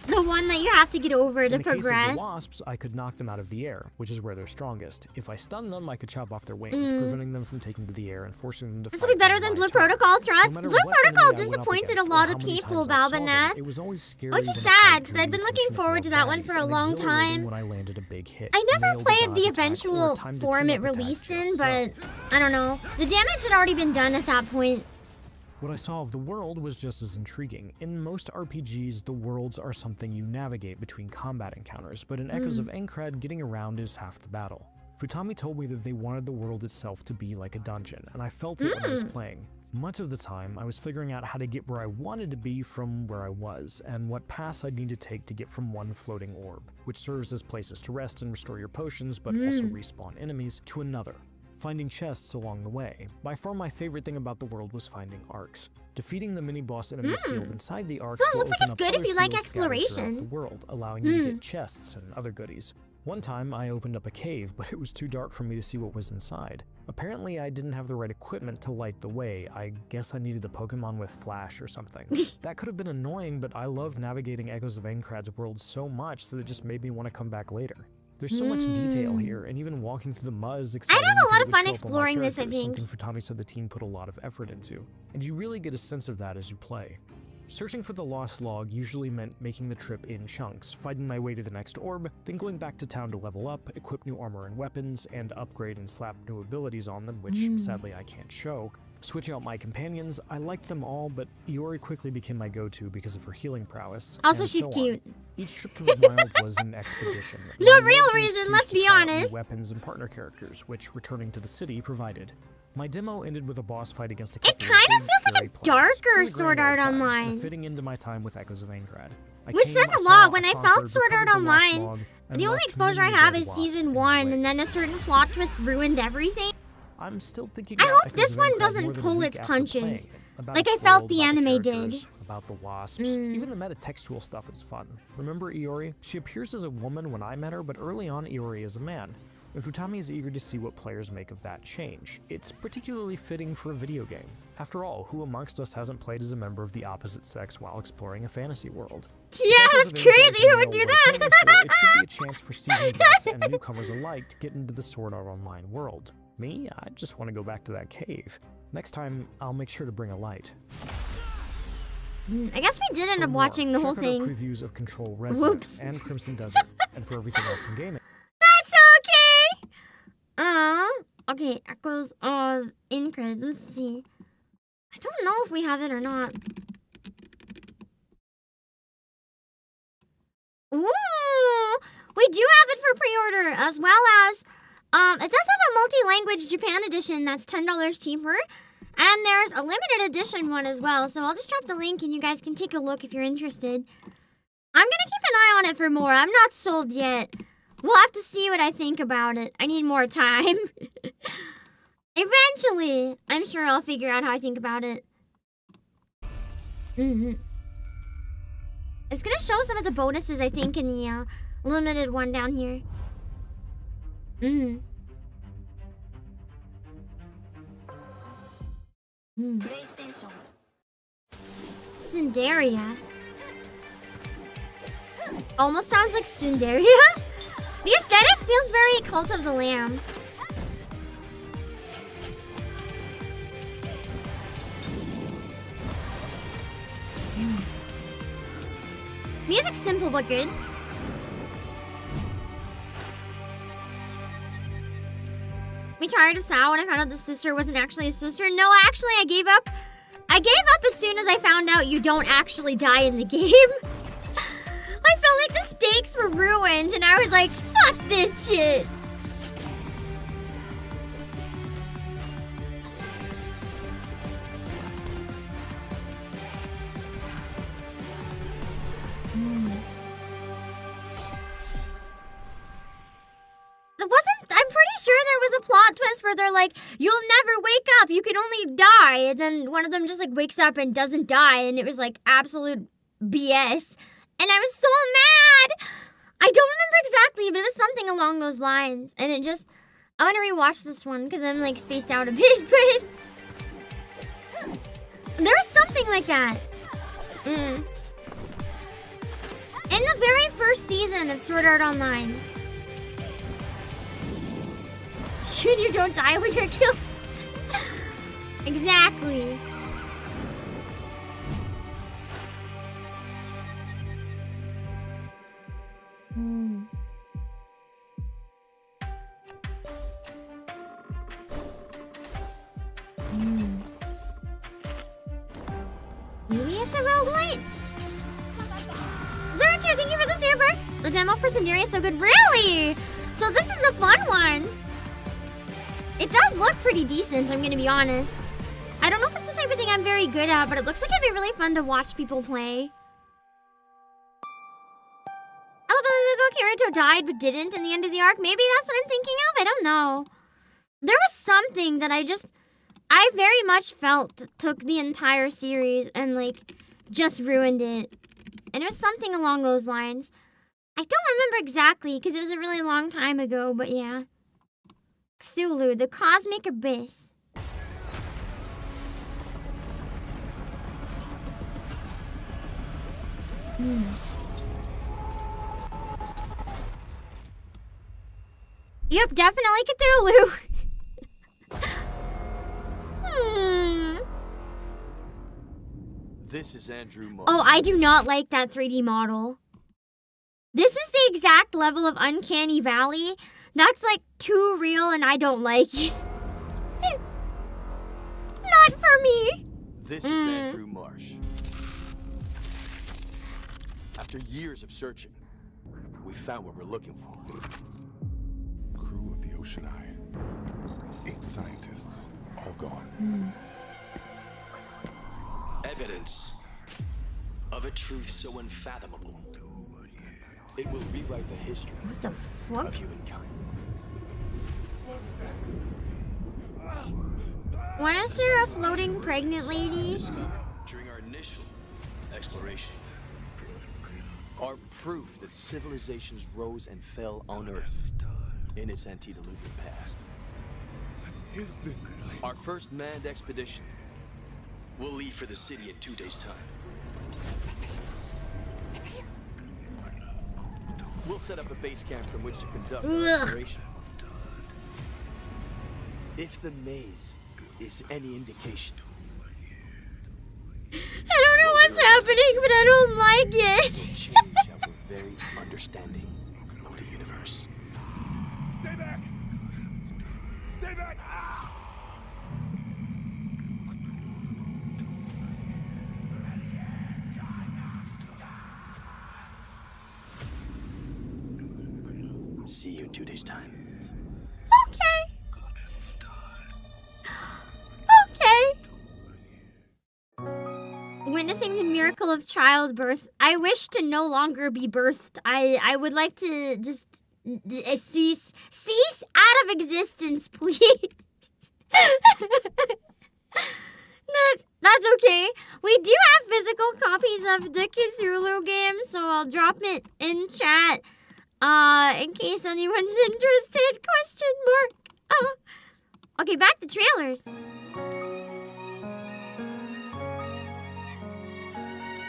[SPEAKER 1] the one that you have to get over to
[SPEAKER 21] In the case of
[SPEAKER 1] progress.
[SPEAKER 21] the wasps, I could knock them out of the air, which is where they're strongest. If I stun them, I could chop off their wings, preventing them from taking to the air and forcing them to
[SPEAKER 1] This
[SPEAKER 21] fight
[SPEAKER 1] will be better
[SPEAKER 21] on
[SPEAKER 1] than
[SPEAKER 21] my
[SPEAKER 1] Blue
[SPEAKER 21] turn.
[SPEAKER 1] Protocol, trust.
[SPEAKER 21] No matter
[SPEAKER 1] Blue
[SPEAKER 21] what
[SPEAKER 1] Protocol
[SPEAKER 21] enemy I went up
[SPEAKER 1] disappointed a
[SPEAKER 21] against or
[SPEAKER 1] lot
[SPEAKER 21] how
[SPEAKER 1] of
[SPEAKER 21] many
[SPEAKER 1] people,
[SPEAKER 21] times I saw them,
[SPEAKER 1] Balvaneth.
[SPEAKER 21] it was always scary
[SPEAKER 1] Which is
[SPEAKER 21] when a
[SPEAKER 1] sad,
[SPEAKER 21] fight
[SPEAKER 1] because
[SPEAKER 21] drew
[SPEAKER 1] I've been
[SPEAKER 21] the
[SPEAKER 1] looking
[SPEAKER 21] attention of
[SPEAKER 1] forward to
[SPEAKER 21] more
[SPEAKER 1] that one for a
[SPEAKER 21] baddies,
[SPEAKER 1] long
[SPEAKER 21] and exhilarating
[SPEAKER 1] time.
[SPEAKER 21] when I landed a big hit,
[SPEAKER 1] I never
[SPEAKER 21] nailed the
[SPEAKER 1] played
[SPEAKER 21] dodge
[SPEAKER 1] the
[SPEAKER 21] attack, or
[SPEAKER 1] eventual
[SPEAKER 21] timed a
[SPEAKER 1] form it
[SPEAKER 21] team-up attack
[SPEAKER 1] released
[SPEAKER 21] just
[SPEAKER 1] in,
[SPEAKER 21] so.
[SPEAKER 1] but I don't know. The damage had already been done at that point.
[SPEAKER 21] What I saw of the world was just as intriguing. In most RPGs, the worlds are something you navigate between combat encounters, but in Echoes of Encrad, getting around is half the battle. Futami told me that they wanted the world itself to be like a dungeon, and I felt it when I was playing. Much of the time, I was figuring out how to get where I wanted to be from where I was, and what paths I'd need to take to get from one floating orb, which serves as places to rest and restore your potions, but also respawn enemies, to another, finding chests along the way. By far my favorite thing about the world was finding arcs. Defeating the mini-boss enemies sealed inside the arcs will
[SPEAKER 1] looks like
[SPEAKER 21] open
[SPEAKER 1] it's
[SPEAKER 21] up
[SPEAKER 1] good if
[SPEAKER 21] other
[SPEAKER 1] you like
[SPEAKER 21] seals scattered throughout
[SPEAKER 1] exploration.
[SPEAKER 21] the world, allowing you to get chests and other goodies. One time, I opened up a cave, but it was too dark for me to see what was inside. Apparently, I didn't have the right equipment to light the way. I guess I needed a Pokemon with flash or something. That could have been annoying, but I love navigating Echoes of Encrad's world so much that it just made me want to come back later. There's so much detail here, and even walking through the mud is exciting.
[SPEAKER 1] I'd have a lot of
[SPEAKER 21] because it would
[SPEAKER 1] fun
[SPEAKER 21] show up on my
[SPEAKER 1] exploring this, I
[SPEAKER 21] characters,
[SPEAKER 1] think.
[SPEAKER 21] Something Futami said the team put a lot of effort into, and you really get a sense of that as you play. Searching for the lost log usually meant making the trip in chunks, fighting my way to the next orb, then going back to town to level up, equip new armor and weapons, and upgrade and slap new abilities on them, which sadly I can't show. Switching out my companions, I liked them all, but Iori quickly became my go-to because of her healing prowess.
[SPEAKER 1] Also,
[SPEAKER 21] and
[SPEAKER 1] she's
[SPEAKER 21] so on.
[SPEAKER 1] cute.
[SPEAKER 21] Each trip to the wild was an expedition.
[SPEAKER 1] The
[SPEAKER 21] and I
[SPEAKER 1] real
[SPEAKER 21] loved an
[SPEAKER 1] reason,
[SPEAKER 21] excuse
[SPEAKER 1] let's
[SPEAKER 21] to
[SPEAKER 1] be
[SPEAKER 21] try out new
[SPEAKER 1] honest.
[SPEAKER 21] weapons and partner characters, which returning to the city provided. My demo ended with a boss fight against a
[SPEAKER 1] It
[SPEAKER 21] couple
[SPEAKER 1] kind
[SPEAKER 21] big
[SPEAKER 1] of feels like
[SPEAKER 21] fairy
[SPEAKER 1] a
[SPEAKER 21] plants.
[SPEAKER 1] darker
[SPEAKER 21] It was a
[SPEAKER 1] Sword
[SPEAKER 21] grand
[SPEAKER 1] Art
[SPEAKER 21] old time,
[SPEAKER 1] Online.
[SPEAKER 21] fitting into my time with Echoes of Encrad. I
[SPEAKER 1] Which
[SPEAKER 21] came,
[SPEAKER 1] says
[SPEAKER 21] I
[SPEAKER 1] a
[SPEAKER 21] saw,
[SPEAKER 1] lot.
[SPEAKER 21] I
[SPEAKER 1] When I
[SPEAKER 21] conquered,
[SPEAKER 1] felt Sword Art
[SPEAKER 21] recovered the lost
[SPEAKER 1] Online,
[SPEAKER 21] log, and
[SPEAKER 1] the only
[SPEAKER 21] lost
[SPEAKER 1] exposure I
[SPEAKER 21] many
[SPEAKER 1] have
[SPEAKER 21] dead
[SPEAKER 1] is
[SPEAKER 21] wasps
[SPEAKER 1] season
[SPEAKER 21] along the
[SPEAKER 1] 1,
[SPEAKER 21] way.
[SPEAKER 1] and then a certain plot twist ruined everything.
[SPEAKER 21] I'm still thinking
[SPEAKER 1] I
[SPEAKER 21] about
[SPEAKER 1] hope
[SPEAKER 21] Echoes
[SPEAKER 1] this
[SPEAKER 21] of
[SPEAKER 1] one
[SPEAKER 21] Encrad
[SPEAKER 1] doesn't
[SPEAKER 21] more than a
[SPEAKER 1] pull
[SPEAKER 21] week
[SPEAKER 1] its
[SPEAKER 21] after
[SPEAKER 1] punches,
[SPEAKER 21] playing it. About
[SPEAKER 1] like
[SPEAKER 21] its
[SPEAKER 1] I felt
[SPEAKER 21] world,
[SPEAKER 1] the
[SPEAKER 21] about
[SPEAKER 1] anime
[SPEAKER 21] characters,
[SPEAKER 1] did.
[SPEAKER 21] About the wasps. Even the metatextual stuff is fun. Remember Iori? She appears as a woman when I met her, but early on Iori is a man. And Futami is eager to see what players make of that change. It's particularly fitting for a video game. After all, who amongst us hasn't played as a member of the opposite sex while exploring a fantasy world?
[SPEAKER 1] Yeah, that's crazy. Who would do that?
[SPEAKER 21] It should be a chance for seasoned vets and newcomers alike to get into the Sword Art Online world. Me, I just want to go back to that cave. Next time, I'll make sure to bring a light.
[SPEAKER 1] I guess we did end
[SPEAKER 21] For
[SPEAKER 1] up
[SPEAKER 21] more,
[SPEAKER 1] watching the whole
[SPEAKER 21] check out our
[SPEAKER 1] thing.
[SPEAKER 21] previews of Control Resonance
[SPEAKER 1] Whoops.
[SPEAKER 21] and Crimson Desert, and for everything else in gaming.
[SPEAKER 1] That's okay. Okay, Echoes of Encrad. Let's see. I don't know if we have it or not. Ooh, we do have it for pre-order, as well as it does have a multi-language Japan edition that's $10 cheaper. And there's a limited edition one as well, so I'll just drop the link and you guys can take a look if you're interested. I'm gonna keep an eye on it for more. I'm not sold yet. We'll have to see what I think about it. I need more time. Eventually, I'm sure I'll figure out how I think about it. It's gonna show some of the bonuses, I think, in the limited one down here. Sundaria. Almost sounds like Sundaria. The aesthetic feels very Cult of the Lamb. Music's simple but good. Me tired of Sao when I found out the sister wasn't actually a sister. No, actually I gave up. I gave up as soon as I found out you don't actually die in the game. I felt like the stakes were ruined and I was like, fuck this shit. I'm pretty sure there was a plot twist where they're like, you'll never wake up, you can only die. And then one of them just like wakes up and doesn't die. And it was like absolute BS. And I was so mad. I don't remember exactly, but it was something along those lines. And it just, I want to rewatch this one because I'm like spaced out a bit, but there was something like that. In the very first season of Sword Art Online. Junior, don't die when you're killed. Exactly. Maybe it's a roguelite. Zertier, thank you for the super. The demo for Cinderia is so good. Really? So this is a fun one. It does look pretty decent, I'm gonna be honest. I don't know if it's the type of thing I'm very good at, but it looks like it'd be really fun to watch people play. Kirito died but didn't in the end of the arc. Maybe that's what I'm thinking of. I don't know. There was something that I very much felt took the entire series and like just ruined it. And it was something along those lines. I don't remember exactly because it was a really long time ago, but yeah. Cthulhu, the Cosmic Abyss. Yep, definitely Cthulhu.
[SPEAKER 20] This is Andrew Marsh.
[SPEAKER 1] Oh, I do not like that 3D model. This is the exact level of Uncanny Valley. That's like too real and I don't like it. Not for me.
[SPEAKER 20] This is Andrew Marsh. After years of searching, we found what we're looking for.
[SPEAKER 7] Crew of the Ocean Eye. 8 scientists, all gone.
[SPEAKER 10] Evidence of a truth so unfathomable. It will rewrite the history
[SPEAKER 1] what the fuck?
[SPEAKER 10] of humankind.
[SPEAKER 1] Why is there a floating pregnant lady?
[SPEAKER 10] During our initial exploration,
[SPEAKER 20] Are proof that civilizations rose and fell on Earth in its antediluvian past. Our first manned expedition
[SPEAKER 10] will leave for the city in 2 days' time.
[SPEAKER 20] We'll set up a base camp from which to conduct
[SPEAKER 1] Ugh.
[SPEAKER 20] our exploration. If the maze is any indication,
[SPEAKER 1] I don't know what's happening, but I don't like it.
[SPEAKER 20] change our very understanding of the universe.
[SPEAKER 7] Stay back! Stay back!
[SPEAKER 20] See you in 2 days' time.
[SPEAKER 1] Okay. Okay. Witnessing the miracle of childbirth. I wish to no longer be birthed. I would like to just cease out of existence, please. That's okay. We do have physical copies of the Cthulhu game, so I'll drop it in chat. In case anyone's interested, question mark. Okay, back to trailers.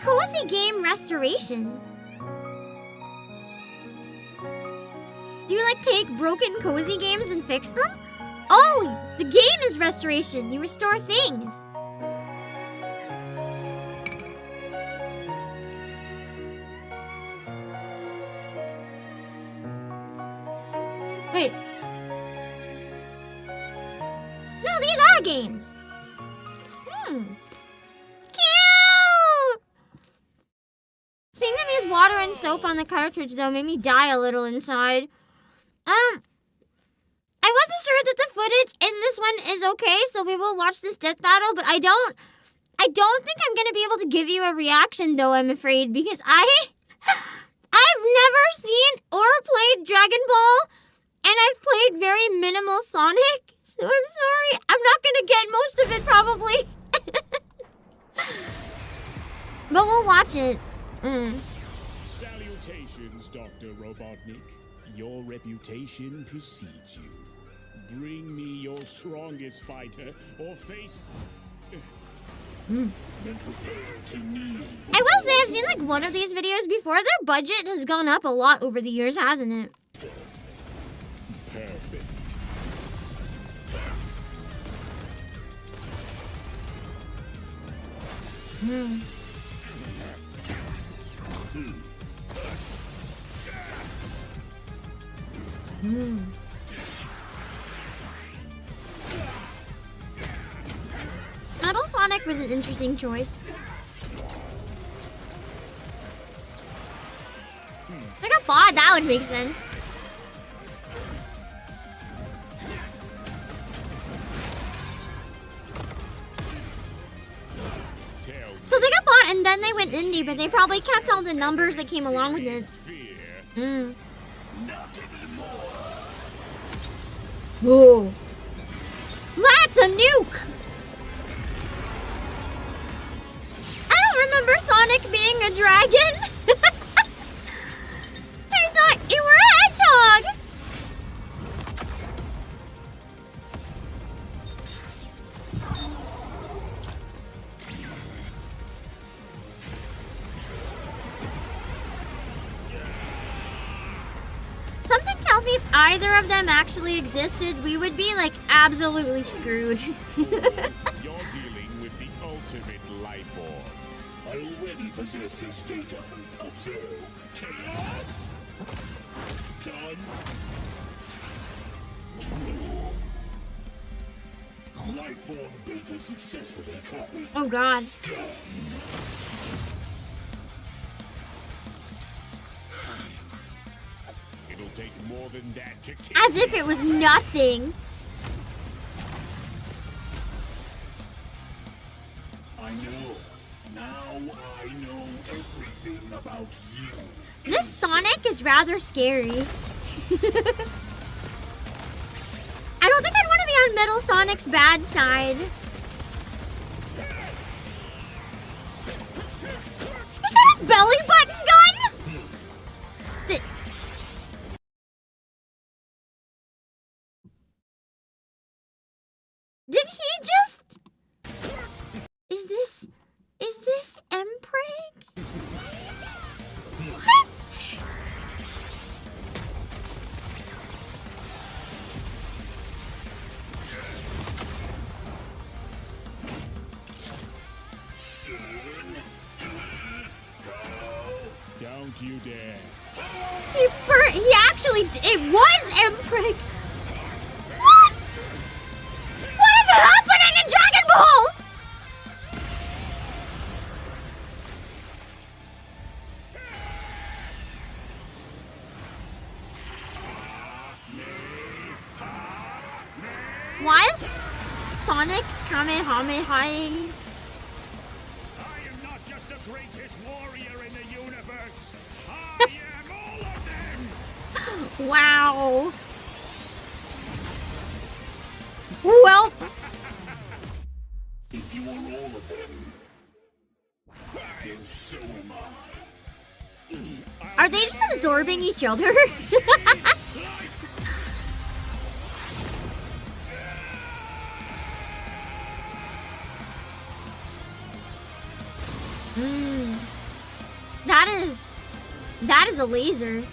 [SPEAKER 1] Cozy game restoration. Do you like take broken cozy games and fix them? Oh, the game is restoration. You restore things. Wait. No, these are games. Cute! Seeing them use water and soap on the cartridge, though, made me die a little inside. I wasn't sure that the footage in this one is okay, so we will watch this death battle, but I don't think I'm gonna be able to give you a reaction, though, I'm afraid, because I've never seen or played Dragon Ball, and I've played very minimal Sonic, so I'm sorry. I'm not gonna get most of it, probably. But we'll watch it.
[SPEAKER 6] Salutations, Dr. Robotnik. Your reputation precedes you. Bring me your strongest fighter or face... Then prepare to kneel.
[SPEAKER 1] I will say I've seen like one of these videos before. Their budget has gone up a lot over the years, hasn't it?
[SPEAKER 6] Perfect.
[SPEAKER 1] Metal Sonic was an interesting choice. Like a bot, that would make sense. So they got bought and then they went indie, but they probably kept all the numbers that came along with it. Whoa. That's a nuke! I don't remember Sonic being a dragon. I thought you were a hedgehog! Something tells me if either of them actually existed, we would be like absolutely screwed.
[SPEAKER 6] You're dealing with the ultimate life form. I already possess his data. Observe. Chaos. Done. True. Life form data successfully copied.
[SPEAKER 1] Oh god.
[SPEAKER 6] It'll take more than that to kill.
[SPEAKER 1] As if it was nothing.
[SPEAKER 6] I know. Now I know everything about you.
[SPEAKER 1] This Sonic is rather scary. I don't think I'd want to be on Metal Sonic's bad side. Is that a belly button gun? Did he just... Is this Mpreg? What?
[SPEAKER 6] Don't you dare.
[SPEAKER 1] He actually... It was Mpreg. What? What is happening in Dragon Ball? Why is Sonic Kamehameha-ing?
[SPEAKER 6] I am not just the greatest warrior in the universe. I am all of them.
[SPEAKER 1] Wow. Well.
[SPEAKER 6] If you are all of them, then so am I.
[SPEAKER 1] Are they just absorbing each other? That is a laser. Wait!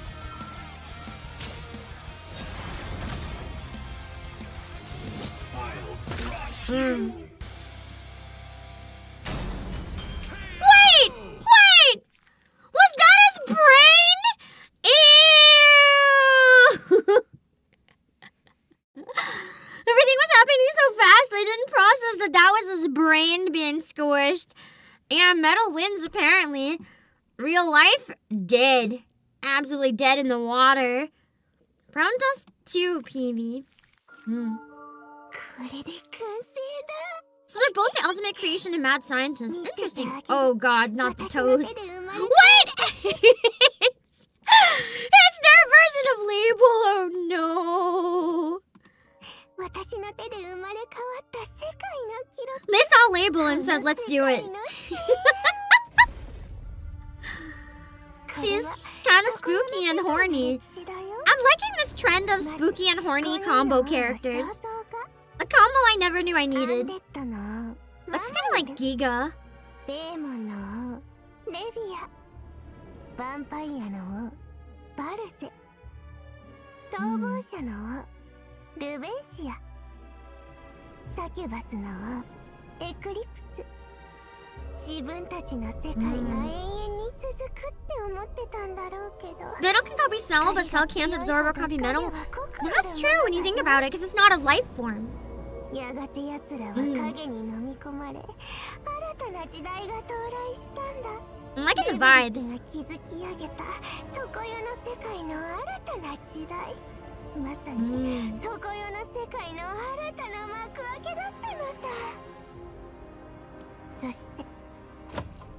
[SPEAKER 1] Was that his brain? Ew! Everything was happening so fast, they didn't process that was his brain being squished. And Metal wins, apparently. Real life, dead. Absolutely dead in the water. Brown Dust 2, PV. So they're both the ultimate creation and mad scientists. Interesting. Oh god, not the toes. Wait! It's their version of Label. Oh no. They saw Label and said, let's do it. she's kind of spooky and horny. I'm liking this trend of spooky and horny combo characters. A combo I never knew I needed. Looks kind of like Giga.
[SPEAKER 16] デーモンの王レビア、ヴァンパイアの王バルゼ、逃亡者の王ルベンシア、サキュバスの王エクリプス。自分たちの世界が永遠に続くって思ってたんだろうけど。
[SPEAKER 1] Metal can copy cell, but cell can't absorb or copy metal. That's true when you think about it, because it's not a life form.
[SPEAKER 16] やがて奴らは影に飲み込まれ、新たな時代が到来したんだ。
[SPEAKER 1] I'm liking the vibes.
[SPEAKER 16] が築き上げた常世の世界の新たな時代。まさに常世の世界の新たな幕開けだったのさ。そして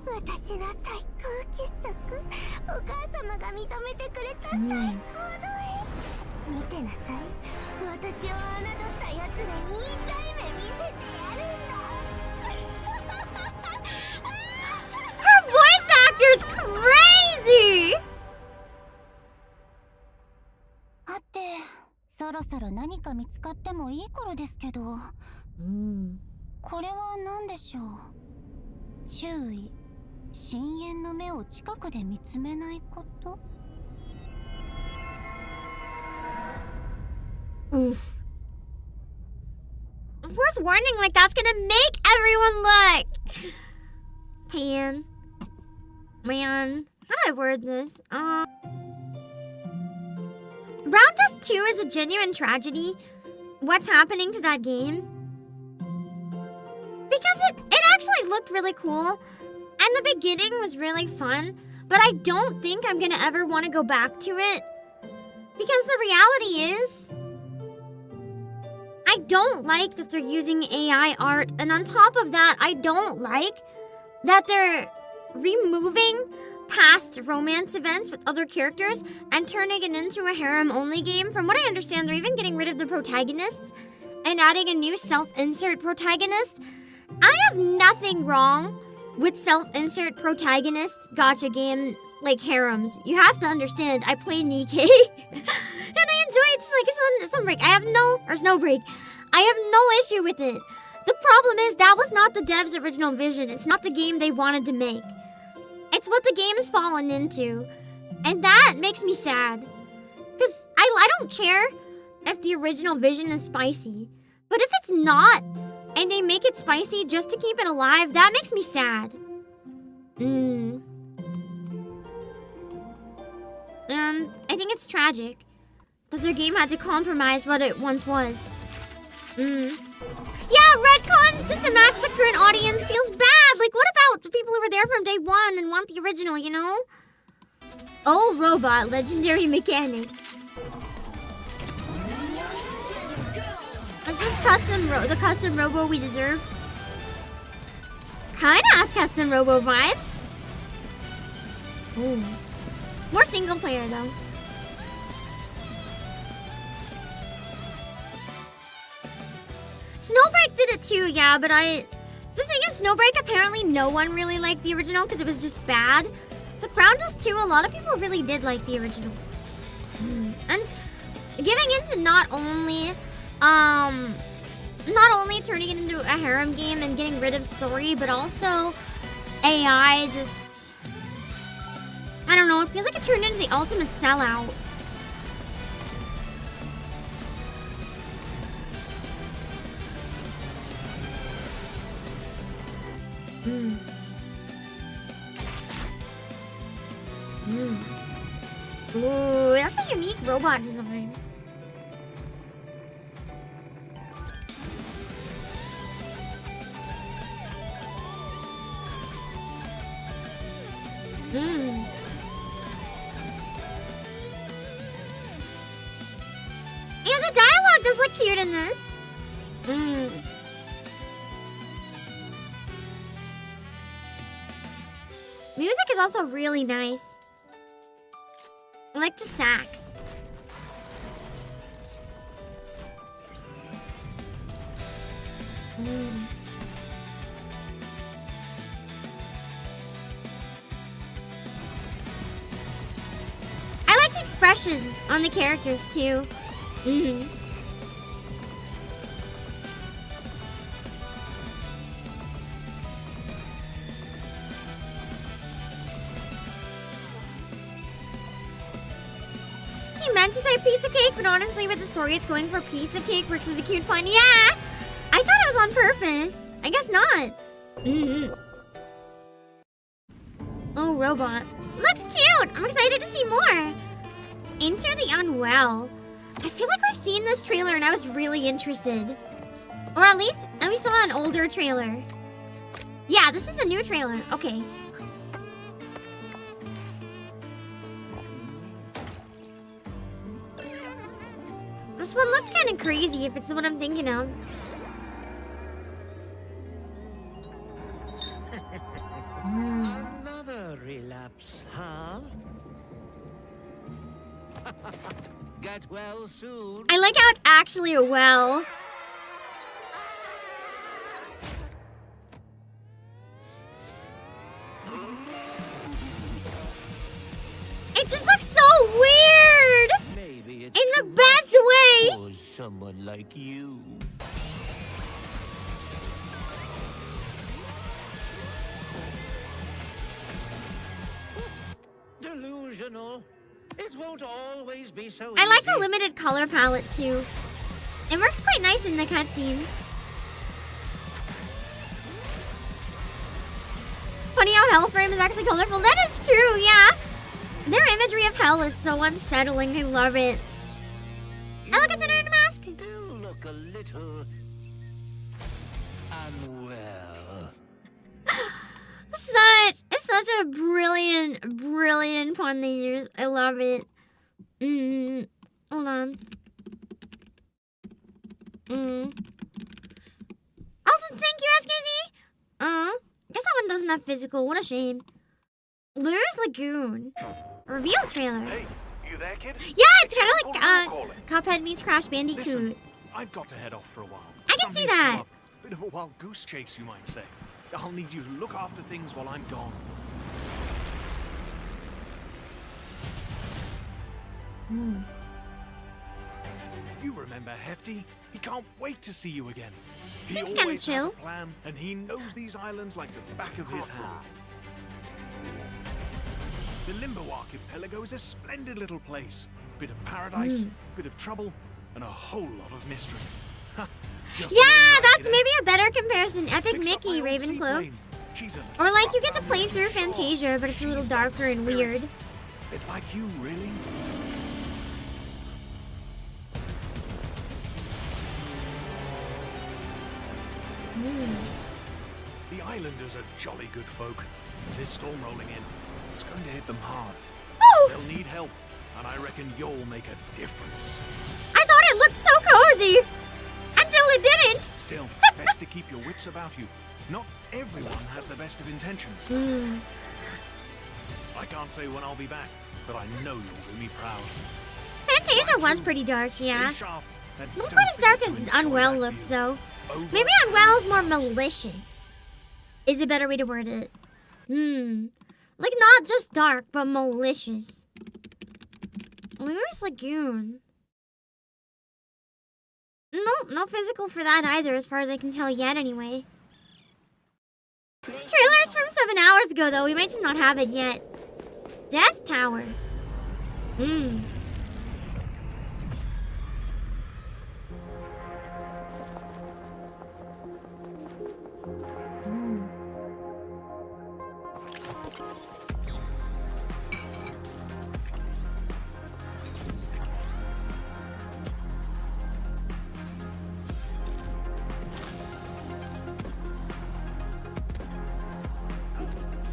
[SPEAKER 16] 私の最高傑作、お母様が認めてくれた最高の絵。見てなさい。私を侮った奴らに痛い目見せてやるんだ。
[SPEAKER 1] Her voice actor's crazy!
[SPEAKER 16] はて、そろそろ何か見つかってもいい頃ですけど。これは何でしょう。注意。深淵の目を近くで見つめないこと。
[SPEAKER 1] Oof. Of course, warning like that's gonna make everyone look. Man. How do I word this? Brown Dust 2 is a genuine tragedy. What's happening to that game? Because it actually looked really cool. And the beginning was really fun. But I don't think I'm gonna ever want to go back to it. Because the reality is, I don't like that they're using AI art, and on top of that, I don't like that they're removing past romance events with other characters and turning it into a harem-only game. From what I understand, they're even getting rid of the protagonists and adding a new self-insert protagonist. I have nothing wrong with self-insert protagonist gacha games like harems. You have to understand, I play Nikkei and I enjoyed Sunbreak. Snowbreak. I have no issue with it. The problem is that was not the devs' original vision. It's not the game they wanted to make. It's what the game has fallen into. And that makes me sad. Because I don't care if the original vision is spicy. But if it's not, and they make it spicy just to keep it alive, that makes me sad. And I think it's tragic that their game had to compromise what it once was. Yeah, retcons just to match the current audience feels bad. Like, what about the people who were there from day one and want the original, you know? Oh, robot, legendary mechanic. Is this the custom robo we deserve? Kinda has custom robo vibes. Ooh. More single player though. Snowbreak did it too, yeah, but the thing is, Snowbreak apparently no one really liked the original because it was just bad. But Brown Dust 2, a lot of people really did like the original. And giving into not only turning it into a harem game and getting rid of story, but also AI just, I don't know, it feels like it turned into the ultimate sellout. Ooh, that's a unique robot design. Yeah, the dialogue does look cute in this. Music is also really nice. I like the sax. expression on the characters too. He meant to type piece of cake, but honestly with the story it's going for piece of cake works as a cute pun. Yeah! I thought it was on purpose. I guess not. Oh, robot. Looks cute! I'm excited to see more. Enter the Unwell. I feel like I've seen this trailer and I was really interested. Or at least we saw an older trailer. Yeah, this is a new trailer. Okay. This one looked kind of crazy if it's the one I'm thinking of.
[SPEAKER 5] Another relapse, huh? Get well soon.
[SPEAKER 1] I like how it's actually a well. It just looks so weird!
[SPEAKER 5] Maybe it's
[SPEAKER 1] in the best way!
[SPEAKER 5] for someone like you. Delusional. It won't always be so
[SPEAKER 1] I like
[SPEAKER 5] easy.
[SPEAKER 1] the limited color palette too. It works quite nice in the cutscenes. Funny how Hellframe is actually colorful. That is true, yeah. Their imagery of hell is so unsettling. I love it. Helicopter nerd mask.
[SPEAKER 5] Still look a little unwell.
[SPEAKER 1] Such a brilliant pun they use. I love it. Hold on. Also, thank you, SKZ. Guess that one doesn't have physical. What a shame. Lures Lagoon. Reveal trailer.
[SPEAKER 22] Hey, you there, kid?
[SPEAKER 1] Yeah, it's kind of like Cuphead meets Crash Bandicoot.
[SPEAKER 22] Listen, I've got to head off for a while.
[SPEAKER 1] I can see
[SPEAKER 22] Something's come
[SPEAKER 1] that.
[SPEAKER 22] up. Bit of a wild goose chase, you might say. I'll need you to look after things while I'm gone. You remember Hefty? He can't wait to see you again. He
[SPEAKER 1] Seems kinda
[SPEAKER 22] always has
[SPEAKER 1] chill.
[SPEAKER 22] a plan, and he knows these islands like the back of his hand. The Limbo Archipelago is a splendid little place. Bit of paradise, bit of trouble, and a whole lot of mystery. Just the way
[SPEAKER 1] Yeah,
[SPEAKER 22] you like
[SPEAKER 1] that's
[SPEAKER 22] it, eh?
[SPEAKER 1] maybe a better comparison. Epic
[SPEAKER 22] Fix up
[SPEAKER 1] Mickey,
[SPEAKER 22] my old
[SPEAKER 1] Ravenclaw.
[SPEAKER 22] seaplane. She's a little
[SPEAKER 1] Or like you
[SPEAKER 22] rough
[SPEAKER 1] get to play through Fantasia, but it's a little darker and weird.
[SPEAKER 22] bit like you, really. The islanders are jolly good folk. With this storm rolling in, it's going to hit them hard.
[SPEAKER 1] Oh!
[SPEAKER 22] They'll need help, and I reckon you'll make a difference.
[SPEAKER 1] I thought it looked so cozy! Until it didn't!
[SPEAKER 22] Still, best to keep your wits about you. Not everyone has the best of intentions. I can't say when I'll be back, but I know you'll do me proud.
[SPEAKER 1] Fantasia was pretty dark, yeah.
[SPEAKER 22] Stay sharp, and
[SPEAKER 1] Not
[SPEAKER 22] don't
[SPEAKER 1] quite as dark
[SPEAKER 22] forget
[SPEAKER 1] as
[SPEAKER 22] to enjoy
[SPEAKER 1] Unwell
[SPEAKER 22] that
[SPEAKER 1] looked,
[SPEAKER 22] view.
[SPEAKER 1] though.
[SPEAKER 22] Over
[SPEAKER 1] Maybe Unwell's more malicious. Is a better way to word it. Like, not just dark, but malicious. Lures Lagoon. Nope, no physical for that either, as far as I can tell yet, anyway. Trailer's from 7 hours ago, though. We might just not have it yet. Death Tower.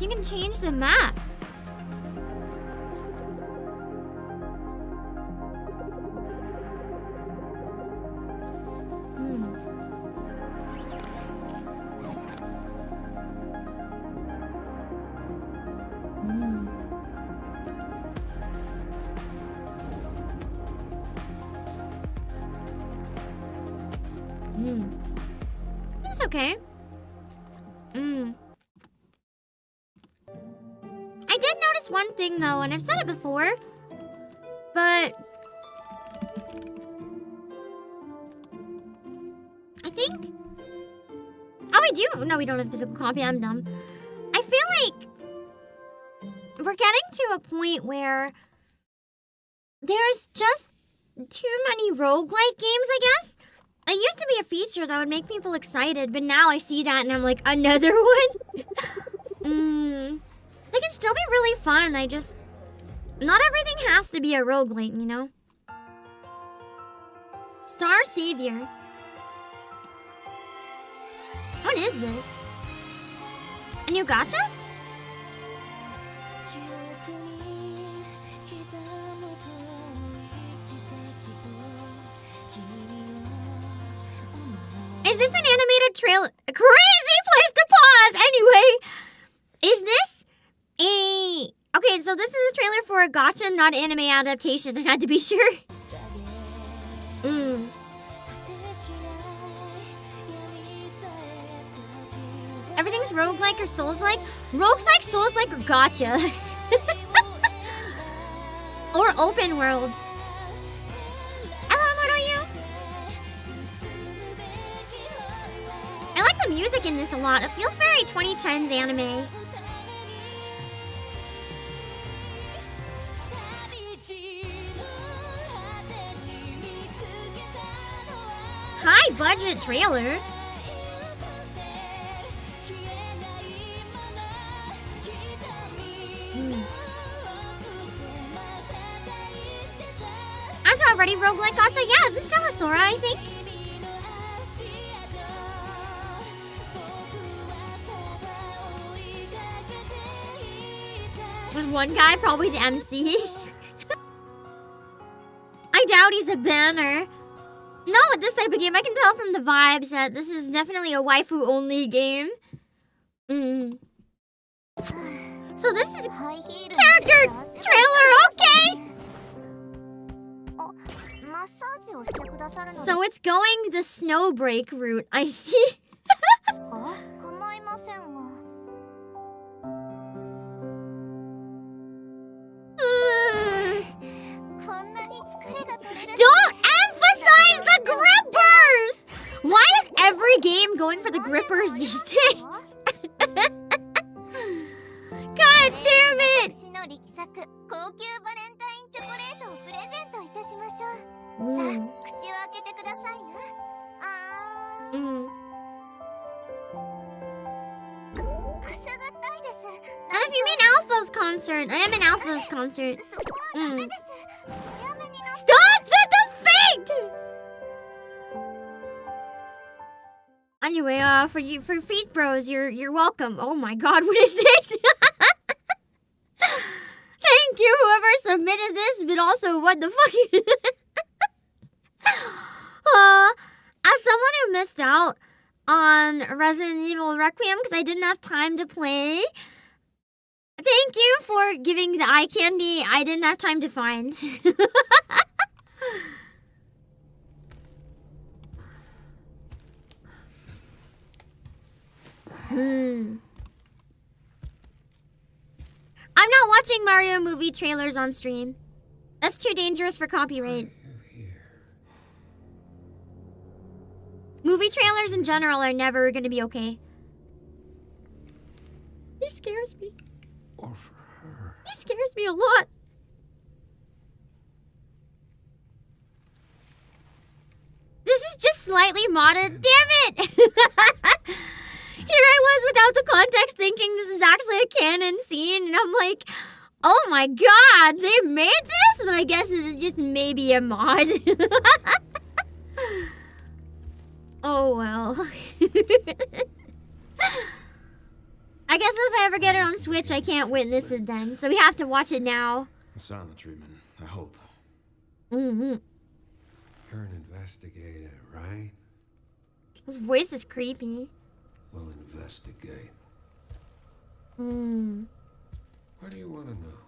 [SPEAKER 1] You can change the map. It's okay. I did notice one thing though, and I've said it before. But I think... Oh, we do? No, we don't have physical copy. I'm dumb. I feel like we're getting to a point where there's just too many roguelike games, I guess. It used to be a feature that would make people excited, but now I see that and I'm like, another one? They can still be really fun. Not everything has to be a roguelike, you know? Star Savior. What is this? A new gacha? Is this an animated trailer? A crazy place to pause! Anyway, is this a... Okay, so this is a trailer for a gacha, not anime adaptation. I had to be sure. Everything's roguelike or souls-like? Rogues-like, souls-like, or gacha. Or open world. Hello, Moto-you. I like the music in this a lot. It feels very 2010s anime. High budget trailer. That's already roguelike gacha. Yeah, is this Telesora, I think? There's one guy, probably the MC. I doubt he's a banner. No, with this type of game, I can tell from the vibes that this is definitely a waifu-only game. So this is character trailer, okay! So it's going the snowbreak route, I see. Don't emphasize the grippers! Why is every game going for the grippers these days? God damn it! And if you mean Alpha's concert, I am in Alpha's concert. Stop the defeat! Anyway, for Feet Bros, you're welcome. Oh my God, what is this? Thank you, whoever submitted this, but also what the fuck? As someone who missed out on Resident Evil Requiem because I didn't have time to play, thank you for giving the eye candy I didn't have time to find. I'm not watching Mario movie trailers on stream. That's too dangerous for copyright. Movie trailers in general are never gonna be okay. He scares me.
[SPEAKER 7] Or for her.
[SPEAKER 1] He scares me a lot. This is just slightly modded. Damn it! Here I was without the context thinking this is actually a canon scene, and I'm like, oh my God, they made this? But I guess it's just maybe a mod. Oh well. I guess if I ever get it on Switch, I can't witness it then. So we have to watch it now.
[SPEAKER 11] Silent treatment, I hope.
[SPEAKER 1] Mm-hmm.
[SPEAKER 11] You're an investigator, right?
[SPEAKER 1] His voice is creepy.
[SPEAKER 11] We'll investigate.
[SPEAKER 13] What do you want to know?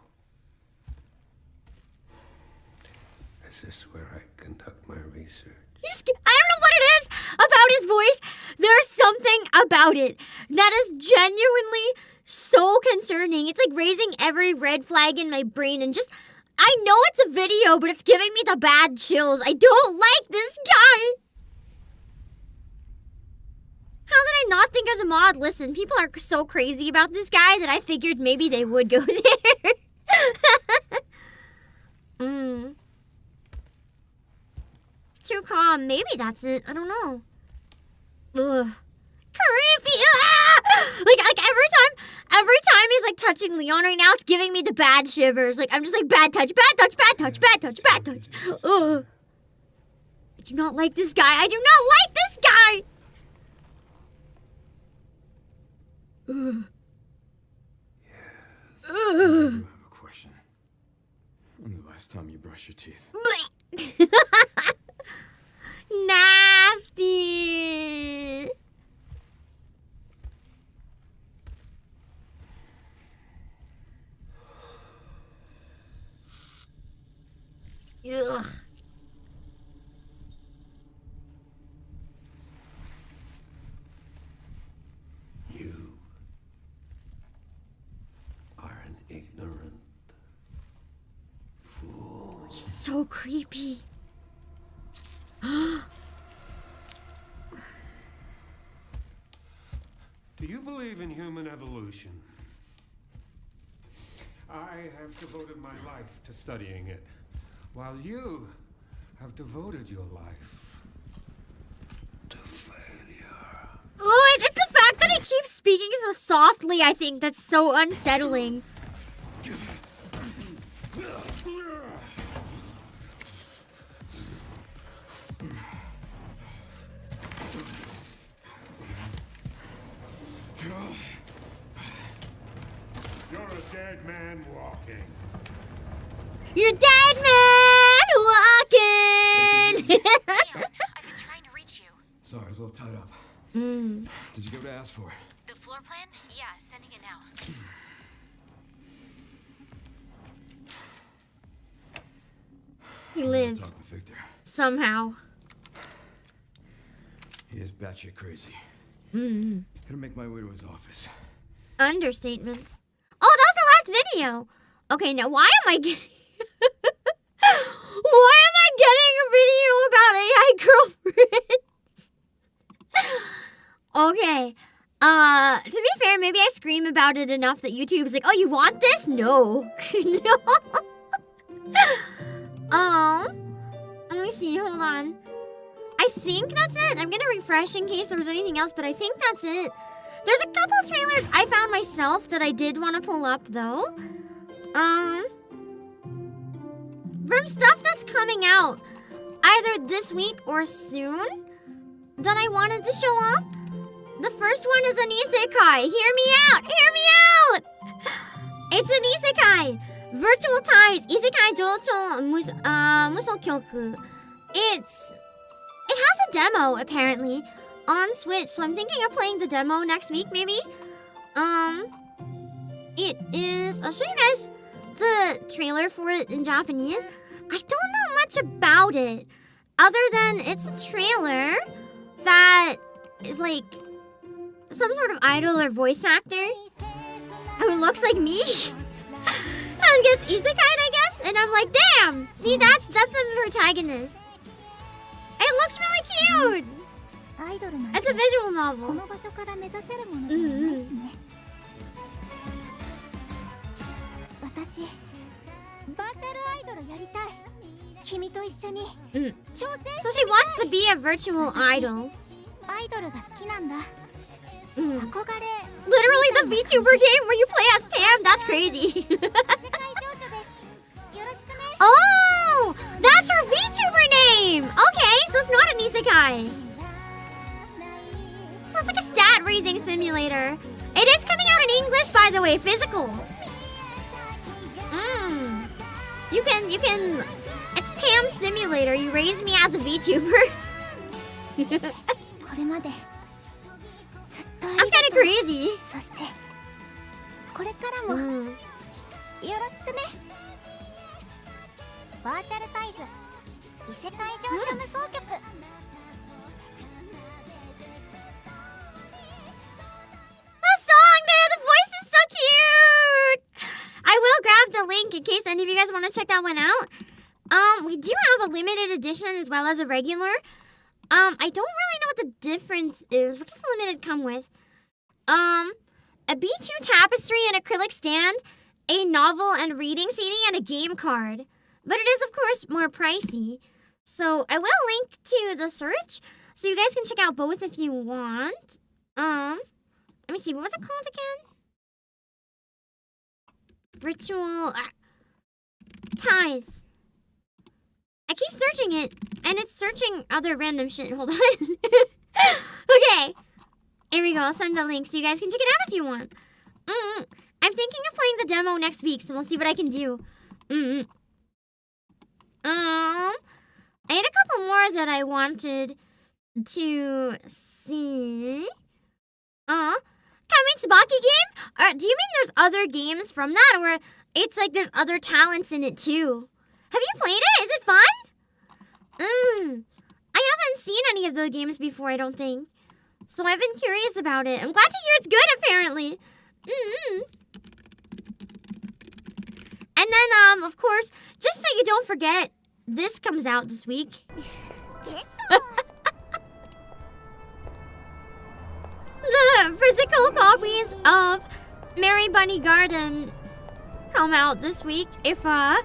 [SPEAKER 11] Is this where I conduct my research?
[SPEAKER 1] I don't know what it is about his voice. There's something about it that is genuinely so concerning. It's like raising every red flag in my brain and just I know it's a video, but it's giving me the bad chills. I don't like this guy. How did I not think as a mod? Listen, people are so crazy about this guy that I figured maybe they would go there. It's too calm. Maybe that's it. I don't know. Ugh. Creepy. Ah! Like every time he's like touching Leon right now, it's giving me the bad shivers. Like I'm just like bad touch, bad touch, bad touch, bad touch, bad touch. Ugh. I do not like this guy. I do not like this guy. Ugh.
[SPEAKER 9] I do have a question. When's the last time you brushed your teeth?
[SPEAKER 1] Nasty. Ugh.
[SPEAKER 11] You are an ignorant fool.
[SPEAKER 1] He's so creepy.
[SPEAKER 11] Do you believe in human evolution? I have devoted my life to studying it, while you have devoted your life to failure.
[SPEAKER 1] Oh, it's the fact that he keeps speaking so softly, I think, that's so unsettling.
[SPEAKER 11] You're a dead man walking.
[SPEAKER 1] You're dead man walking.
[SPEAKER 12] I've been trying to reach you.
[SPEAKER 9] Sorry, I was a little tied up. Did you go to ask for?
[SPEAKER 12] The floor plan? Yeah, sending it now.
[SPEAKER 1] He lived.
[SPEAKER 9] Talk with Victor.
[SPEAKER 1] Somehow.
[SPEAKER 9] He is batshit crazy.
[SPEAKER 1] Mm-hmm.
[SPEAKER 9] Gonna make my way to his office.
[SPEAKER 1] Understatement. Oh, that was the last video. Okay, now why am I getting... Why am I getting a video about AI girlfriends? Okay. To be fair, maybe I scream about it enough that YouTube's like, oh, you want this? No. No. Let me see, hold on. I think that's it. I'm gonna refresh in case there was anything else, but I think that's it. There's a couple trailers I found myself that I did want to pull up, though. From stuff that's coming out either this week or soon that I wanted to show off. The first one is an isekai. Hear me out! Hear me out! It's an isekai. Virtual Ties. Isekai Jocho Musou Kyoku. It has a demo, apparently, on Switch, so I'm thinking of playing the demo next week, maybe. It is... I'll show you guys the trailer for it in Japanese. I don't know much about it, other than it's a trailer that is like some sort of idol or voice actor who looks like me and gets isekai'd, I guess. And I'm like, damn! See, that's the protagonist. It looks really cute! It's a visual novel. So she wants to be a virtual idol. Literally the VTuber game where you play as Pam. That's crazy. Oh! That's her VTuber name! Okay, so it's not an isekai. So it's like a stat raising simulator. It is coming out in English, by the way, physical. You can, it's Pam Simulator. You raise me as a VTuber. That's kind of crazy. The voice is so cute. I will grab the link in case any of you guys want to check that one out. We do have a limited edition as well as a regular. I don't really know what the difference is. What does the limited come with? A B2 tapestry, an acrylic stand, a novel and reading CD, and a game card. But it is, of course, more pricey. So I will link to the search, so you guys can check out both if you want. Let me see, what was it called again? Virtual ties. I keep searching it, and it's searching other random shit. Hold on. Okay. Here we go. I'll send the link so you guys can check it out if you want. I'm thinking of playing the demo next week, so we'll see what I can do. I had a couple more that I wanted to see. Coming Obake game? Do you mean there's other games from that, or it's like there's other talents in it too? Have you played it? Is it fun? I haven't seen any of the games before, I don't think. So I've been curious about it. I'm glad to hear it's good, apparently. And then, of course, just so you don't forget, this comes out this week. The physical copies of Merry Bunny Garden come out this week. If any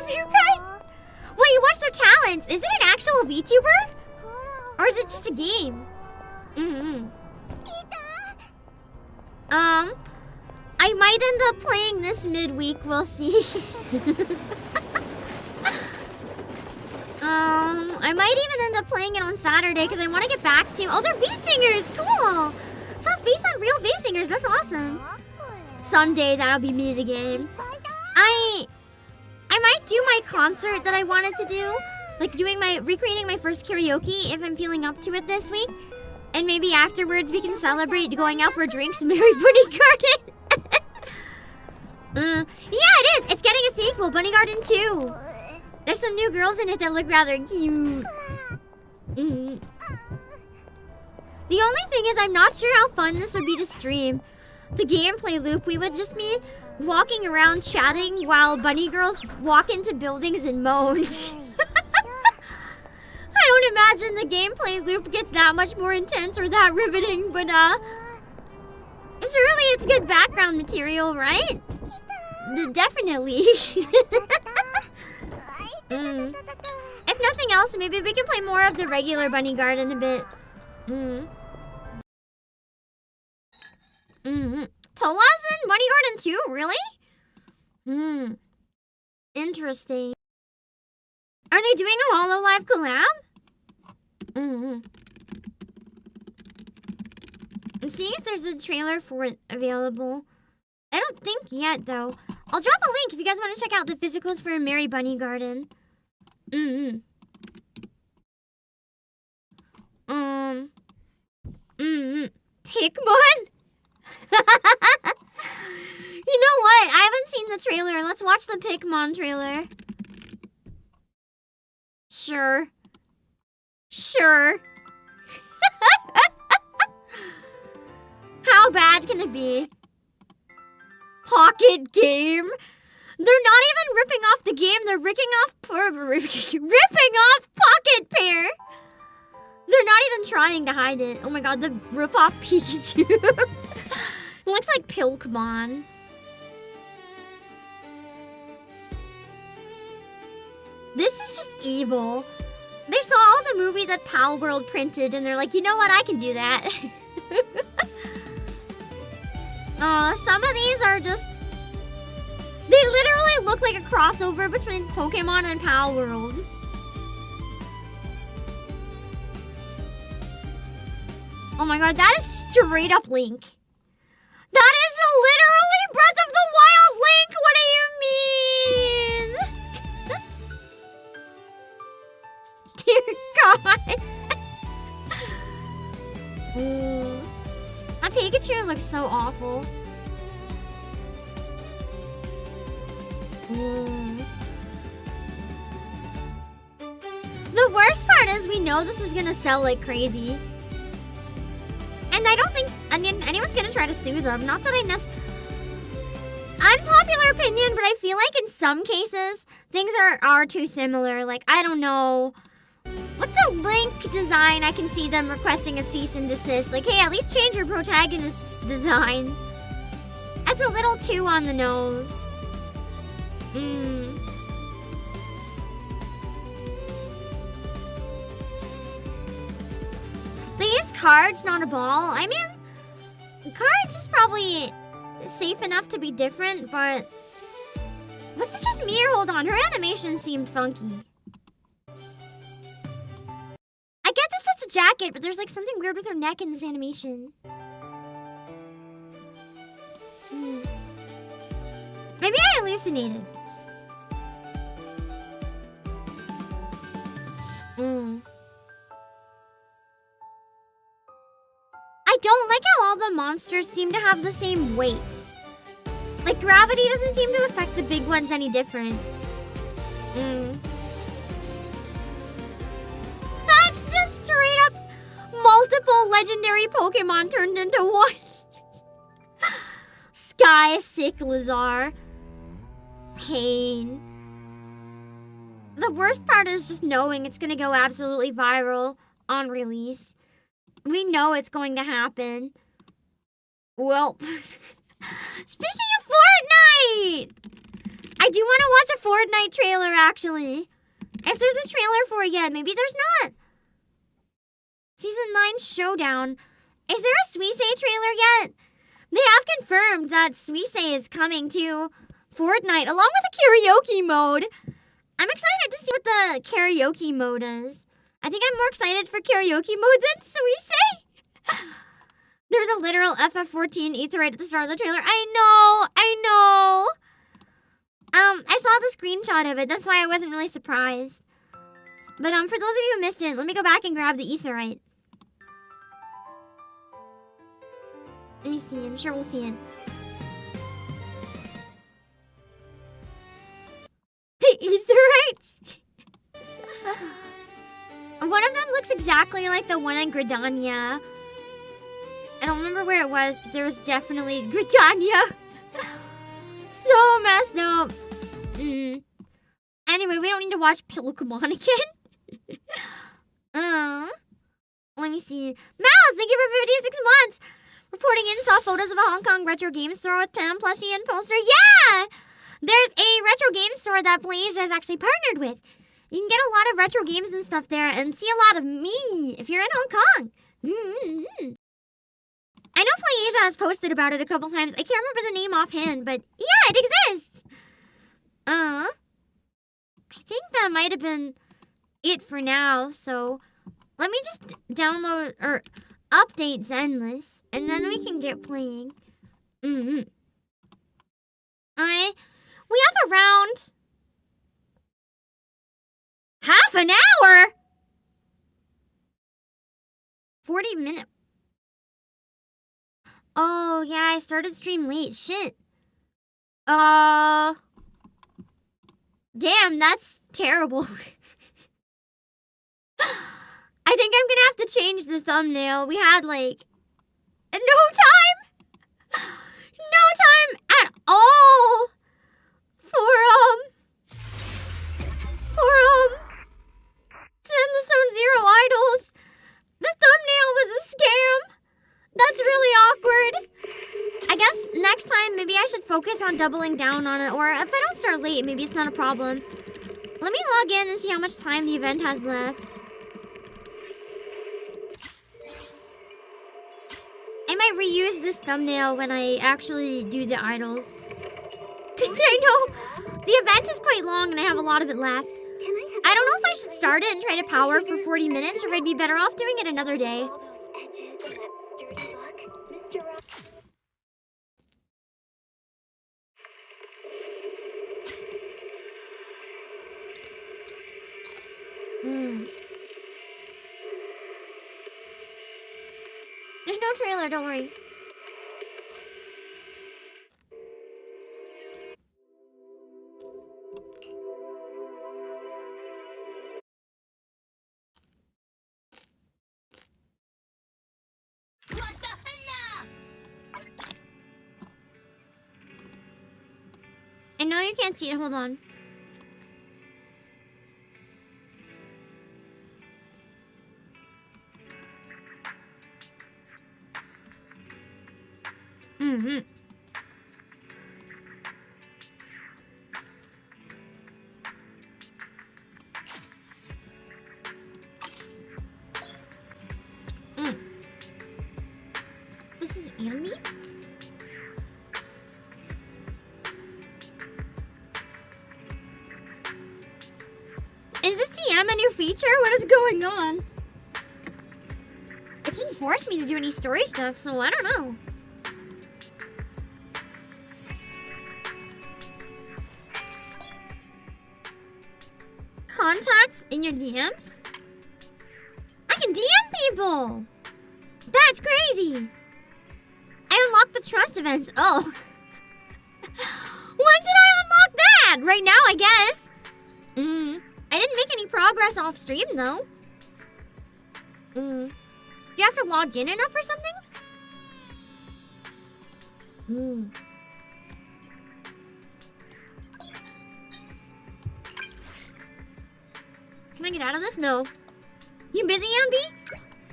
[SPEAKER 1] of you guys... Wait, you watch their talents. Is it an actual VTuber? Or is it just a game? I might end up playing this midweek. We'll see. I might even end up playing it on Saturday because I want to get back to... Oh, they're V-Singers! Cool! So it's based on real V-Singers. That's awesome. Someday, that'll be me, the game. I might do my concert that I wanted to do. Like recreating my first karaoke if I'm feeling up to it this week. And maybe afterwards we can celebrate going out for drinks in Merry Bunny Garden. Yeah, it is! It's getting a sequel, Bunny Garden 2. There's some new girls in it that look rather cute. The only thing is I'm not sure how fun this would be to stream. The gameplay loop, we would just be walking around chatting while bunny girls walk into buildings and moan. I don't imagine the gameplay loop gets that much more intense or that riveting, but surely it's good background material, right? Definitely. If nothing else, maybe we can play more of the regular Bunny Garden a bit. Towa's in Bunny Garden 2? Really? Interesting. Are they doing a HoloLive collab? I'm seeing if there's a trailer for it available. I don't think yet, though. I'll drop a link if you guys want to check out the physicals for Merry Bunny Garden. Pikmin? You know what? I haven't seen the trailer. Let's watch the Pikmin trailer. Sure. How bad can it be? Pocket game? They're not even ripping off the game. They're ripping off Pocket Pair. They're not even trying to hide it. Oh my god, the rip-off Pikachu. It looks like Pilkmon. This is just evil. They saw the movie that Pal World printed and they're like, you know what, I can do that. Some of these are just... They literally look like a crossover between Pokemon and Pal World. Oh my god, that is straight up Link. That is literally Breath of the Wild Link! What do you mean? Dear God. That Pikachu looks so awful. The worst part is we know this is gonna sell like crazy. And I don't think anyone's gonna try to sue them. Not that I Unpopular opinion, but I feel like in some cases, things are too similar. Like, I don't know. With the Link design, I can see them requesting a cease and desist. Like, hey, at least change your protagonist's design. That's a little too on the nose. They use cards, not a ball. I mean, cards is probably safe enough to be different, but was it just me or hold on? Her animation seemed funky. I get that that's a jacket, but there's like something weird with her neck in this animation. Maybe I hallucinated. I don't like how all the monsters seem to have the same weight. Like, gravity doesn't seem to affect the big ones any different. That's just straight up multiple legendary Pokemon turned into one. Sky Sick Lazar. Pain. The worst part is just knowing it's gonna go absolutely viral on release. We know it's going to happen. Well, speaking of Fortnite! I do want to watch a Fortnite trailer, actually. If there's a trailer for it yet, maybe there's not. Season 9 Showdown. Is there a Suisei trailer yet? They have confirmed that Suisei is coming to Fortnite, along with a karaoke mode. I'm excited to see what the karaoke mode is. I think I'm more excited for karaoke mode than Suisei. There's a literal FF14 Ether right at the start of the trailer. I know. I saw the screenshot of it. That's why I wasn't really surprised. But for those of you who missed it, let me go back and grab the Etherite. Let me see. I'm sure we'll see it. The Etherites. One of them looks exactly like the one in Gridania. I don't remember where it was, but there was definitely Gridania. So messed up. Anyway, we don't need to watch Pokemon again. Let me see. Mouse, thank you for 56 months. Reporting in, saw photos of a Hong Kong retro game store with Pam plushie and poster. Yeah! There's a retro game store that PlayAsia is actually partnered with. You can get a lot of retro games and stuff there and see a lot of me if you're in Hong Kong. I know PlayAsia has posted about it a couple times. I can't remember the name offhand, but yeah, it exists. I think that might have been it for now, so let me just download or update Zenless, and then we can get playing. We have around half an hour. 40 minutes. Oh, yeah, I started stream late. Shit. Damn, that's terrible. I think I'm gonna have to change the thumbnail. We had, like, no time at all for Send the Zone Zero Idols. The thumbnail was a scam. That's really awkward. I guess next time, maybe I should focus on doubling down on it, or if I don't start late, maybe it's not a problem. Let me log in and see how much time the event has left. I might reuse this thumbnail when I actually do the idols. Because I know the event is quite long and I have a lot of it left. I don't know if I should start it and try to power for 40 minutes, or if I'd be better off doing it another day. There's no trailer, don't worry. you can't see it. Hold on. Mm-hmm. This is Andy? Is this TM a new feature? What is going on? It shouldn't force me to do any story stuff, so I don't know. Contacts in your DMs? I can DM people! That's crazy! I unlocked the trust events. Oh. When did I unlock that? Right now, I guess. I didn't make any progress off stream, though. Do you have to log in enough or something? Can I get out of this? No. You busy, Ambi?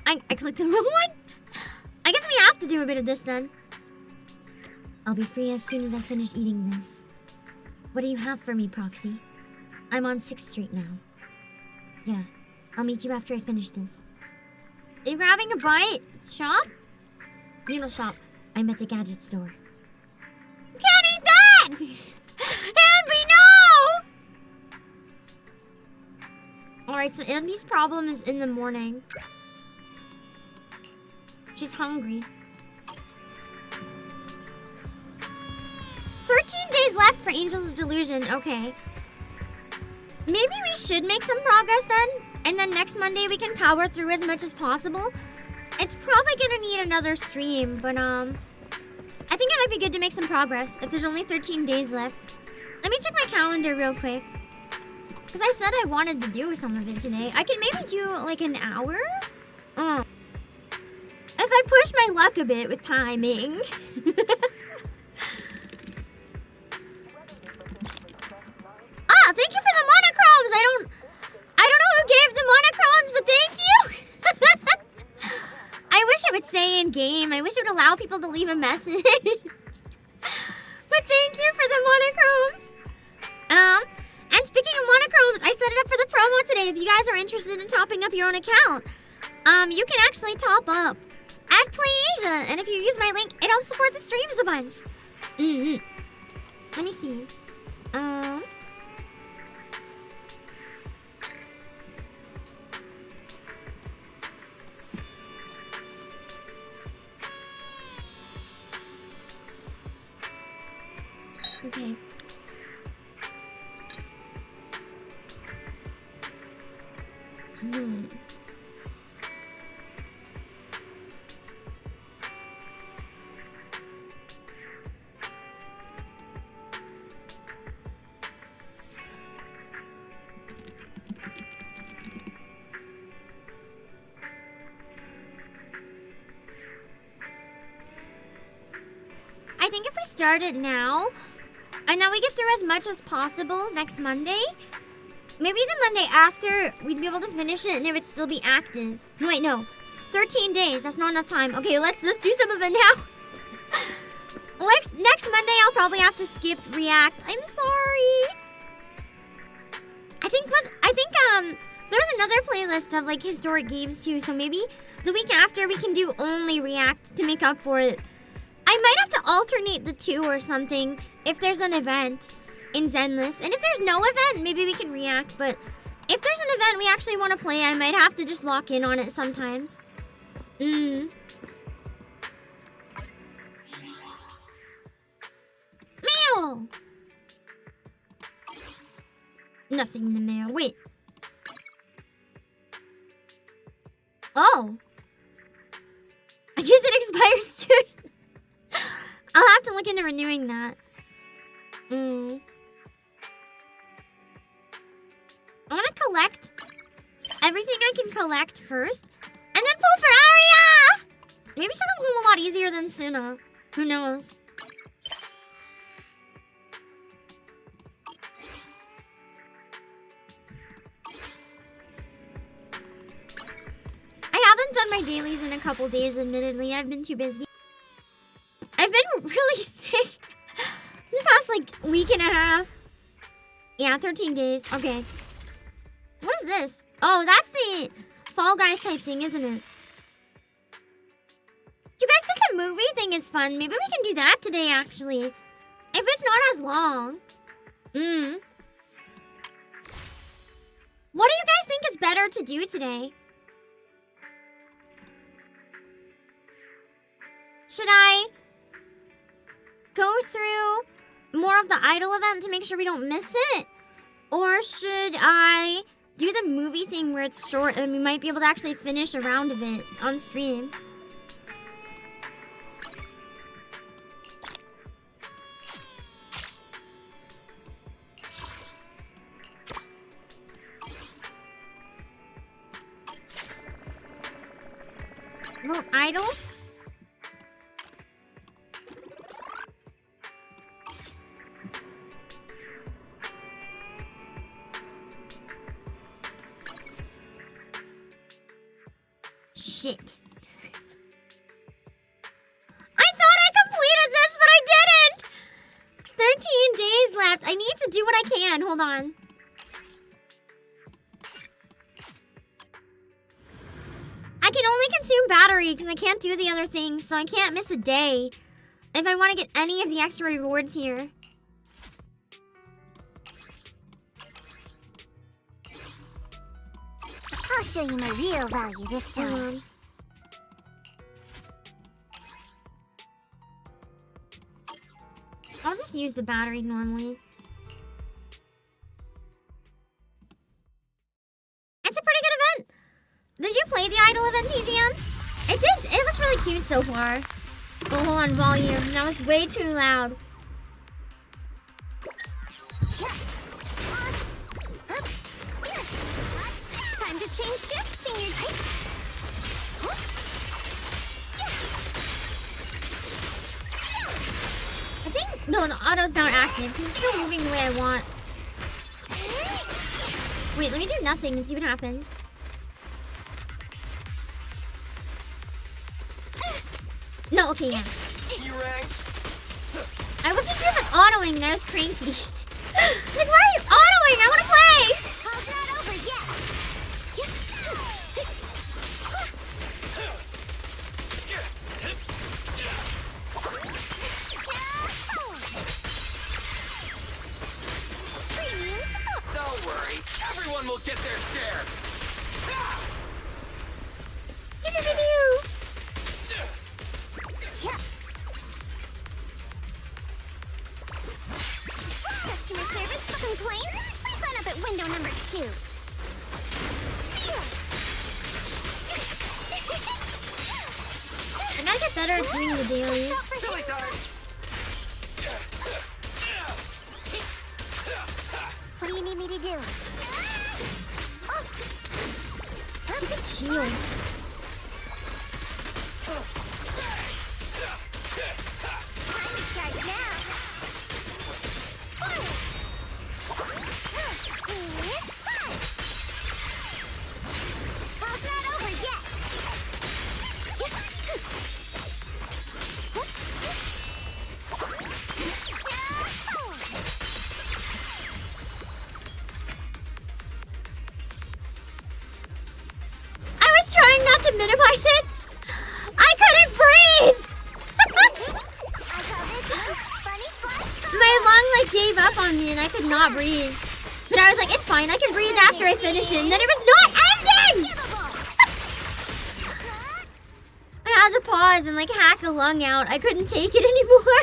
[SPEAKER 1] I clicked the wrong one? I guess we have to do a bit of this then. I'll be free as soon as I finish eating this. What do you have for me, Proxy? I'm on 6th Street now. Yeah, I'll meet you after I finish this. Are you grabbing a bite? Shop? Needle shop. I'm at the gadget store. You can't eat that! Ambi, no! Alright, so Ambi's problem is in the morning. She's hungry. 13 days left for Angels of Delusion. Okay. Maybe we should make some progress then. And then next Monday we can power through as much as possible. It's probably gonna need another stream, but I think it might be good to make some progress if there's only 13 days left. Let me check my calendar real quick. Because I said I wanted to do some of it today. I can maybe do like an hour? If I push my luck a bit with timing. Ah, thank you for the monochromes. I don't know who gave the monochromes, but thank you. I wish it would say in game. I wish it would allow people to leave a message. But thank you for the monochromes. And speaking of monochromes, I set it up for the promo today. If you guys are interested in topping up your own account, you can actually top up at PlayAsia, and if you use my link, it helps support the streams a bunch. Let me see. Okay. I think if we start it now, and then we get through as much as possible next Monday, maybe the Monday after, we'd be able to finish it and it would still be active. No, wait, no. 13 days, that's not enough time. Okay, let's do some of it now. Next Monday, I'll probably have to skip React. I'm sorry. I think there's another playlist of like historic games too, so maybe the week after we can do only React to make up for it. I might have to alternate the two or something if there's an event in Zenless. And if there's no event, maybe we can react. But if there's an event we actually want to play, I might have to just lock in on it sometimes. Mail! Nothing in the mail. Wait. Oh. I guess it expires soon. I'll have to look into renewing that. I want to collect everything I can collect first, and then pull for Aria! Maybe she'll come home a lot easier than Suna. Who knows? dailies in a couple days, admittedly. I've been too busy. I've been really sick the past, like, week and a half. Yeah, 13 days. Okay. What is this? Oh, that's the Fall Guys type thing, isn't it? You guys said the movie thing is fun. Maybe we can do that today, actually. If it's not as long. What do you guys think is better to do today? Should I go through more of the idol event to make sure we don't miss it? Or should I do the movie thing where it's short and we might be able to actually finish a round of it on stream? Vote idol? Shit. I thought I completed this, but I didn't! 13 days left. I need to do what I can. Hold on. I can only consume battery because I can't do the other things, so I can't miss a day if I want to get any of the extra rewards here.
[SPEAKER 16] I'll show you my real value this time.
[SPEAKER 1] I'll just use the battery normally. It's a pretty good event. Did you play the idol event, TGM? It did. It was really cute so far. Oh, hold on, volume. That was way too loud.
[SPEAKER 16] Time to change shifts, senior knight.
[SPEAKER 1] I think, no, the auto's not active because it's still moving the way I want. Wait, let me do nothing and see what happens. No, okay, yeah. I wasn't sure if it's autoing and I was cranky. Like, why are you autoing? I want to play!
[SPEAKER 16] How's that over yet?
[SPEAKER 10] Don't worry, everyone will get their share.
[SPEAKER 16] Customer service for complaints? Please sign up at window number 2.
[SPEAKER 1] I gotta get better at doing the dailies.
[SPEAKER 16] What do you need me to do?
[SPEAKER 1] Where's the shield?
[SPEAKER 16] Time to charge now. How's that over yet?
[SPEAKER 1] I was trying not to minimize it. I couldn't breathe. My lung like gave up on me and I could not breathe. But I was like, it's fine. I can breathe after I finish it. And then it was not ending. I had to pause and like hack a lung out. I couldn't take it anymore.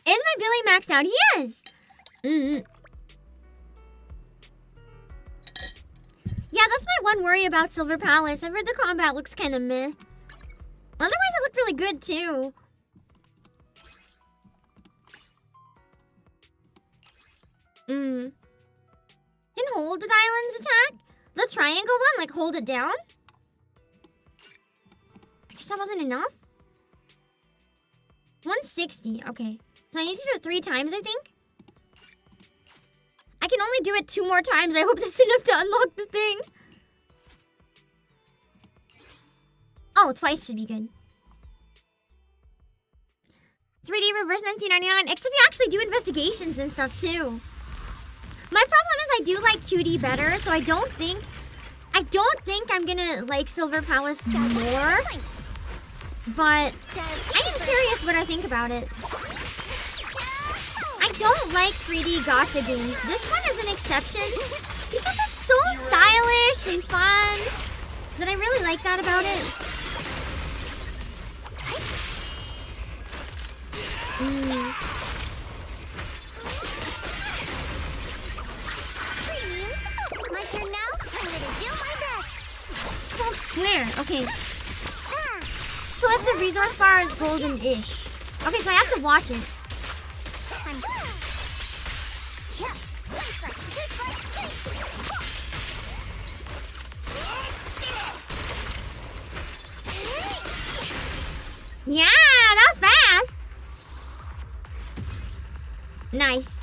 [SPEAKER 1] Is my Billy maxed out? He is. Yeah, that's my one worry about Silver Palace. I've heard the combat looks kind of meh. Otherwise, it looked really good too. Can hold the island's attack? The triangle one? Like hold it down? I guess that wasn't enough? 160, okay. So I need to do it 3 times, I think? I can only do it 2 more times. I hope that's enough to unlock the thing. Oh, twice should be good. 3D reverse 1999, except you actually do investigations and stuff too. My problem is I do like 2D better, so I don't think I'm gonna like Silver Palace more. But I am curious what I think about it. I don't like 3D gacha games. This one is an exception because it's so stylish and fun that I really like that about it.
[SPEAKER 16] My turn now. I'm gonna do my best.
[SPEAKER 1] It's called Square. Okay. So if the resource bar is golden-ish. Okay, so I have to watch it. Yeah, that was fast. Nice.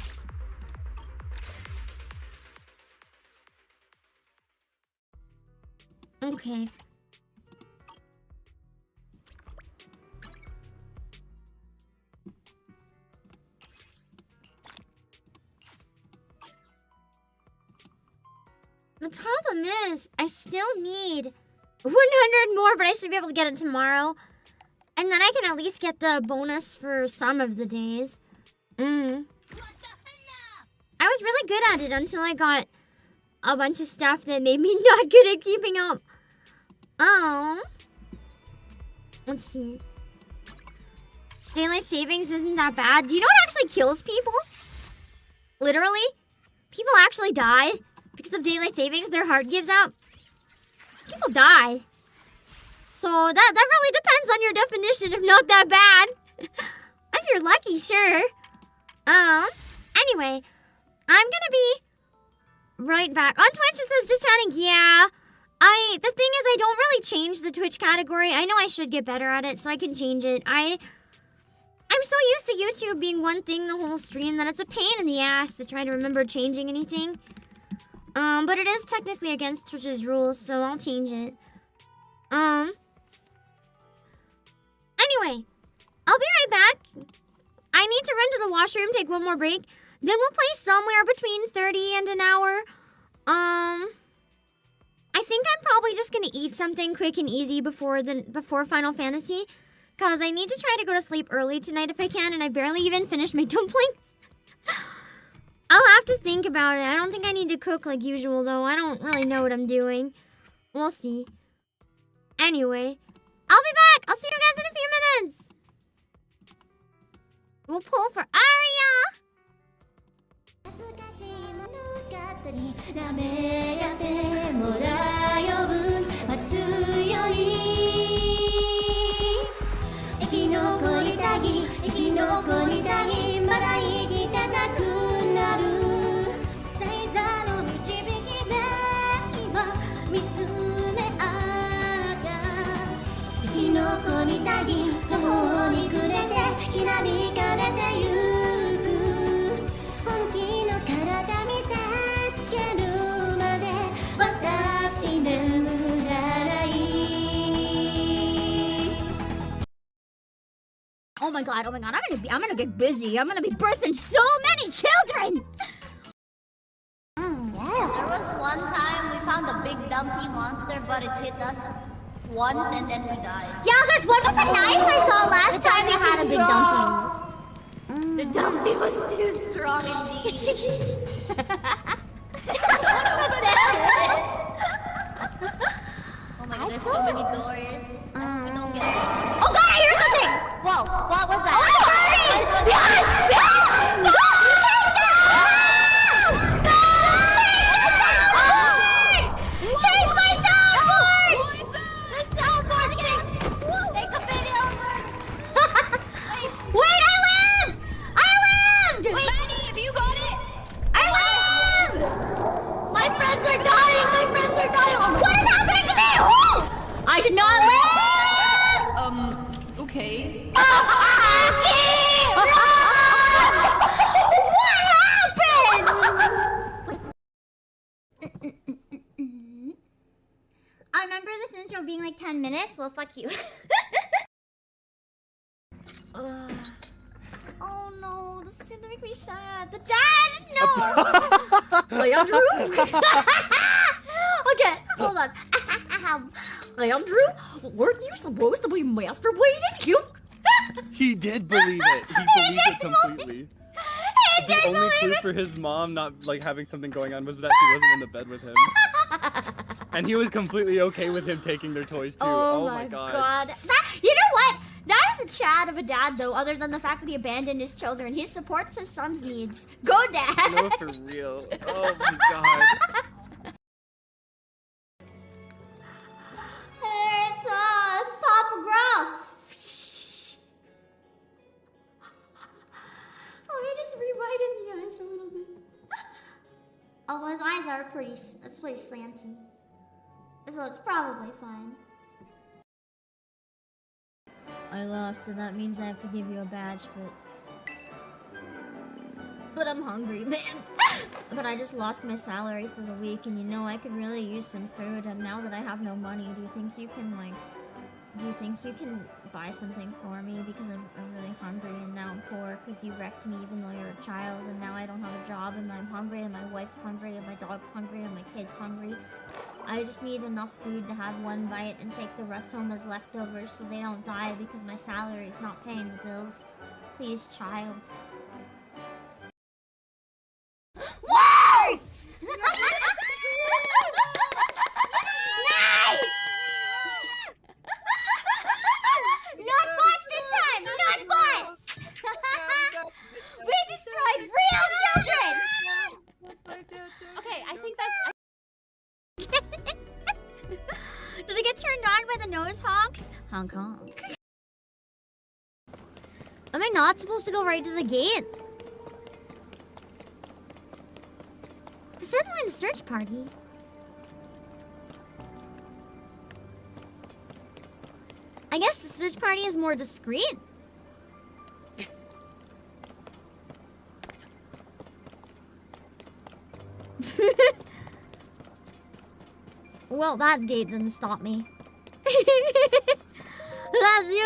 [SPEAKER 1] Okay. The problem is, I still need 100 more, but I should be able to get it tomorrow. And then I can at least get the bonus for some of the days. I was really good at it until I got a bunch of stuff that made me not good at keeping up. Oh. Let's see. Daylight savings isn't that bad. Do you know what actually kills people? Literally? People actually die because of daylight savings. Their heart gives out. People die. So that really depends on your definition, if not that bad. If you're lucky, sure. Anyway, I'm gonna be right back. On Twitch it says just chatting. Yeah. The thing is I don't really change the Twitch category. I know I should get better at it, so I can change it. I'm so used to YouTube being one thing the whole stream that it's a pain in the ass to try to remember changing anything. But it is technically against Twitch's rules, so I'll change it. Anyway, I'll be right back. I need to run to the washroom, take one more break. Then we'll play somewhere between 30 and an hour. I think I'm probably just gonna eat something quick and easy before Final Fantasy, cause I need to try to go to sleep early tonight if I can, and I barely even finished my dumplings. I'll have to think about it. I don't think I need to cook like usual though. I don't really know what I'm doing. We'll see. Anyway, I'll be back. I'll see you guys in a few minutes. We'll pull for Aria. Oh my god, I'm gonna get busy. I'm gonna be birthing so many children!
[SPEAKER 14] Yeah, there was one time we found a big dumpy monster, but it hit us once and then we died.
[SPEAKER 1] Yeah, there's one with a knife I saw last time you had a big dumpling.
[SPEAKER 14] The dumpy was too strong indeed. Oh my god, there's so many doors. We don't get it.
[SPEAKER 1] Oh god, I hear something!
[SPEAKER 14] Whoa, what was that?
[SPEAKER 1] Oh, sorry! Behind! Behind! No! Take my soundboard!
[SPEAKER 14] The soundboard! Take a video over!
[SPEAKER 1] Wait, I lived!
[SPEAKER 14] Wait, Manny, have you got it?
[SPEAKER 1] I lived!
[SPEAKER 14] My friends are dying!
[SPEAKER 1] What is happening to me? Oh! I did not live!
[SPEAKER 14] Okay.
[SPEAKER 1] What happened? I remember this intro being like 10 minutes. Yes, well, fuck you. Oh no, this is gonna make me sad. The dad! No! Leandro? Okay, hold on. Leandro, weren't you supposed to be masturbating? You?
[SPEAKER 4] He did believe it. He believed it completely. The only clue for his mom not like having something going on was that she wasn't in the bed with him. And he was completely okay with him taking their toys too.
[SPEAKER 1] Oh
[SPEAKER 4] my god.
[SPEAKER 1] You know what? That is a Chad of a dad, though, other than the fact that he abandoned his children. He supports his son's needs. Go, Dad!
[SPEAKER 4] No, for real. Oh my god.
[SPEAKER 1] Hey, it's Papa Gruff. Let me just rewiden the eyes a little bit. Oh, his eyes are pretty slanty. So it's probably fine. I lost, so that means I have to give you a badge, but I'm hungry, man. But I just lost my salary for the week, and you know I could really use some food, and now that I have no money, do you think you can buy something for me? Because I'm really hungry, and now I'm poor because you wrecked me even though you're a child, and now I don't have a job, and I'm hungry, and my wife's hungry, and my dog's hungry, and my kid's hungry. I just need enough food to have one bite and take the rest home as leftovers so they don't die because my salary is not paying the bills. Please, child. Whoa! Nice! Not bots this time! Not bots! We destroyed real children! Okay, I think that's... Do they get turned on by the nose honks? Honk honk. Am I not supposed to go right to the gate? It said we're in search party. I guess the search party is more discreet. Well, that gate didn't stop me. You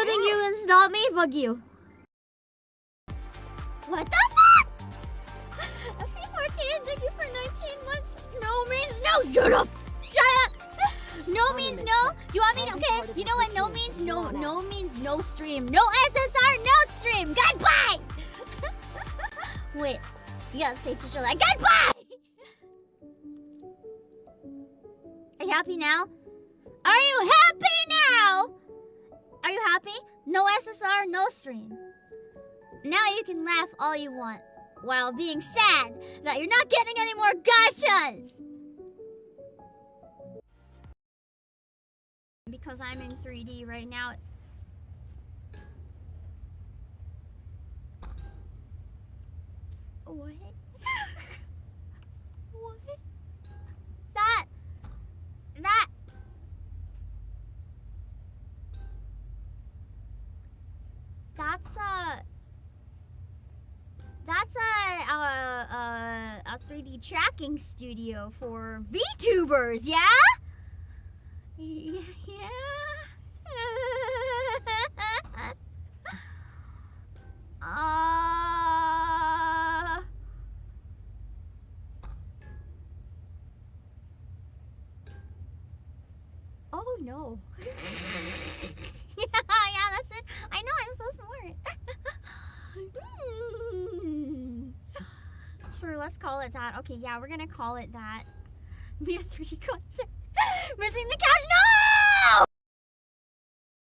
[SPEAKER 1] think you can stop me? Fuck you. What the fuck? C14, thank you for 19 months. No means no. Shut up. Shut up. No means no. Do you want me to? Okay. You know what no means? No. No means no stream. No SSR, no stream. Goodbye. Wait. You gotta say for sure that. Goodbye. Are you happy now? Are you happy now? Are you happy? No SSR, no stream. Now you can laugh all you want while being sad that you're not getting any more gachas. Because I'm in 3D right now. What? What? That's a 3D tracking studio for VTubers, yeah? Yeah. Oh no. Yeah, that's it. I know, I'm so smart. Sure, let's call it that. Okay, yeah, we're gonna call it that. Be a 3D concert. Missing the couch.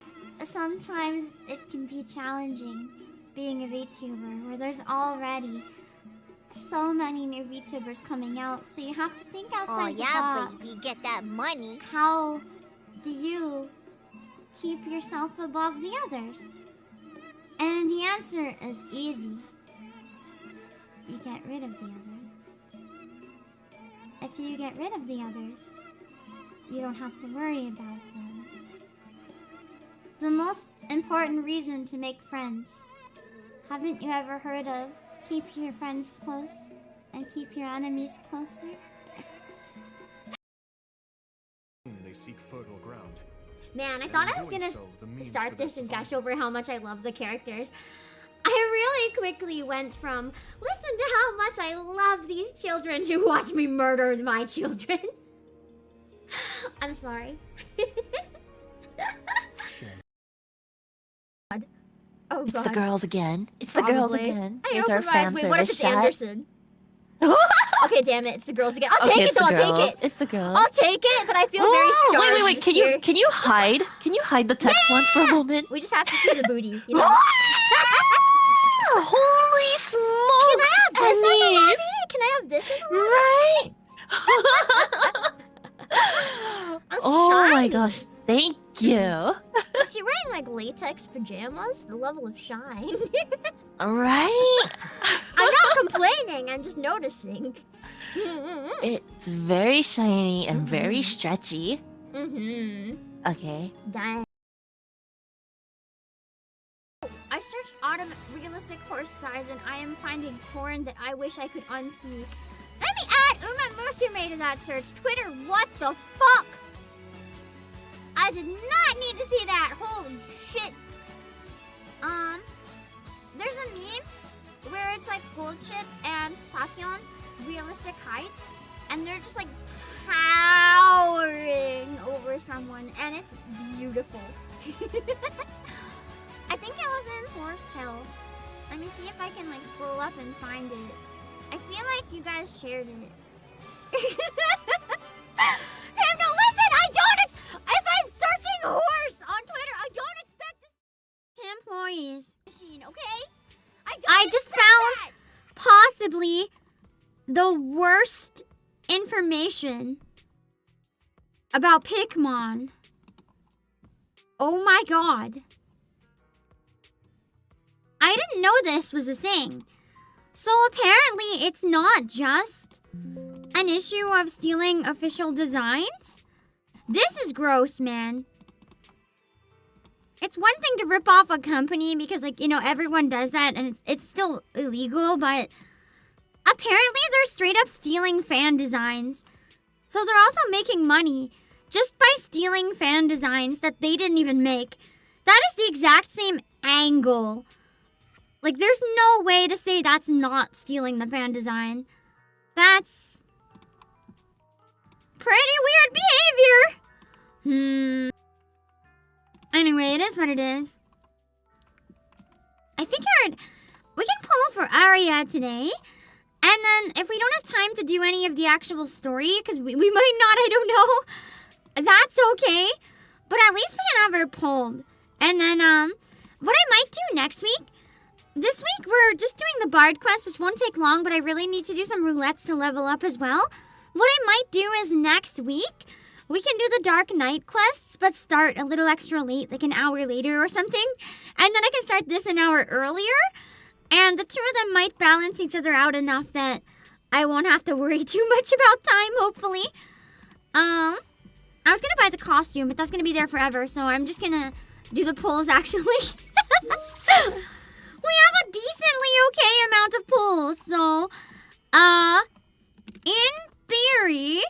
[SPEAKER 1] No! Sometimes it can be challenging being a VTuber where there's already so many new VTubers coming out, so you have to think outside the box.
[SPEAKER 14] Baby, get that money.
[SPEAKER 1] How do you keep yourself above the others? And the answer is easy. You get rid of the others. If you get rid of the others, you don't have to worry about them. The most important reason to make friends. Haven't you ever heard of keep your friends close and keep your enemies closer?
[SPEAKER 22] They seek fertile ground.
[SPEAKER 1] Man, I thought I was gonna start this and gush over how much I love the characters. I really quickly went from, listen to how much I love these children, to watch me murder my children. I'm sorry. Oh,
[SPEAKER 8] It's
[SPEAKER 1] God.
[SPEAKER 8] the girls again. It's the girls
[SPEAKER 1] Probably.
[SPEAKER 8] again.
[SPEAKER 1] I
[SPEAKER 8] Here's our
[SPEAKER 1] opened my eyes.
[SPEAKER 8] fan
[SPEAKER 1] Wait, what if
[SPEAKER 8] service
[SPEAKER 1] it's
[SPEAKER 8] shot.
[SPEAKER 1] Anderson? Okay, damn it, it's the girls again. I'll
[SPEAKER 8] Okay,
[SPEAKER 1] take
[SPEAKER 8] it's
[SPEAKER 1] it though,
[SPEAKER 8] the
[SPEAKER 1] I'll
[SPEAKER 8] girls.
[SPEAKER 1] take it.
[SPEAKER 8] It's the girls.
[SPEAKER 1] I'll take it, but I feel very
[SPEAKER 8] Oh,
[SPEAKER 1] starved.
[SPEAKER 8] wait. Can you hide? Can you hide the text once for a moment?
[SPEAKER 1] We just have to see the booty, you know?
[SPEAKER 8] Holy smokes!
[SPEAKER 1] Can I have this as a
[SPEAKER 8] Denise.
[SPEAKER 1] lobby? Can I have this as a lobby?
[SPEAKER 8] Right?
[SPEAKER 1] I'm
[SPEAKER 8] Oh my
[SPEAKER 1] shiny.
[SPEAKER 8] gosh, thank you.
[SPEAKER 1] Is she wearing like latex pajamas? The level of shine.
[SPEAKER 8] Right?
[SPEAKER 1] I'm not complaining, I'm just noticing.
[SPEAKER 8] It's very shiny and very stretchy.
[SPEAKER 1] Mm-hmm.
[SPEAKER 8] Okay.
[SPEAKER 1] Dang. I searched autumn realistic horse size and I am finding porn that I wish I could unsee. Let me add Uma Musume to that search. Twitter, what the fuck? I did not need to see that. Holy shit. There's a meme where it's like Goldship and Takyon realistic heights, and they're just like towering over someone, and it's beautiful. I think it was in Horse Hill. Let me see if I can like scroll up and find it. I feel like you guys shared it. Hey, no, listen, I don't. If I'm searching horse on Twitter, I don't expect employees machine, okay? I just found possibly the worst information about Pikmin. Oh my god. I didn't know this was a thing. So apparently it's not just an issue of stealing official designs. This is gross, man. It's one thing to rip off a company because, like, you know, everyone does that and it's still illegal, but apparently they're straight up stealing fan designs. So they're also making money just by stealing fan designs that they didn't even make. That is the exact same angle. Like, there's no way to say that's not stealing the fan design. That's pretty weird behavior. Anyway, it is what it is. I figured we can pull for Arya today. And then if we don't have time to do any of the actual story, because we might not, I don't know. That's okay. But at least we can have her pulled. And then, what I might do next week, this week we're just doing the Bard quest, which won't take long, but I really need to do some roulettes to level up as well. What I might do is next week, we can do the Dark Knight quests, but start a little extra late, like an hour later or something. And then I can start this an hour earlier. And the two of them might balance each other out enough that I won't have to worry too much about time, hopefully. I was gonna buy the costume, but that's gonna be there forever, so I'm just gonna do the pulls, actually. We have a decently okay amount of pulls, so, in theory,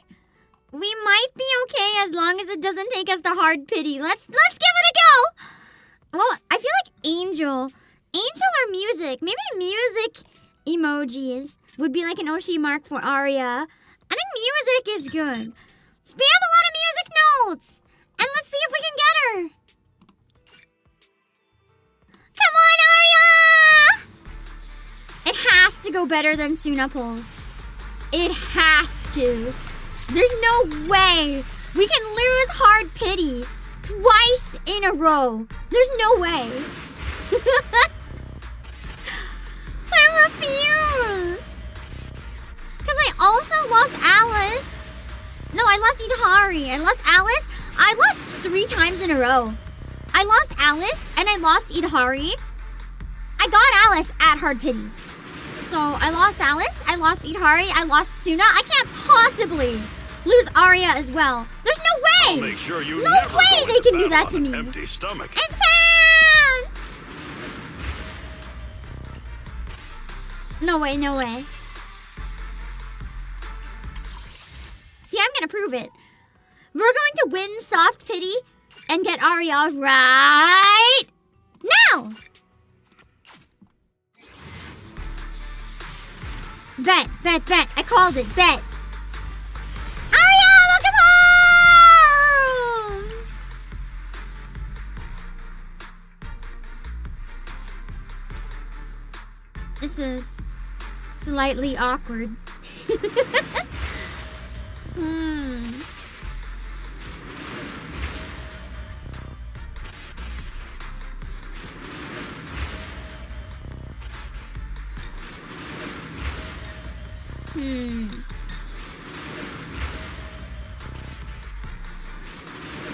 [SPEAKER 1] we might be okay as long as it doesn't take us to hard pity. Let's give it a go! Well, I feel like Angel or music. Maybe music emojis would be like an Oshi mark for Arya. I think music is good. Spam a lot of music notes! And let's see if we can get her! Come on, Arya! It has to go better than Suna pulls. It has to. There's no way we can lose hard pity twice in a row. There's no way. I refuse. Because I also lost Alice. No, I lost Itahari. I lost Alice. I lost 3 times in a row. I lost Alice and I lost Itahari. I got Alice at hard pity. So I lost Alice, I lost Itahari, I lost Suna. I can't possibly lose Arya as well. There's no way!
[SPEAKER 22] I'll make sure you
[SPEAKER 1] no
[SPEAKER 22] never
[SPEAKER 1] way
[SPEAKER 22] go
[SPEAKER 1] they
[SPEAKER 22] into
[SPEAKER 1] can do that
[SPEAKER 22] battle
[SPEAKER 1] to
[SPEAKER 22] on
[SPEAKER 1] me.
[SPEAKER 22] an empty stomach.
[SPEAKER 1] It's Pan! No way, no way. See, I'm gonna prove it. We're going to win soft pity, and get Arya right now. Bet. I called it. Bet. Arya, welcome home! This is slightly awkward.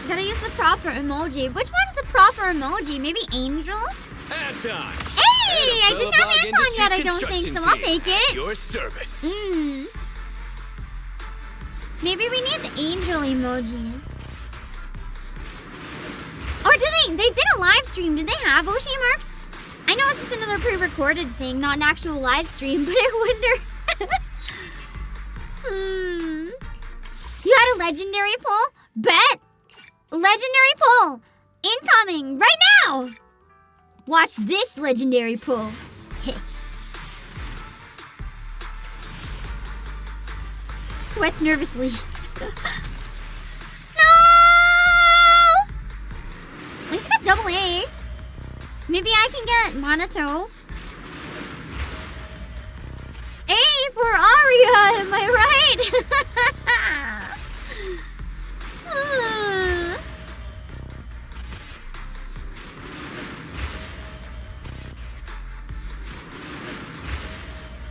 [SPEAKER 1] Gotta use the proper emoji. Which one's the proper emoji? Maybe angel?
[SPEAKER 3] Anton!
[SPEAKER 1] Hey! I didn't have Anton yet, I don't think, so I'll take it.
[SPEAKER 3] Your service.
[SPEAKER 1] Maybe we need the angel emojis. Or did they did a live stream. Did they have Oshi marks? I know it's just another pre-recorded thing, not an actual live stream, but I wonder. You had a legendary pull? Bet! Legendary pull! Incoming right now! Watch this legendary pull. Sweats nervously. No! At least I got double A. Maybe I can get Monato. A for Arya, am I right?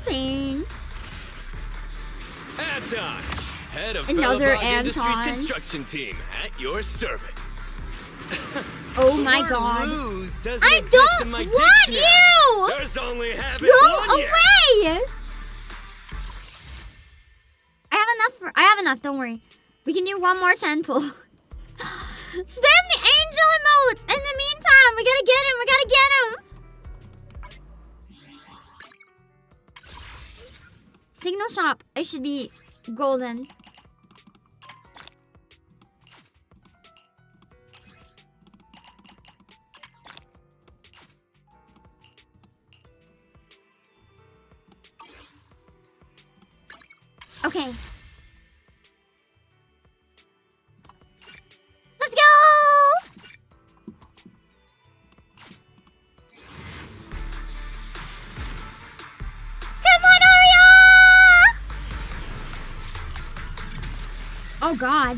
[SPEAKER 1] Pain.
[SPEAKER 3] Anton, head of
[SPEAKER 1] Another
[SPEAKER 3] Bellabog Industries
[SPEAKER 1] Anton.
[SPEAKER 3] construction team, at your service.
[SPEAKER 1] Oh my
[SPEAKER 3] The word
[SPEAKER 1] god.
[SPEAKER 3] lose doesn't
[SPEAKER 1] I
[SPEAKER 3] exist
[SPEAKER 1] don't
[SPEAKER 3] in my
[SPEAKER 1] want
[SPEAKER 3] dictionary.
[SPEAKER 1] you!
[SPEAKER 3] There's only habit
[SPEAKER 1] Go
[SPEAKER 3] one year.
[SPEAKER 1] away! I have enough, don't worry. We can do one more 10 pull. Spam the angel emotes! In the meantime, we gotta get him! Signal shop. I should be golden. Okay. Let's go! Come on, Arya! Oh God.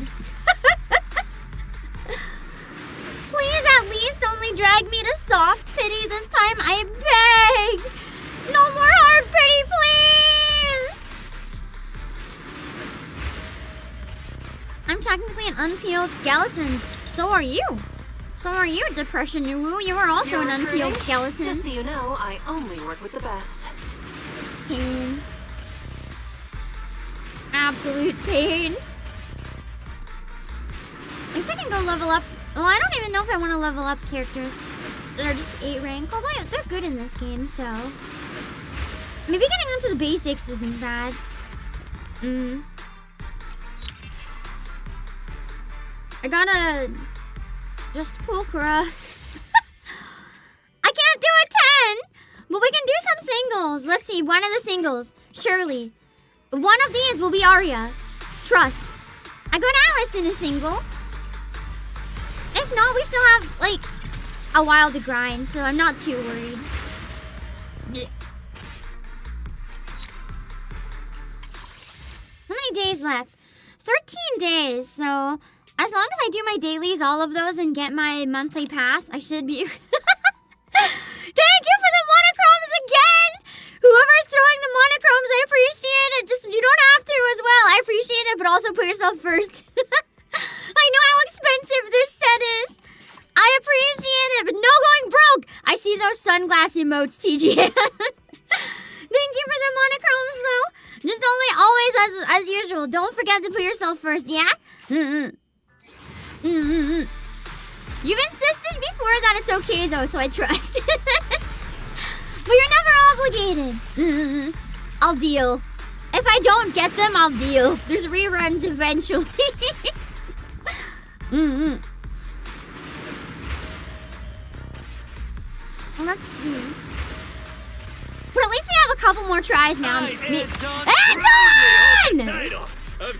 [SPEAKER 1] Please at least only drag me to soft pity this time, I beg! No more hard pity, please! I'm technically an unpeeled skeleton. So are you. So are you, Depression Nuwu. You are also an unpeeled skeleton.
[SPEAKER 15] Just so you know, I only work with the best.
[SPEAKER 1] Pain. Absolute pain. I guess I can go level up. Oh, I don't even know if I want to level up characters that are just 8 rank. Although they're good in this game, so maybe getting them to the basics isn't bad. I gotta just pulchra. I can't do a 10, but we can do some singles. Let's see, one of the singles. Surely. One of these will be Arya. Trust. I got Alice in a single. If not, we still have, like, a while to grind, so I'm not too worried. How many days left? 13 days, so as long as I do my dailies, all of those, and get my monthly pass, I should be... Thank you for the monochromes again! Whoever's throwing the monochromes, I appreciate it. Just, you don't have to as well. I appreciate it, but also put yourself first. I know how expensive this set is. I appreciate it, but no going broke. I see those sunglass emotes, TG. Thank you for the monochromes, though. Just always as usual. Don't forget to put yourself first, yeah? You've insisted before that it's okay, though, so I trust. But you're never obligated. I'll deal. If I don't get them, I'll deal. There's reruns eventually. let's see. But at least we have a couple more tries now. Anton!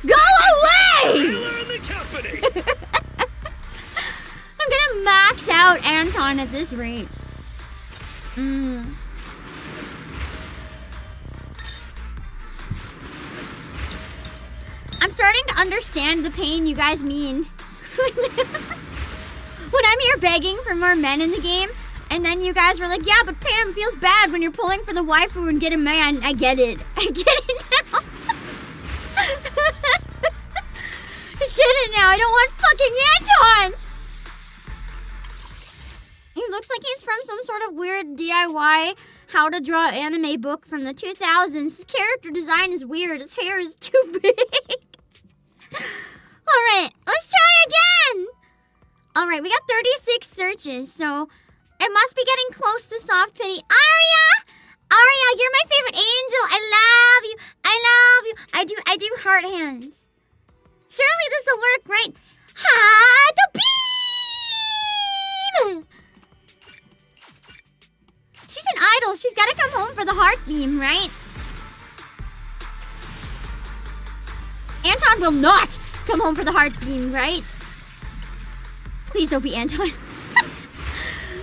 [SPEAKER 1] Go away! I'm gonna max out Anton at this rate. I'm starting to understand the pain you guys mean. When I'm here begging for more men in the game, and then you guys were like, yeah, but Pam feels bad when you're pulling for the waifu and get a man. I get it. I get it now. I get it now. I don't want fucking Anton. He looks like he's from some sort of weird DIY how to draw anime book from the 2000s. His character design is weird. His hair is too big. Alright, let's try again. Alright, we got 36 searches, so it must be getting close to soft pity. Aria, you're my favorite angel. I love you. I do heart hands. Surely this will work, right? Ha, the beam! She's an idol. She's got to come home for the heart beam, right? Anton will not come home for the heart beam, right? Please don't be Anton.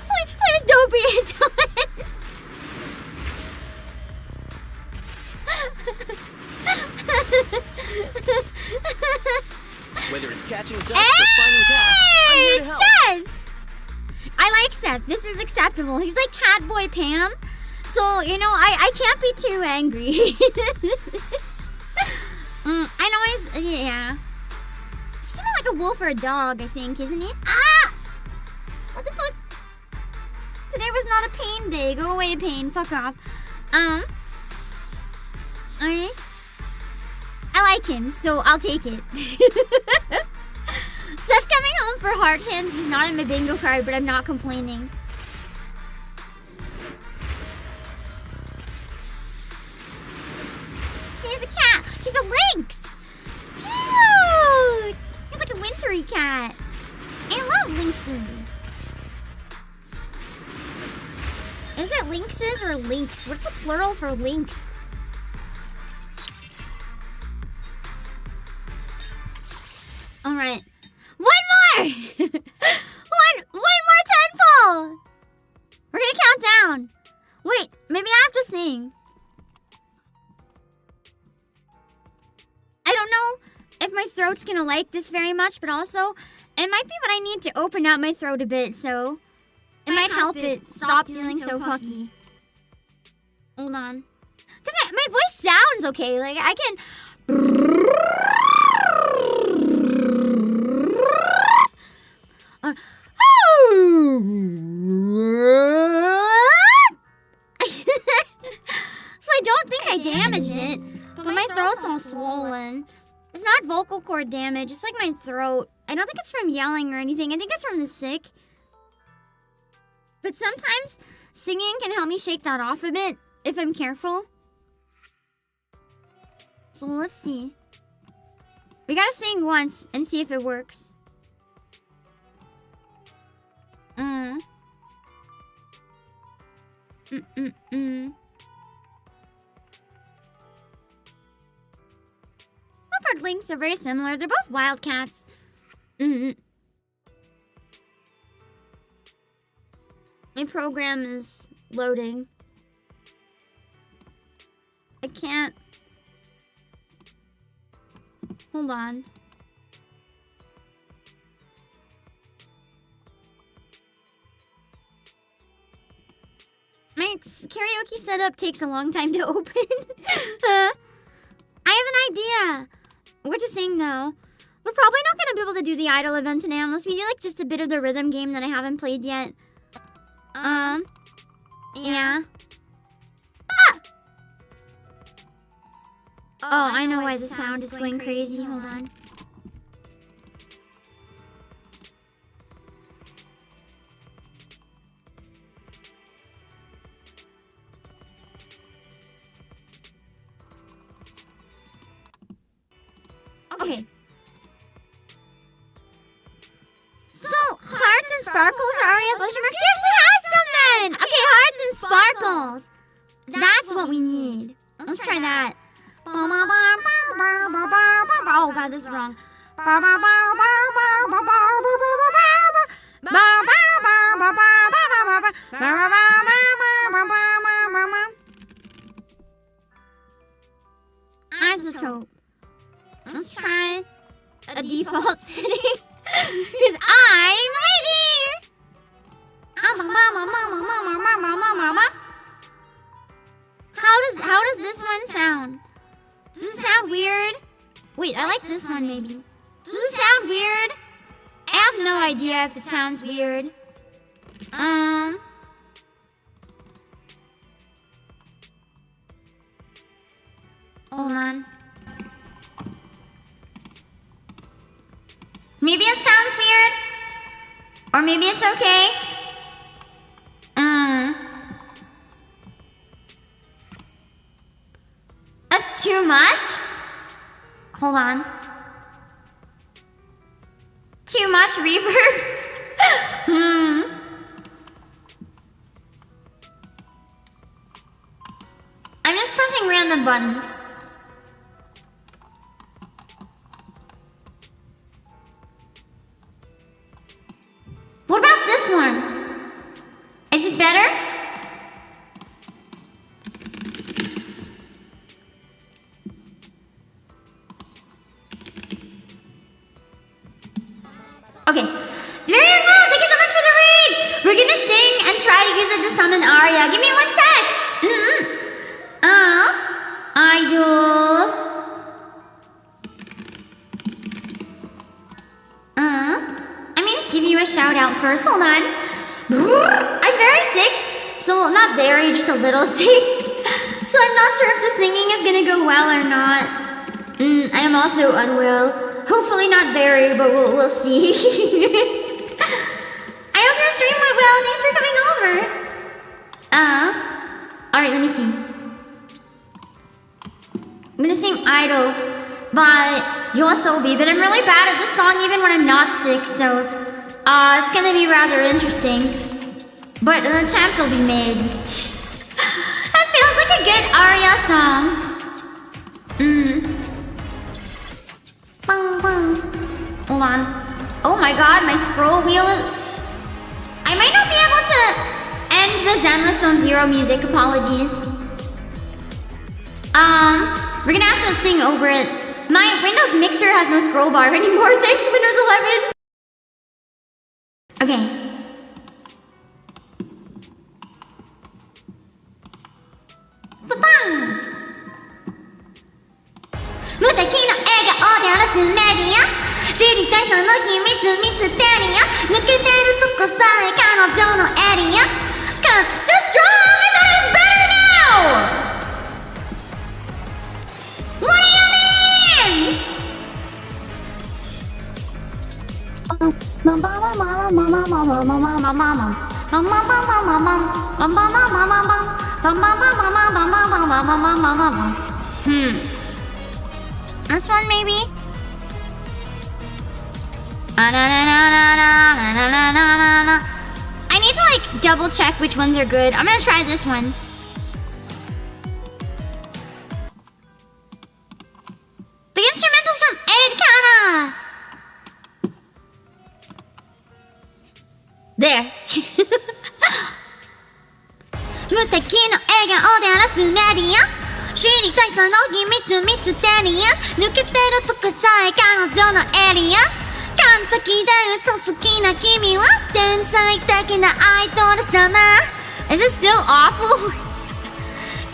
[SPEAKER 1] Please don't be Anton.
[SPEAKER 20] Whether it's catching ducks or finding cats, I'm here to help.
[SPEAKER 1] Seth! I like Seth. This is acceptable. He's like Catboy Pam. So, you know, I can't be too angry. I know he's, yeah. He's kind of like a wolf or a dog, I think, isn't he? Ah! What the fuck? Today was not a pain day. Go away, pain. Fuck off. Alright. I like him, so I'll take it. Seth coming home for heart hands was not in my bingo card, but I'm not complaining. He's a cat. He's a lynx. Cute. He's like a wintry cat. I love lynxes. Is it lynxes or lynx? What's the plural for lynx? Alright. One more! one more tenfold! We're gonna count down. Wait, maybe I have to sing. I don't know if my throat's gonna like this very much, but also, it might be that I need to open up my throat a bit, so it might help it stop feeling so fucky. Hold on. Because my voice sounds okay. Like, I can... So I don't think I damaged it, but my throat's all swollen. It's not vocal cord damage, it's like my throat. I don't think it's from yelling or anything. I think it's from the sick. But sometimes singing can help me shake that off a bit if I'm careful. So let's see. We gotta sing once and see if it works. Leopard lynx are very similar. They're both wildcats. My program is loading. I can't. Hold on. My karaoke setup takes a long time to open. I have an idea. What to sing though? We're probably not gonna be able to do the idol event today unless we do like just a bit of the rhythm game that I haven't played yet. Yeah. Ah! Oh, I know why the sound is going crazy. Hold on. Okay. So, hearts and sparkles are Aria's wish mark. She actually has some one! Okay, hearts and sparkles. That's what we need. Let's try that. Oh god, this is wrong. Isotope. Let's try a default setting. Because I'm lazy! How does this one sound? Does it sound weird? Wait, I like this one maybe. Does it sound weird? I have no idea if it sounds weird. Hold on. Maybe it sounds weird. Or maybe it's okay. That's too much? Hold on. Too much reverb? I'm just pressing random buttons. What about this one? Is it better? Okay. Very well, thank you so much for the read! We're gonna sing and try to use it to summon Arya. Give me 1 sec! Idol. Let me just give you a shout out first. Hold on. I'm very sick. So, not very, just a little sick. So I'm not sure if the singing is gonna go well or not. I am also unwell. Hopefully not very, but we'll see. I hope your stream went well. Thanks for coming over. Alright, let me see. I'm gonna sing Idol by Yoasobi, but I'm really bad at this song even when I'm not sick, so it's gonna be rather interesting. But an attempt will be made. That feels like a good Arya song. Hold on. Oh my god, my scroll wheel is... I might not be able to end the Zenless on 0 music, apologies. We're gonna have to sing over it. My Windows mixer has no scroll bar anymore, thanks Windows 11. Okay. Ba-bang! 無敵の笑顔で荒らすメディア知りたいその秘密ミステリア抜けてるとこさえ彼女のエリア Cause it's too strong I thought it was better now What do you mean? This one maybe? I need to like double check which ones are good. I'm gonna try this one. The instrumental's from Ed Kana. There. 無敵の笑顔で荒らすメディア知りたいその秘密ミステリア抜けてるとこさえ彼女のエリア完璧で嘘好きな君は天才的なアイドル様 Is it still awful?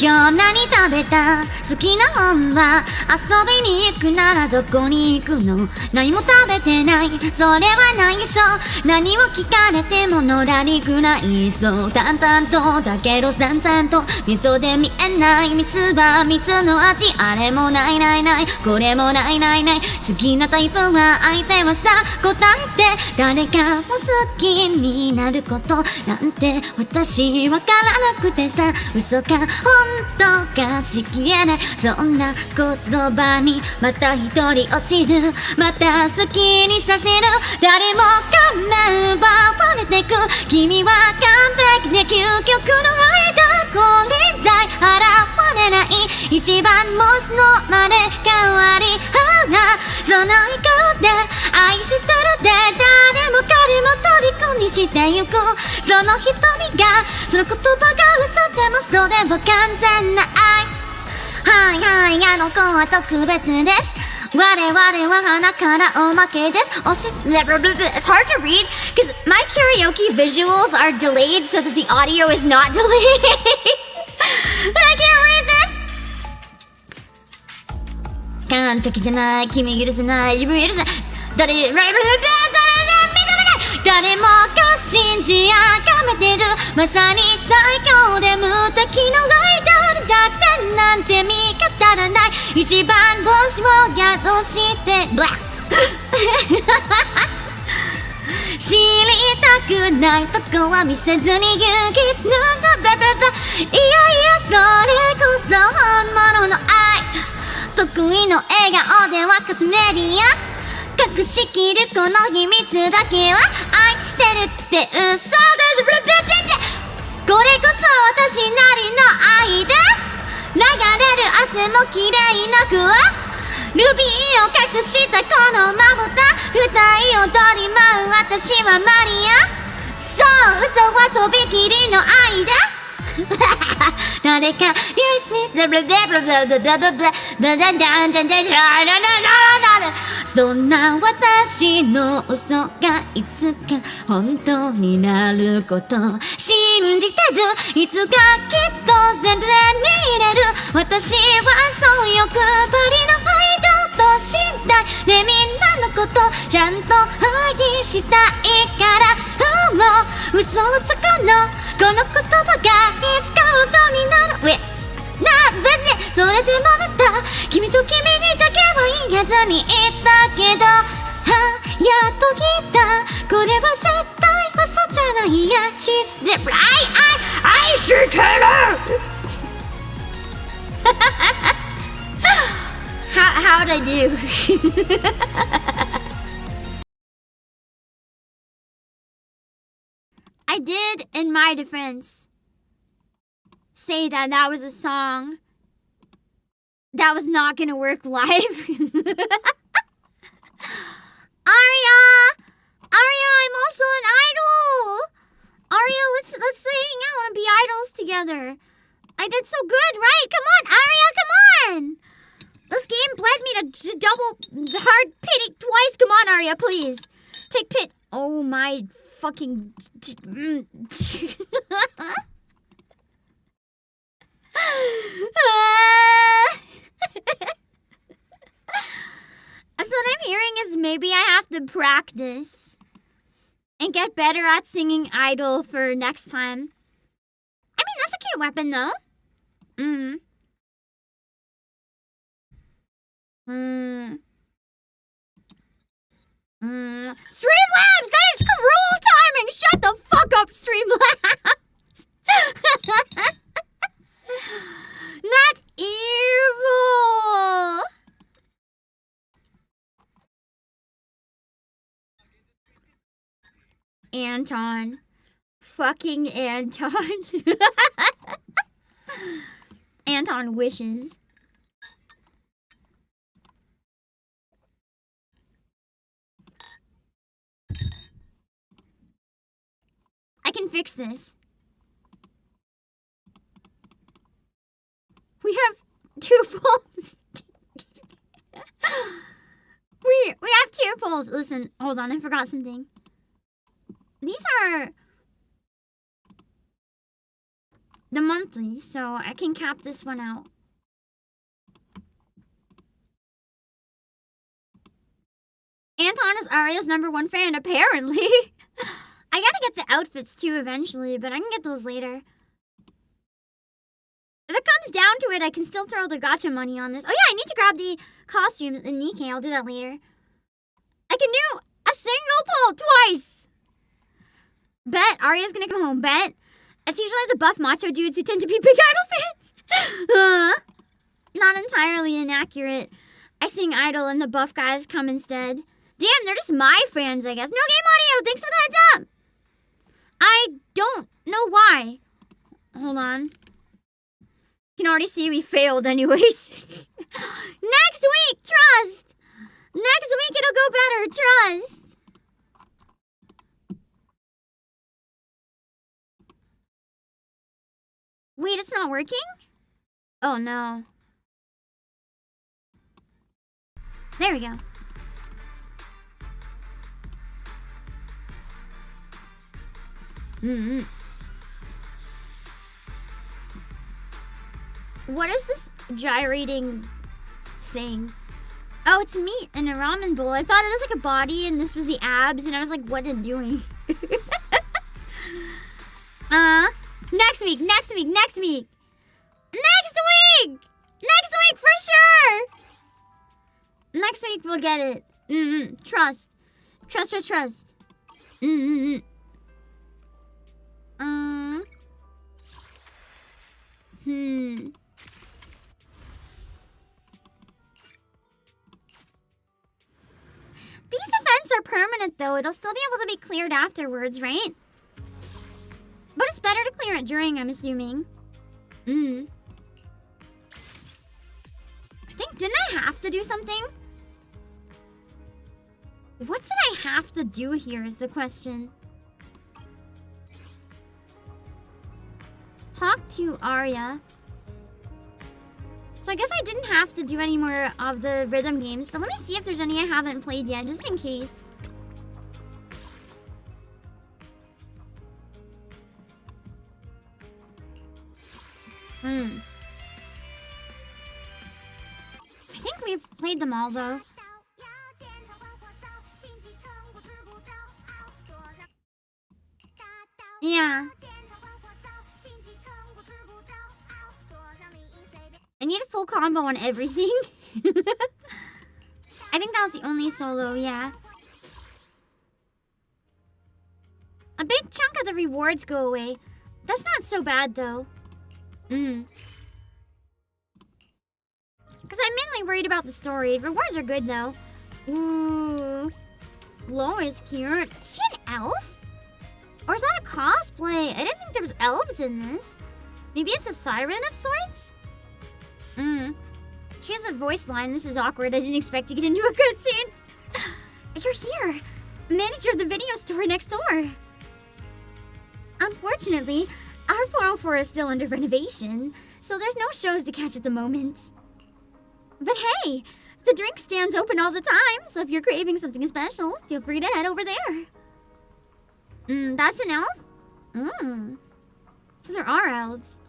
[SPEAKER 1] 今日何食べた好きな本は遊びに行くならどこに行くの何も食べてないそれは内緒何を聞かれてものらりくらいそう淡々とだけど散々と味噌で見えない蜜は蜜の味あれもないないないこれもないないない好きなタイプは相手はさ答えて誰かを好きになることなんて私わからなくてさ嘘か本とかしきれないそんな言葉にまた一人落ちるまた好きにさせる誰もが奪われてく君は完璧で究極の愛だこれ罪払われない一番星の生まれ変わりその笑顔で愛してるで誰も彼も虜にしてゆくその瞳がその言葉が嘘でもそれは完全な愛はいはいあの子は特別です我々は鼻からおまけです It's hard to read because my karaoke visuals are delayed so that the audio is not delayed I can't read this 完璧じゃない君許せない自分許せない誰もが信じあがめてるまさに最強で無敵のアイドル弱点なんて見方らない一番星を宿して知りたくないとこは見せずに勇気つなんだいやいやそれこそ本物の愛得意の笑顔で沸かすメディア隠しきるこの秘密だけは愛してるって嘘だこれこそ私なりの愛で流れる汗もきれいなくルビーを隠したこのまぶた二人を取り舞う私はマリアそう嘘はとびきりの愛だ誰かそんな私の嘘がいつか本当になること信じてるいつかきっと全部手に入れる私はそう欲張りのアイドルと信頼でみんなのことちゃんと愛したいからもう嘘をつくのこの言葉がいつか本当になるそれでもまた君と君にだけはいいはずに言ったけどやっと聞いたこれは絶対嘘じゃないや愛してるHow'd I do? I did, in my defense, say that was a song that was not gonna work live. Arya, I'm also an idol. Arya, let's hang out and be idols together. I did so good, right? Come on, Arya, come on. This game bled me to double hard pity twice. Come on, Arya, please. Take pit. Oh my fucking. So what I'm hearing is maybe I have to practice and get better at singing Idol for next time. I mean, that's a cute weapon, though. Streamlabs! That is cruel timing! Shut the fuck up, Streamlabs! That's evil! Anton. Fucking Anton. Anton wishes. I can fix this. We have 2 polls. we have 2 polls. Listen, hold on, I forgot something. These are the monthly, so I can cap this one out. Anton is Arya's #1 fan, apparently. I gotta get the outfits too eventually, but I can get those later. If it comes down to it, I can still throw the gacha money on this. Oh yeah, I need to grab the costumes in Nikkei. I'll do that later. I can do a single poll twice. Bet Arya's gonna come home. Bet. It's usually the buff macho dudes who tend to be big idol fans. Not entirely inaccurate. I sing idle and the buff guys come instead. Damn, they're just my fans, I guess. No game audio, thanks for the heads up. I don't know why. Hold on. You can already see we failed anyways. Next week, trust. Next week it'll go better, trust. Wait, it's not working? Oh no. There we go. What is this gyrating thing? Oh, it's meat in a ramen bowl. I thought it was like a body and this was the abs and I was like, what is it doing? Next week, next week, next week. Next week! Next week for sure! Next week we'll get it. Trust. Trust, trust, trust. These events are permanent though. It'll still be able to be cleared afterwards, right? But it's better to clear it during, I'm assuming. I think, didn't I have to do something? What did I have to do here is the question. Talk to Arya. So I guess I didn't have to do any more of the rhythm games, but let me see if there's any I haven't played yet, just in case. I think we've played them all though. Yeah. I need a full combo on everything. I think that was the only solo, yeah. A big chunk of the rewards go away. That's not so bad though. Because I'm mainly worried about the story. Rewards are good though. Ooh. Glow is cute. Is she an elf? Or is that a cosplay? I didn't think there was elves in this. Maybe it's a siren of sorts? She has a voice line. This is awkward. I didn't expect to get into a cutscene. You're here. Manager of the video store next door. Unfortunately, our 404 is still under renovation, so there's no shows to catch at the moment. But hey, the drink stand's open all the time, so if you're craving something special, feel free to head over there. That's an elf? So there are elves.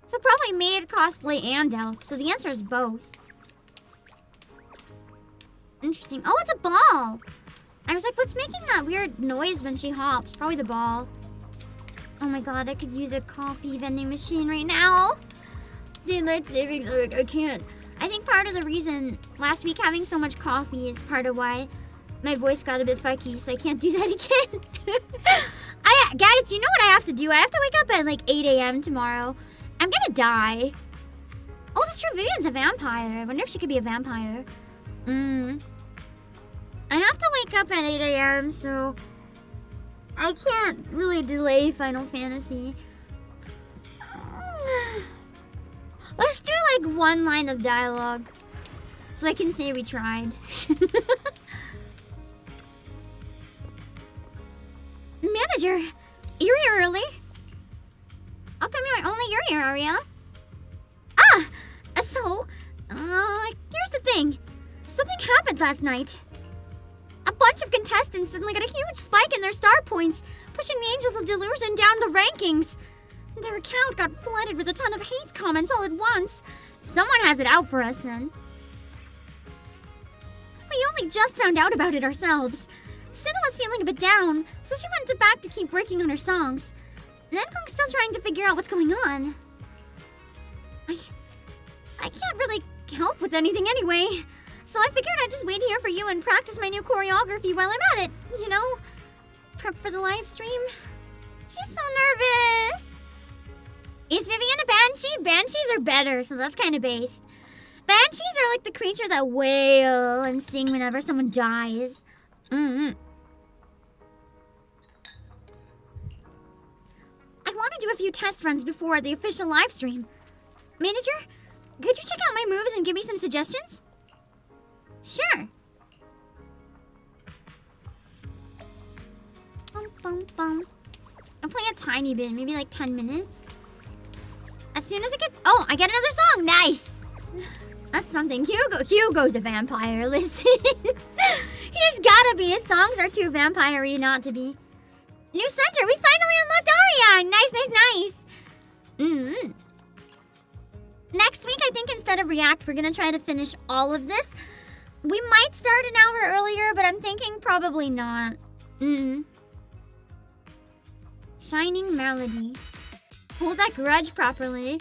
[SPEAKER 1] So probably maid, cosplay, and elf, so the answer is both. Interesting. Oh, it's a ball! I was like, what's making that weird noise when she hops? Probably the ball. Oh my god, I could use a coffee vending machine right now. Daylight savings, I can't. I think part of the reason last week having so much coffee is part of why my voice got a bit fucky, so I can't do that again. Guys, do you know what I have to do? I have to wake up at like 8 a.m. tomorrow. I'm gonna die. Oh, that's true, Vivian's a vampire. I wonder if she could be a vampire. I have to wake up at 8 a.m., so I can't really delay Final Fantasy. Let's do like one line of dialogue so I can say we tried. Manager, you're here early. How come you're only here, Arya? Here's the thing. Something happened last night. A bunch of contestants suddenly got a huge spike in their star points, pushing the Angels of Delusion down the rankings. Their account got flooded with a ton of hate comments all at once. Someone has it out for us, then. We only just found out about it ourselves. Sina was feeling a bit down, so she went back to keep working on her songs. Nankong's still trying to figure out what's going on. I can't really help with anything anyway, so I figured I'd just wait here for you and practice my new choreography while I'm at it, you know? Prep for the live stream. She's so nervous. Is Vivian a banshee? Banshees are better, so that's kind of based. Banshees are like the creature that wail and sing whenever someone dies. I want to do a few test runs before the official live stream. Manager, could you check out my moves and give me some suggestions? Sure. I'll play a tiny bit, maybe like 10 minutes. As soon as it gets... Oh, I get another song. Nice. That's something. Hugo's a vampire. Listen. He's gotta be. His songs are too vampire-y not to be. New center. We finally unlocked Aria. Nice. Next week, I think instead of React, we're gonna try to finish all of this. We might start an hour earlier, but I'm thinking probably not. Shining Melody. Hold that grudge properly.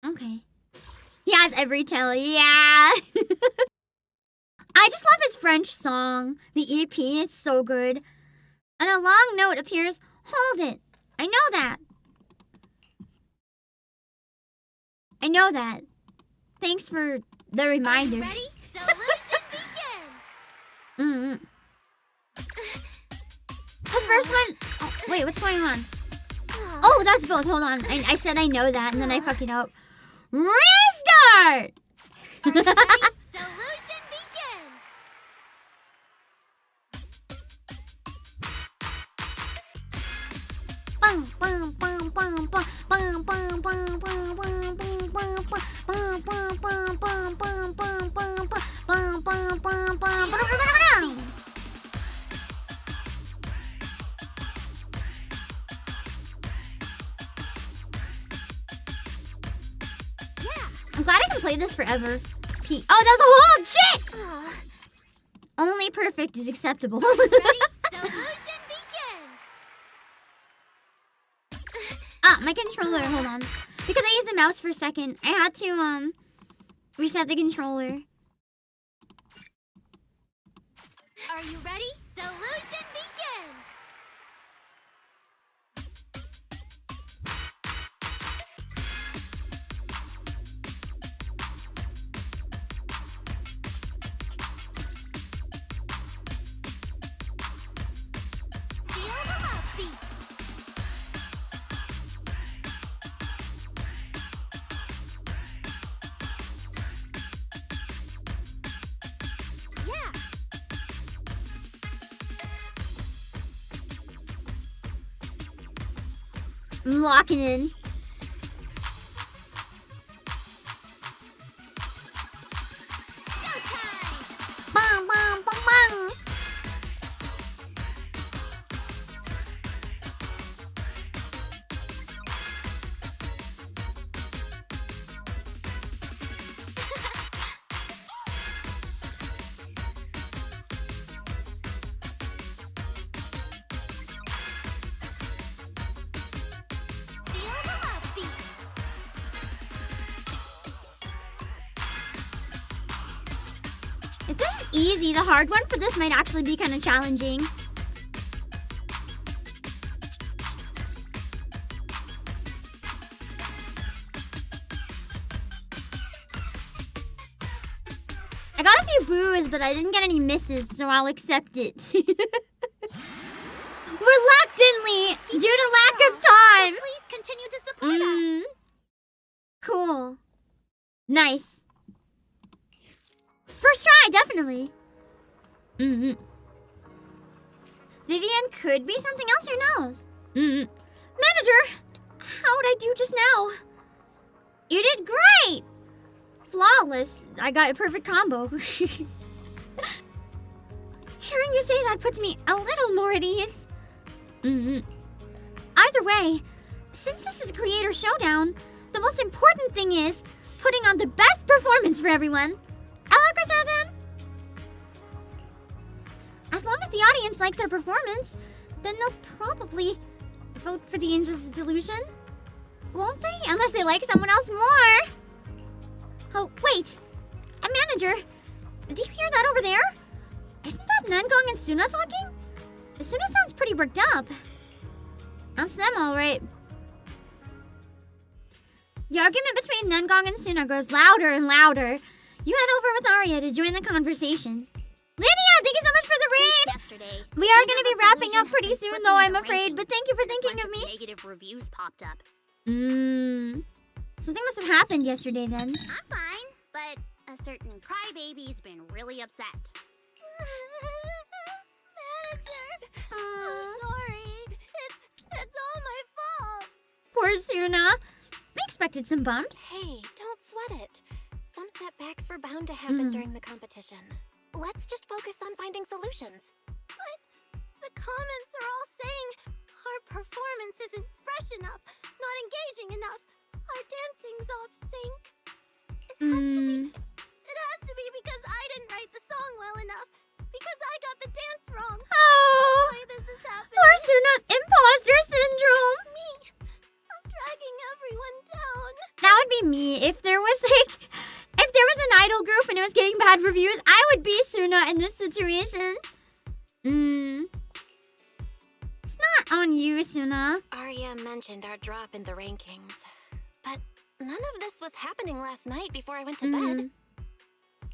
[SPEAKER 1] Okay. He has every tell, yeah. I just love his French song. The EP, it's so good. And a long note appears, hold it. I know that. I know that. Thanks for the reminder.
[SPEAKER 16] Ready? Delusion begins!
[SPEAKER 1] The first one... Oh, wait, what's going on? Oh, that's both. Hold on. I said I know that, and then I fuck it up. Restart!
[SPEAKER 16] Delusion begins!
[SPEAKER 1] I'm glad I can play this forever. Oh, that was a hold! Shit! Only perfect is acceptable.
[SPEAKER 16] Ready? Delusion begins!
[SPEAKER 1] My controller, hold on. Because I used the mouse for a second, I had to, reset the controller.
[SPEAKER 16] Are you ready? Delusion begins! Feel the love beat! Yeah!
[SPEAKER 1] I'm locking in. Bum, bum, bum, bum.
[SPEAKER 16] Feel the love beat!
[SPEAKER 1] If this is easy, the hard one for this might actually be kind of challenging. I got a few boos, but I didn't get any misses, so I'll accept it. Reluctantly, due to lack of time.
[SPEAKER 16] Please continue to support us!
[SPEAKER 1] Cool. Nice. First try, definitely. Vivian could be something else, who knows? Manager, how'd I do just now? You did great! Flawless. I got a perfect combo. Hearing you say that puts me a little more at ease. Either way, since this is Creator Showdown, the most important thing is putting on the best performance for everyone. Eloquence are them. As long as the audience likes our performance, then they'll probably vote for the Angels of Delusion. Won't they? Unless they like someone else more. Oh, wait. A manager. Do you hear that over there? Isn't that Nengong and Suna talking? Suna sounds pretty worked up. That's them, alright. The argument between Nengong and Suna grows louder and louder. You head over with Arya to join the conversation. Lydia, thank you so much for the raid! We are going to be wrapping up pretty soon, though, I'm afraid, but thank you for thinking of me.
[SPEAKER 17] Negative reviews popped up.
[SPEAKER 1] Something must have happened yesterday, then.
[SPEAKER 17] I'm fine, but a certain crybaby's been really upset. Manager, I'm sorry. It's all my fault.
[SPEAKER 1] Poor Suna. We expected some bumps.
[SPEAKER 18] Hey, don't sweat it. Some setbacks were bound to happen during the competition. Let's just focus on finding solutions.
[SPEAKER 17] But the comments are all saying our performance isn't fresh enough, not engaging enough. Our dancing's off sync. It has to be because I didn't write the song well enough. Because I got the dance wrong.
[SPEAKER 1] Oh,
[SPEAKER 17] that's why this is happening.
[SPEAKER 1] Poor Suna's imposter syndrome.
[SPEAKER 17] It's me. I'm dragging everyone down.
[SPEAKER 1] That would be me if there was an idol group and it was getting bad reviews. I would be Suna in this situation. It's not on you, Suna.
[SPEAKER 18] Arya mentioned our drop in the rankings, but none of this was happening last night before I went to bed.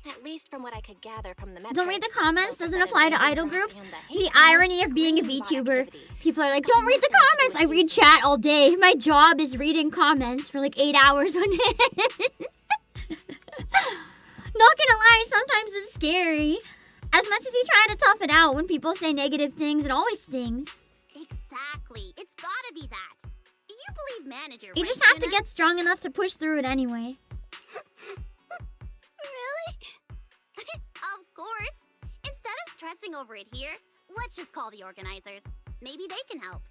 [SPEAKER 18] At least from what I could gather from the metrics.
[SPEAKER 1] Don't read the comments doesn't apply to idol groups. The irony of being a VTuber. People are like, don't read the comments. I read chat all day. My job is reading comments for like 8 hours on it. Not gonna lie, sometimes it's scary. As much as you try to tough it out, when people say negative things, it always stings.
[SPEAKER 17] Exactly. It's gotta be that. You believe manager,
[SPEAKER 1] You
[SPEAKER 17] right,
[SPEAKER 1] just have to
[SPEAKER 17] Suna?
[SPEAKER 1] get strong enough to push through it anyway.
[SPEAKER 17] Really? Of course. Instead of stressing over it here, let's just call the organizers. Maybe they can help.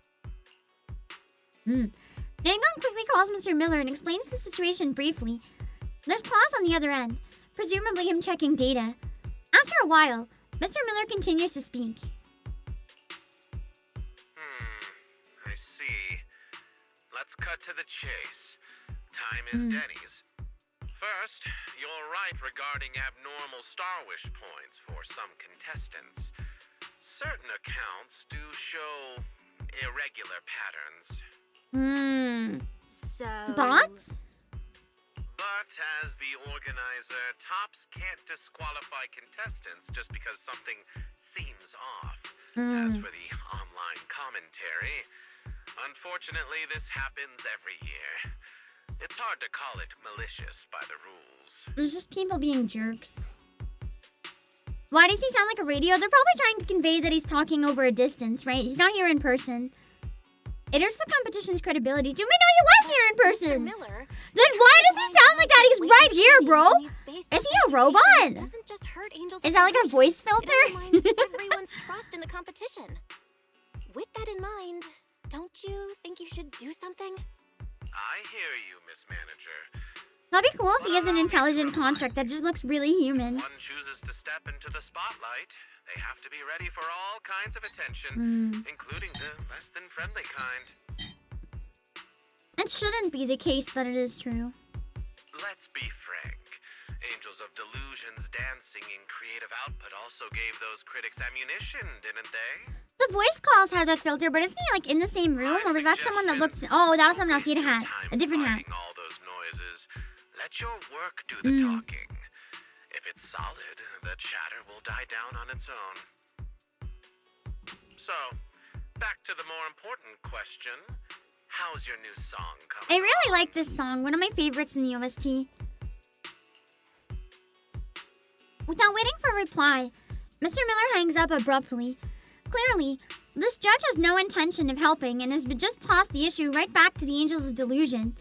[SPEAKER 1] Nengong quickly calls Mr. Miller and explains the situation briefly. There's pause on the other end, presumably him checking data. After a while, Mr. Miller continues to speak.
[SPEAKER 23] I see. Let's cut to the chase. Time is Denny's. First, you're right regarding abnormal Star Wish points for some contestants. Certain accounts do show irregular patterns.
[SPEAKER 18] So...
[SPEAKER 1] Bots?
[SPEAKER 23] But as the organizer, Tops can't disqualify contestants just because something seems off. As for the online commentary, unfortunately this happens every year. It's hard to call it malicious by the rules.
[SPEAKER 1] There's just people being jerks. Why does he sound like a radio? They're probably trying to convey that he's talking over a distance, right? He's not here in person. It hurts the competition's credibility. Do we know he was here in person?
[SPEAKER 18] Miller,
[SPEAKER 1] then why does he sound like that? He's right here, bro. Is he a robot?
[SPEAKER 18] Doesn't just hurt Angel's
[SPEAKER 1] Is that like a voice filter?
[SPEAKER 18] It undermines everyone's trust in the competition. With that in mind, don't you think you should do something?
[SPEAKER 23] I hear you, Miss Manager.
[SPEAKER 1] That'd be cool if he has an intelligent construct that just looks really human.
[SPEAKER 23] One chooses to step into the spotlight. They have to be ready for all kinds of attention, including the less than friendly kind.
[SPEAKER 1] It shouldn't be the case, but it is true.
[SPEAKER 23] Let's be frank. Angels of Delusion's dancing and creative output also gave those critics ammunition, didn't they?
[SPEAKER 1] The voice calls have that filter, but isn't he like in the same room? Or was that someone that looks... Oh, that was someone else. He had a hat. A different hat.
[SPEAKER 23] All those noises. Let your work do the talking. If it's solid, the chatter will die down on its own. So, back to the more important question. How's your new song coming?
[SPEAKER 1] I really like this song. One of my favorites in the OST. Without waiting for a reply, Mr. Miller hangs up abruptly. Clearly, this judge has no intention of helping and has just tossed the issue right back to the Angels of Delusion.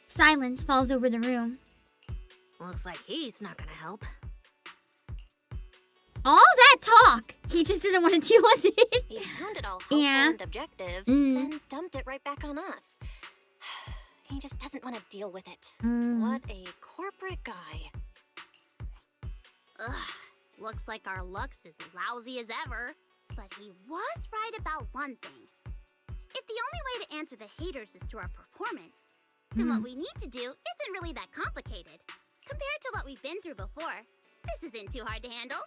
[SPEAKER 1] Silence falls over the room.
[SPEAKER 18] Looks like he's not gonna help.
[SPEAKER 1] All that talk! He just doesn't want to deal with it.
[SPEAKER 18] He sounded all hopeful and objective, then dumped it right back on us. He just doesn't want to deal with it. What a corporate guy.
[SPEAKER 17] Ugh, looks like our luck's as lousy as ever. But he was right about one thing. If the only way to answer the haters is through our performance, then what we need to do isn't really that complicated. Compared to what we've been through before, this isn't too hard to handle.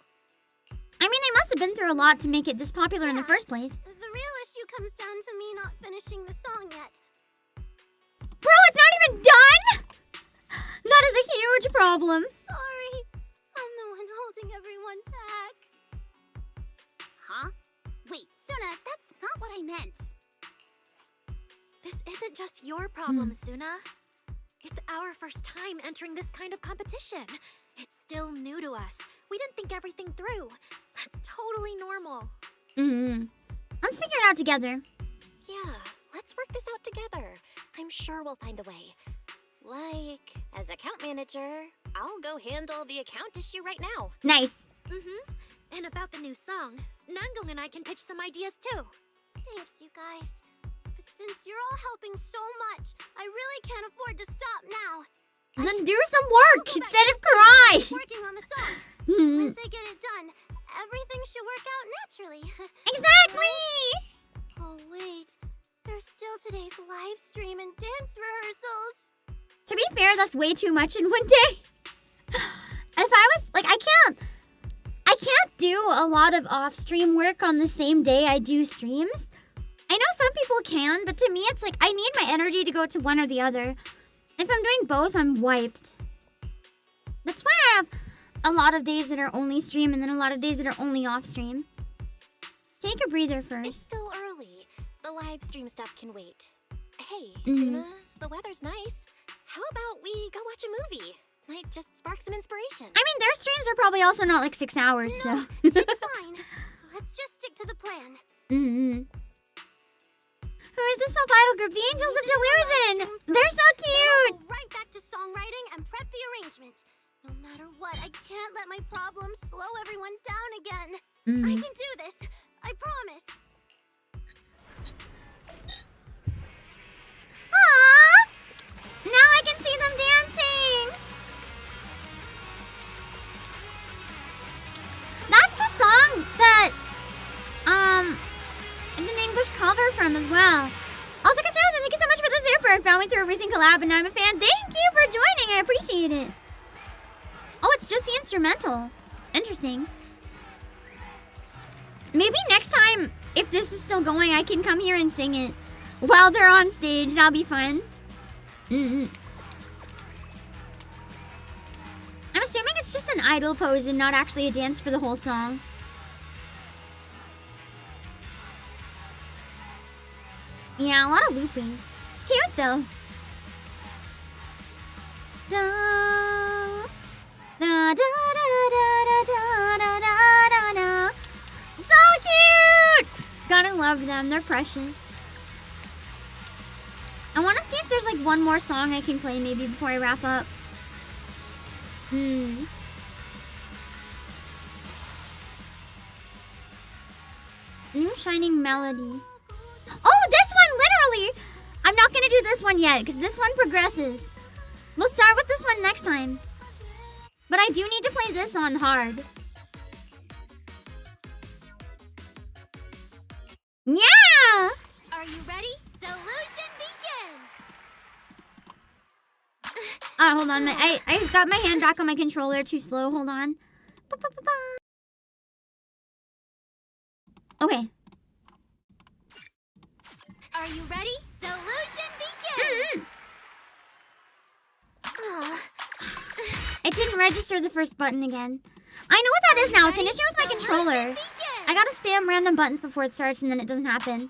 [SPEAKER 1] I mean, they must have been through a lot to make it this popular in the first place.
[SPEAKER 17] The real issue comes down to me not finishing the song yet.
[SPEAKER 1] Bro, it's not even done? That is a huge problem.
[SPEAKER 17] Sorry. I'm the one holding everyone back. Huh? Wait, Suna, that's not what I meant.
[SPEAKER 18] This isn't just your problem, Suna. It's our first time entering this kind of competition. It's still new to us. We didn't think everything through. That's totally normal.
[SPEAKER 1] Let's figure it out together.
[SPEAKER 18] Yeah, let's work this out together. I'm sure we'll find a way. Like, as account manager, I'll go handle the account issue right now.
[SPEAKER 1] Nice.
[SPEAKER 18] And about the new song, Nangong and I can pitch some ideas too.
[SPEAKER 17] Thanks, you guys. But since you're all helping so much, I really can't afford to stop now.
[SPEAKER 1] Then do some work instead of cry.
[SPEAKER 17] Working on the song. Once I get it done, everything should work out naturally.
[SPEAKER 1] Exactly!
[SPEAKER 17] Oh, wait. There's still today's live stream and dance rehearsals.
[SPEAKER 1] To be fair, that's way too much in one day. If I was, like, I can't do a lot of off-stream work on the same day I do streams. I know some people can, but to me it's like, I need my energy to go to one or the other. If I'm doing both, I'm wiped. That's why I have a lot of days that are only stream and then a lot of days that are only off-stream. Take a breather first.
[SPEAKER 18] It's still early. The live stream stuff can wait. Hey, Suna, the weather's nice. How about we go watch a movie? Might just spark some inspiration.
[SPEAKER 1] I mean, their streams are probably also not like 6 hours, so.
[SPEAKER 17] It's fine. Let's just stick to the plan.
[SPEAKER 1] Who is this small idol group? The Angels of Delusion! They're so cute!
[SPEAKER 17] Go right back to songwriting and prep the arrangement. No matter what, I can't let my problems slow everyone down again. I can do this. I promise.
[SPEAKER 1] Aww! Now I can see them dancing! That's the song that, I did an English cover from as well. Also, consider them. Thank you so much for the super. I found me through a recent collab and now I'm a fan. Thank you for joining. I appreciate it. Oh, it's just the instrumental. Interesting. Maybe next time, if this is still going, I can come here and sing it while they're on stage. That'll be fun. I'm assuming it's just an idol pose and not actually a dance for the whole song. Yeah, a lot of looping. It's cute though. Da, da, da, da, da, da, da, da, da. So cute! Gotta love them. They're precious. I want to see if there's like one more song I can play maybe before I wrap up. New Shining Melody. Oh, this one, literally! I'm not gonna do this one yet, because this one progresses. We'll start with this one next time. But I do need to play this on hard. Yeah!
[SPEAKER 17] Are you ready? Delusion begins!
[SPEAKER 1] Hold on. I got my hand back on my controller too slow. Hold on. Okay.
[SPEAKER 17] Are you ready? Delusion begins!
[SPEAKER 1] It didn't register the first button again. I know what that is now. It's an issue with my controller. I gotta spam random buttons before it starts and then it doesn't happen.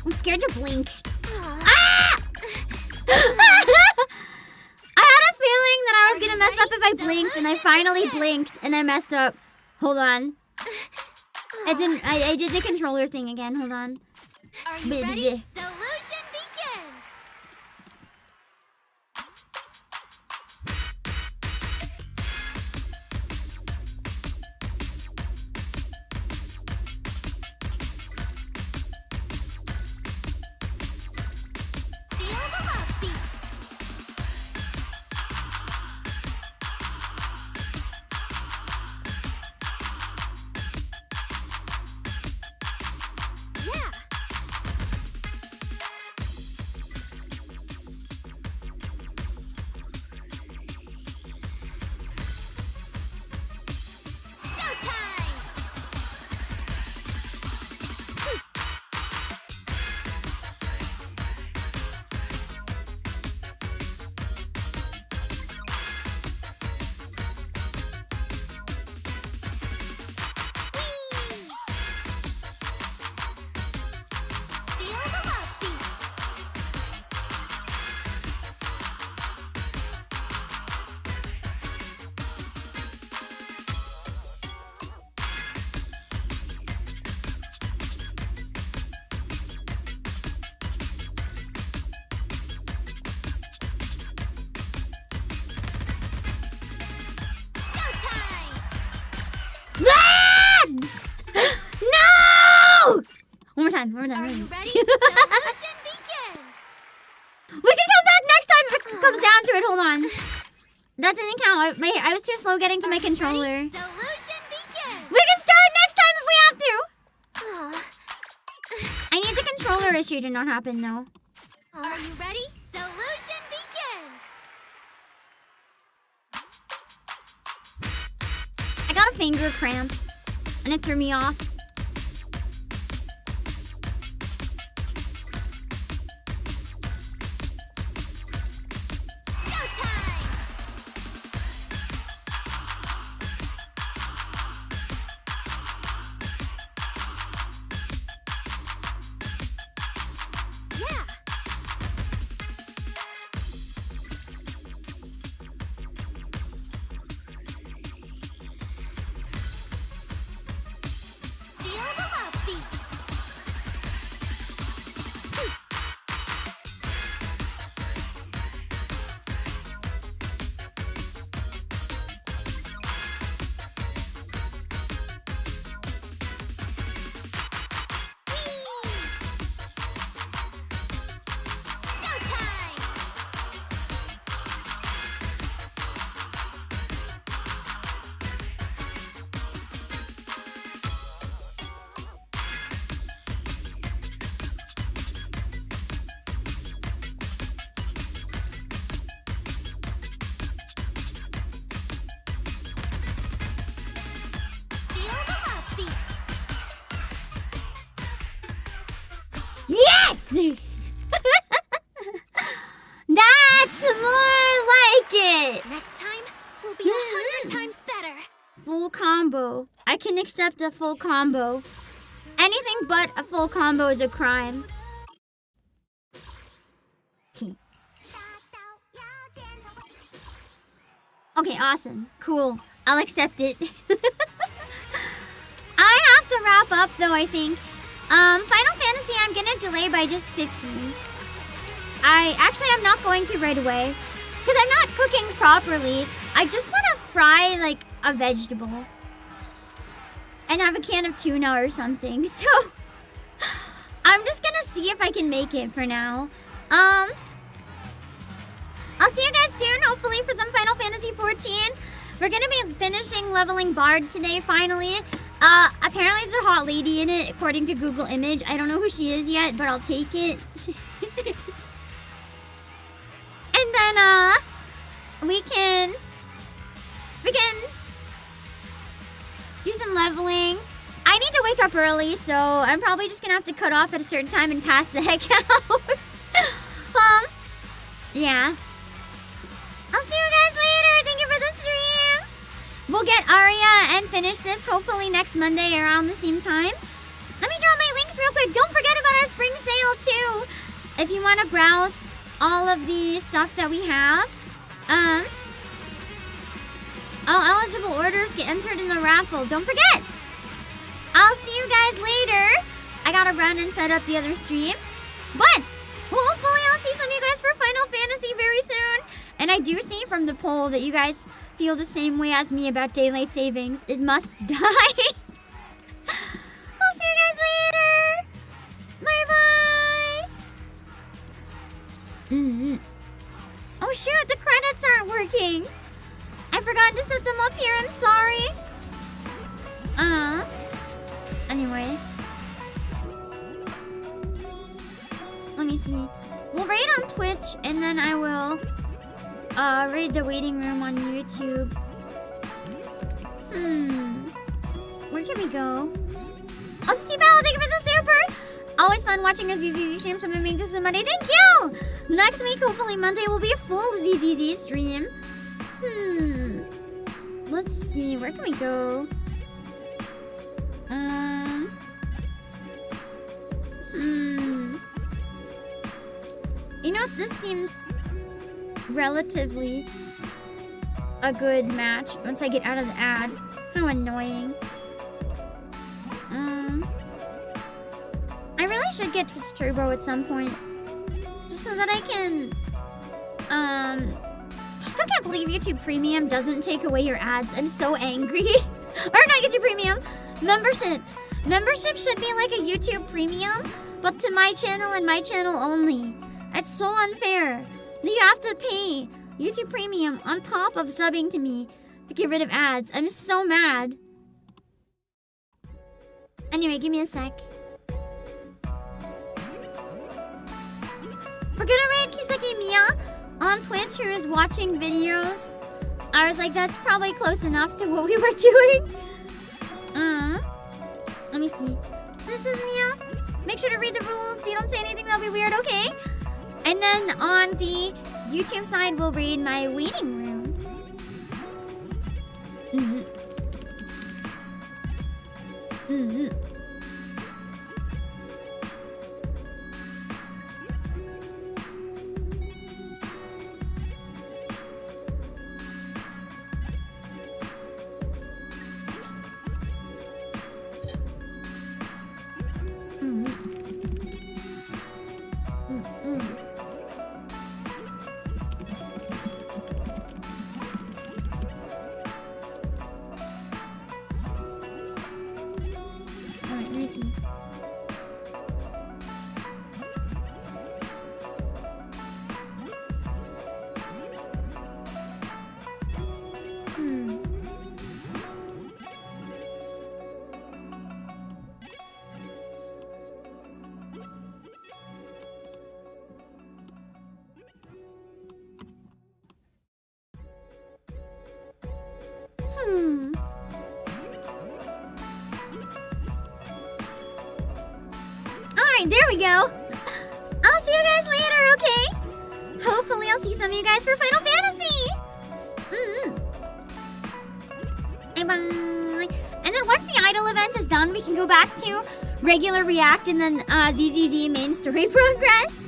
[SPEAKER 1] I'm scared to blink. Ah! I had a feeling that I was gonna mess up if I blinked, and I finally blinked, and I messed up. Hold on. I did the controller thing again. Hold on.
[SPEAKER 17] Are you ready? Delusion begins! Feel the love beat! Yeah! Showtime! Feel the love beat! Showtime!
[SPEAKER 1] Ah! No! One more time.
[SPEAKER 17] Are you ready? Delusion begins!
[SPEAKER 1] We can come back next time if it comes down to it. Hold on. That didn't count. I was too slow getting to my controller. We
[SPEAKER 17] Delusion begins!
[SPEAKER 1] can start next time if we have to. I need the controller issue to not happen though.
[SPEAKER 17] Are you ready? Delusion begins!
[SPEAKER 1] I got a finger cramp and it threw me off.
[SPEAKER 17] Showtime! Yeah! Feel the love beat! Showtime! Feel the love beat!
[SPEAKER 1] Yes! That's more like it.
[SPEAKER 17] Next time, we'll be 100 times better.
[SPEAKER 1] Full combo. I can accept a full combo. Anything but a full combo is a crime. Okay, awesome. Cool. I'll accept it. I have to wrap up though, I think. Final Fantasy, I'm gonna delay by just 15. I'm not going to right away. Because I'm not cooking properly. I just want to fry, like, a vegetable. And have a can of tuna or something. So, I'm just gonna see if I can make it for now. I'll see you guys soon, hopefully, for some Final Fantasy 14. We're gonna be finishing leveling Bard today, finally. Apparently there's a hot lady in it, according to Google Image. I don't know who she is yet, but I'll take it. And then, we can do some leveling. I need to wake up early, so I'm probably just gonna have to cut off at a certain time and pass the heck out. Yeah. I'll see you guys later. Thank you for the stream. We'll get Arya and finish this hopefully next Monday around the same time. Let me draw my links real quick. Don't forget about on our spring sale too. If you want to browse all of the stuff that we have, all eligible orders get entered in the raffle. Don't forget. I'll see you guys later. I gotta run and set up the other stream, but hopefully I'll see some of you guys for Final Fantasy very soon. And I do see from the poll that you guys feel the same way as me about daylight savings. It must die. I'll see you guys later. Bye bye. Oh shoot, the credits aren't working. I forgot to set them up here. I'm sorry. Anyway. Let me see. We'll raid on Twitch, and then I will raid the waiting room on YouTube. Where can we go? Oh, C-Battle, thank you for the super! Always fun watching a ZZZ stream. Someone makes this on Monday. Thank you! Next week, hopefully Monday, will be a full ZZZ stream. Let's see. Where can we go? You know, this seems relatively a good match once I get out of the ad. How annoying. I really should get Twitch Turbo at some point. Just so that I can... I still can't believe YouTube Premium doesn't take away your ads. I'm so angry. Or not YouTube Premium. Membership. Membership should be like a YouTube Premium, but to my channel and my channel only. It's so unfair. You have to pay YouTube Premium on top of subbing to me to get rid of ads. I'm so mad. Anyway, give me a sec. We're gonna raid Kiseki Mia on Twitch, who is watching videos. I was like, that's probably close enough to what we were doing. Let me see. This is Mia. Make sure to read the rules so you don't say anything that'll be weird, okay? And then on the YouTube side, we'll raid my waiting room. Alright, let me see. Alright, there we go. I'll see you guys later, okay? Hopefully I'll see some of you guys for Final Fantasy. Bye. And then once the idol event is done, we can go back to regular React and then ZZZ main story progress.